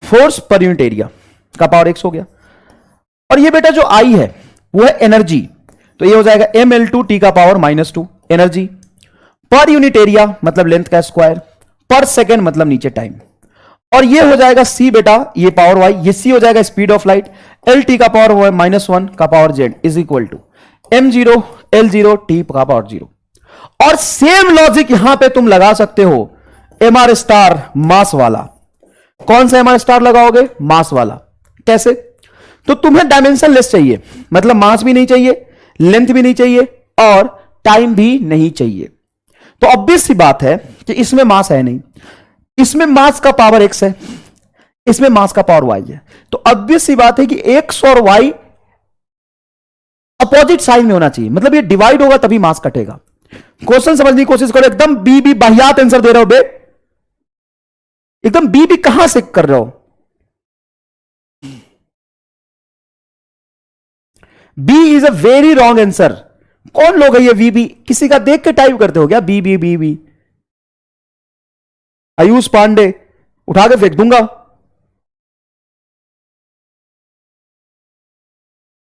फोर्स पर यूनिट एरिया का पावर x हो गया। और ये बेटा जो I है वो है एनर्जी, तो ये हो जाएगा ml2 T का पावर -2 एनर्जी, पर यूनिट एरिया मतलब लेंथ का स्क्वायर, पर सेकेंड मतलब नीचे टाइम। और ये हो जाएगा C बेटा, ये पावर y, ये C हो जाएगा स्पीड ऑफ लाइट, LT का पावर -1 का power z is equal to m0 l0 t का पावर 0। और सेम लॉजिक यहां पे तुम लगा सकते हो mr स्टार मास वाला। कौन सा mr स्टार लगाओगे, मास वाला। कैसे? तो तुम्हें डायमेंशन लेस चाहिए, मतलब मास भी नहीं चाहिए, लेंथ भी नहीं चाहिए और टाइम भी नहीं चाहिए। तो ऑब्वियस सी बात है कि इसमें मास है नहीं, इसमें मास का पावर x है, इसमें मास का पावर y है। तो ऑब्वियस सी बात है कि x और y अपोजिट साइड में होना चाहिए, मतलब ये डिवाइड होगा तभी मास कटेगा। क्वेश्चन समझने की कोशिश करो, एकदम बी बाहियात आंसर दे रहे हो बे, एकदम बी कहां से कर रहे हो। B is a very wrong answer. कौन लोग है ये वी, किसी का देख के टाइप करते हो क्या B B B B? Ayush Pandey, उठा के फेंक दूंगा।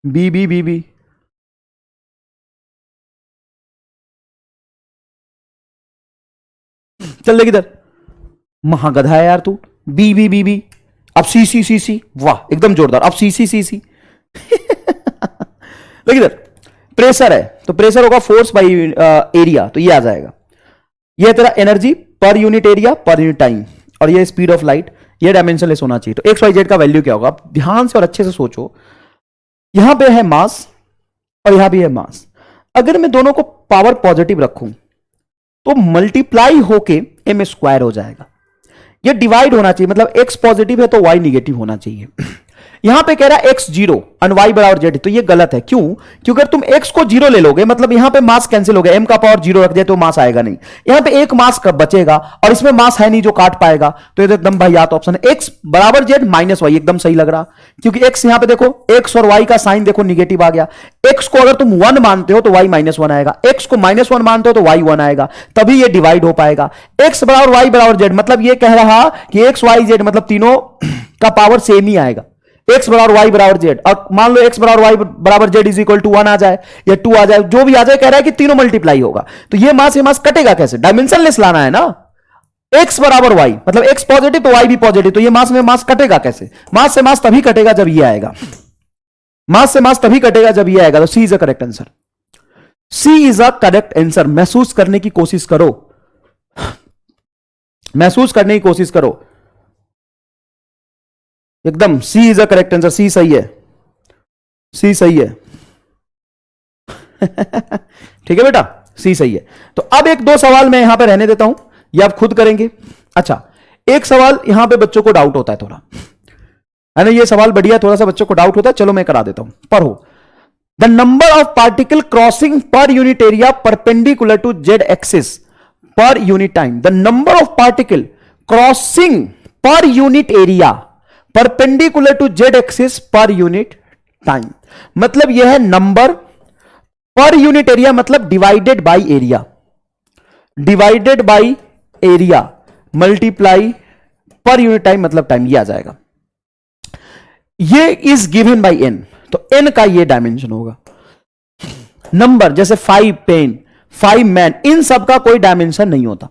बी बी बी बी, चल देख इधर, महागधा है यार तू। बी बी बी बी, अब सी सी सी सी, वाह एकदम जोरदार। अब सी सी सी सी देख इधर, प्रेशर है तो प्रेशर होगा फोर्स बाई एरिया, तो ये आ जाएगा। ये तेरा एनर्जी पर यूनिट एरिया पर यूनिट टाइम, और ये स्पीड ऑफ लाइट, ये डायमेंशनलेस होना चाहिए। तो एक्स वाई जेड का वैल्यू क्या होगा, आप ध्यान से और अच्छे से सोचो। यहां पे है मास और यहां भी है मास, अगर मैं दोनों को पावर पॉजिटिव रखूं तो मल्टीप्लाई होके एम स्क्वायर हो जाएगा। ये डिवाइड होना चाहिए, मतलब x पॉजिटिव है तो y निगेटिव होना चाहिए। यहां पे कह रहा है x जीरो और y बराबर z, तो ये गलत है। क्यों? क्योंकि अगर तुम x को जीरो ले लोगे मतलब यहां पे मास कैंसिल हो गया, m का पावर जीरो रख दिया तो मास आएगा नहीं। यहां पे एक मास कब बचेगा और इसमें मास है नहीं जो काट पाएगा, तो ये तो एकदम भाई याद ऑप्शन है x बराबर z माइनस वाई, एकदम सही लग रहा। क्योंकि x यहां पे देखो x और y का साइन देखो निगेटिव आ गया। x को अगर तुम 1 मानते हो तो y माइनस 1 आएगा, x को -1 मानते हो तो y 1 आएगा, तभी ये डिवाइड हो पाएगा। x बराबर y बराबर z, मतलब ये कह रहा कि x y z मतलब तीनों का पावर सेम ही आएगा। x बराबर y बराबर z, और मान लो x बराबर y बराबर z इज इक्वल टू 1 आ जाए या 2 आ जाए, जो भी आ जाए, कह रहा है कि तीनों मल्टीप्लाई होगा। तो ये मास कटेगा कैसे? डायमेंशनलेस लाना है ना। x बराबर y मतलब x पॉजिटिव तो y भी पॉजिटिव, तो ये मास कटेगा कैसे? मास से मास तभी कटेगा जब ये आएगा, मास से मास तभी कटेगा जब ये आएगा। तो c is a correct answer, c is a correct answer. महसूस करने की कोशिश करो, महसूस करने की कोशिश करो, एकदम सी इज अ करेक्ट आंसर। सी सही है, सी सही है। ठीक है बेटा, सी सही है। तो अब एक दो सवाल मैं यहां पे रहने देता हूं, ये आप खुद करेंगे। अच्छा, एक सवाल यहां पे बच्चों को डाउट होता है थोड़ा, है ना, ये सवाल बढ़िया, थोड़ा सा बच्चों को डाउट होता है, चलो मैं करा देता हूं। पढ़ो, the number of particle crossing per unit area perpendicular to Z axis per unit time. The number of particle crossing per unit area perpendicular to Z axis per unit time, मतलब यह है नंबर पर यूनिट एरिया, मतलब divided by area, divided by area multiply per unit time मतलब time, ये आ जाएगा। ये is given by N, तो एन का ये डायमेंशन होगा। नंबर जैसे 5 पेन, 5 मैन, इन सब का कोई डायमेंशन नहीं होता,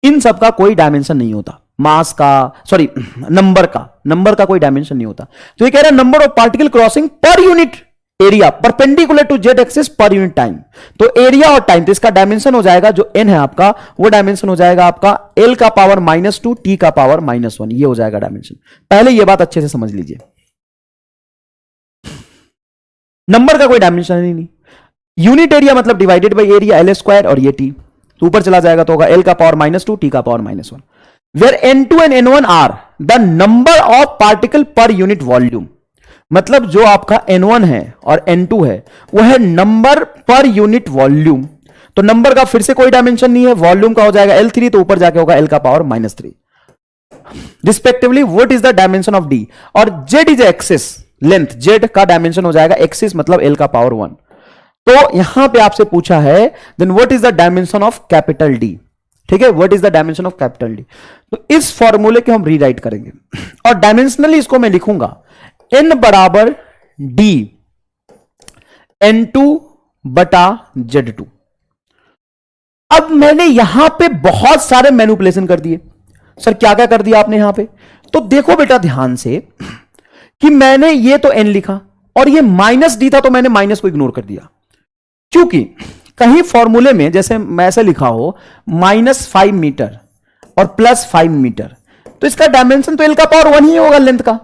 इन सब का कोई डायमेंशन नहीं होता। मास का, सॉरी नंबर का कोई डायमेंशन नहीं होता। तो ये कह रहा है number of particle crossing per unit area perpendicular to Z axis per unit time. तो एरिया और टाइम, तो इसका डायमेंशन हो जाएगा जो एन है आपका, वो डायमेंशन हो जाएगा आपका एल का पावर -2 टी का पावर -1, ये हो जाएगा डायमेंशन। पहले ये बात अच्छे से समझ लीजिए, नंबर का कोई डायमेंशन ही नहीं। यूनिट एरिया मतलब divided by area, L square, और ये टी तो ऊपर चला जाएगा तो होगा एल का पावर -2 टी का power -1, where n2 and n1 are the number of particle per unit volume. मतलब जो आपका n1 है और n2 है वो है नंबर पर यूनिट वॉल्यूम। तो नंबर का फिर से कोई डायमेंशन नहीं है, वॉल्यूम का हो जाएगा L3, तो ऊपर जाके होगा L का power -3 respectively. What is the dimension of D, और Z is axis length, Z का डायमेंशन हो जाएगा एक्सिस मतलब L का पावर 1। तो यहां पे आपसे पूछा है then what is the dimension of capital D, ठीक है, what is the dimension of capital D। तो इस फॉर्मूले को हम रीराइट करेंगे और डायमेंशनली इसको मैं लिखूंगा n बराबर D n2 बटा Z2। अब मैंने यहां पे बहुत सारे मैनिपुलेशन कर दिए। सर क्या क्या कर दिया आपने यहां पे? तो देखो बेटा ध्यान से कि मैंने ये तो n लिखा और ये -D था तो मैंने माइनस को इग्नोर कर दिया, क्योंकि कहीं फॉर्मूले में जैसे मैं ऐसे लिखा हो -5 मीटर और +5 मीटर, तो इसका डायमेंशन तो L का पावर 1 ही होगा लेंथ का,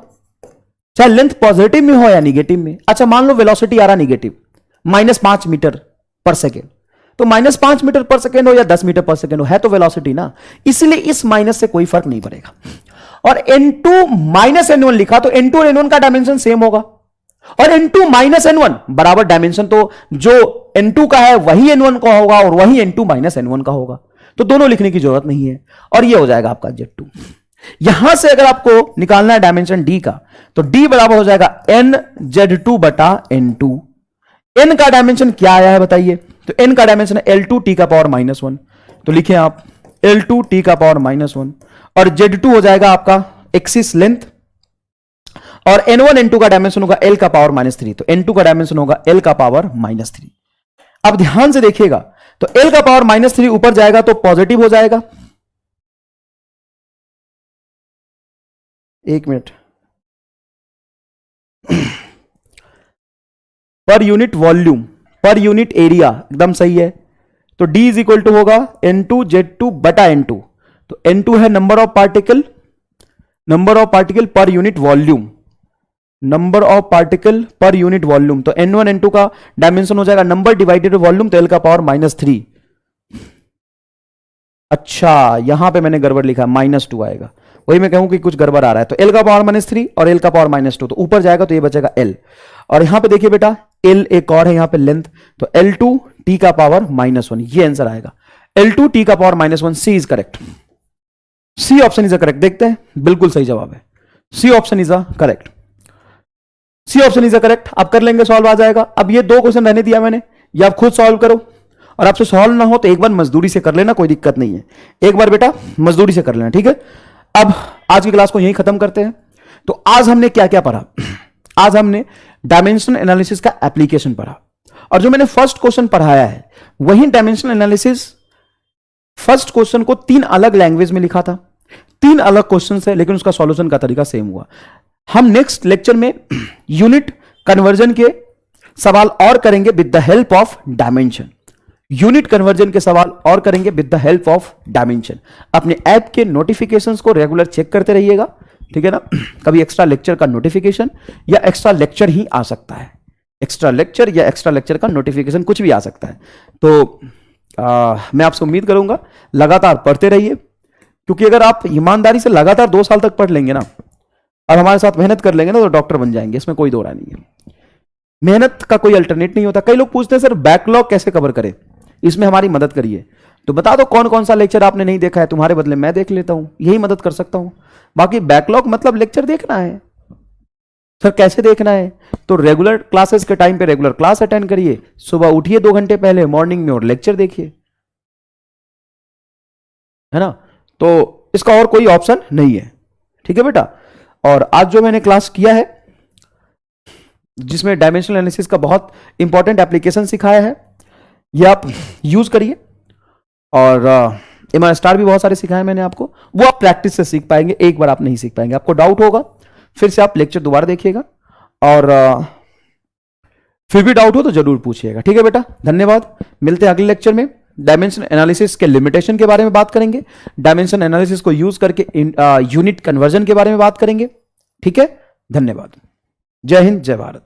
चाहे लेंथ पॉजिटिव में हो या निगेटिव में। अच्छा मान लो वेलोसिटी आ रहा निगेटिव, -5 मीटर पर सेकेंड, तो -5 मीटर पर सेकेंड हो या 10 मीटर पर सेकेंड हो, है तो वेलोसिटी ना, इसलिए इस माइनस से कोई फर्क नहीं पड़ेगा। और n2 -n1 लिखा तो n2 और n1 का डायमेंशन सेम होगा, और n2 -n1 बराबर डायमेंशन, तो जो n2 का है वही n1 का होगा और वही n2 -n1 का होगा, तो दोनों लिखने की जरूरत नहीं है। और ये हो जाएगा आपका Z2। यहां से अगर आपको निकालना है डायमेंशन D का, तो D बराबर हो जाएगा n Z2 बटा n2। n का डायमेंशन क्या आया है बताइए? तो n का डायमेंशन है L2 t का पावर -1, तो लिखें आप L2 t का पावर -1, और Z2 हो जाएगा आपका एक्सिस लेंथ, और n1 n2 का डायमेंशन होगा L का पावर -3, तो n2 का डायमेंशन होगा L का पावर -3। अब ध्यान से देखिएगा, तो L का पावर -3 ऊपर जाएगा तो पॉजिटिव हो जाएगा। एक मिनट, पर यूनिट वॉल्यूम, पर यूनिट एरिया एकदम सही है। तो D इज इक्वल टू होगा n2 Z2 बटा n2, तो n2 है number of particle, number of particle per unit volume, number of particle per unit volume, तो n1 n2 का डायमेंशन हो जाएगा नंबर डिवाइडेड वॉल्यूम, तो L का पावर -3। अच्छा यहां पे मैंने गड़बड़ लिखा, -2 आएगा, वही मैं कहूं कि कुछ गड़बड़ आ रहा है। तो l का पावर -3 और l का पावर -2, तो ऊपर जाएगा तो ये बचेगा l। और यहां पे देखिए बेटा l एक और है यहां पे लेंथ, तो l2 t का पावर -1, ये आंसर आएगा। l2 t का power -1, C is correct. C option is a correct. देखते हैं, बिल्कुल सही जवाब है, C option is a correct. C option is a correct. आप कर लेंगे, सॉल्व आ जाएगा। अब ये 2 क्वेश्चन रहने दिया मैंने, ये आप खुद सॉल्व करो, और आपसे सॉल्व ना हो तो एक बार मजदूरी से कर लेना, कोई दिक्कत नहीं है, एक बार बेटा मजदूरी से कर लेना, ठीक है। अब आज की क्लास को यहीं खत्म करते हैं। तो आज हमने क्या क्या पढ़ा? आज हमने डायमेंशनल एनालिसिस का एप्लीकेशन पढ़ा, और जो मैंने फर्स्ट क्वेश्चन पढ़ाया है वही डायमेंशनल एनालिसिस फर्स्ट क्वेश्चन को 3 अलग लैंग्वेज में लिखा था, 3 अलग क्वेश्चन है, लेकिन उसका सॉल्यूशन का तरीका सेम हुआ। हम नेक्स्ट लेक्चर में यूनिट कन्वर्जन के सवाल और करेंगे with the help of dimension. Unit conversion के सवाल और करेंगे with the help of dimension. अपने ऐप के नोटिफिकेशंस को रेगुलर चेक करते रहिएगा, ठीक है ना। कभी एक्स्ट्रा लेक्चर का नोटिफिकेशन या एक्स्ट्रा लेक्चर ही आ सकता है, एक्स्ट्रा लेक्चर या एक्स्ट्रा लेक्चर का नोटिफिकेशन कुछ भी आ सकता है। तो मैं आपसे उम्मीद करूंगा लगातार पढ़ते रहिए, क्योंकि अगर आप ईमानदारी से लगातार 2 साल तक पढ़ लेंगे ना, और हमारे साथ मेहनत कर लेंगे ना, तो डॉक्टर बन जाएंगे, इसमें कोई दो राय नहीं है। मेहनत का कोई अल्टरनेट नहीं होता। कई लोग पूछते हैं सर बैकलॉग कैसे कवर करें, इसमें हमारी मदद करिए। तो बता दो कौन कौन सा लेक्चर आपने नहीं देखा है, तुम्हारे बदले मैं देख लेता हूं, यही मदद कर सकता हूं। बाकी बैकलॉग मतलब लेक्चर देखना है। सर कैसे देखना है? तो रेगुलर क्लासेस के टाइम पे रेगुलर क्लास अटेंड करिए, सुबह उठिए 2 घंटे पहले मॉर्निंग में और लेक्चर देखिए, है ना। तो इसका और कोई ऑप्शन नहीं है, ठीक है बेटा। और आज जो मैंने क्लास किया है जिसमें डायमेंशनल एनालिसिस का बहुत इंपॉर्टेंट एप्लीकेशन सिखाया है, ये आप यूज करिए। और एमआर स्टार भी बहुत सारे सिखाए मैंने आपको, वो आप प्रैक्टिस से सीख पाएंगे, एक बार आप नहीं सीख पाएंगे। आपको डाउट होगा फिर से आप लेक्चर दोबारा देखिएगा, और फिर भी डाउट हो तो जरूर पूछिएगा, ठीक है बेटा। धन्यवाद, मिलते हैं अगले लेक्चर में। डायमेंशन एनालिसिस के लिमिटेशन के बारे में बात करेंगे, डायमेंशन एनालिसिस को यूज करके यूनिट कन्वर्जन के बारे में बात करेंगे, ठीक है। धन्यवाद, जय हिंद, जय भारत।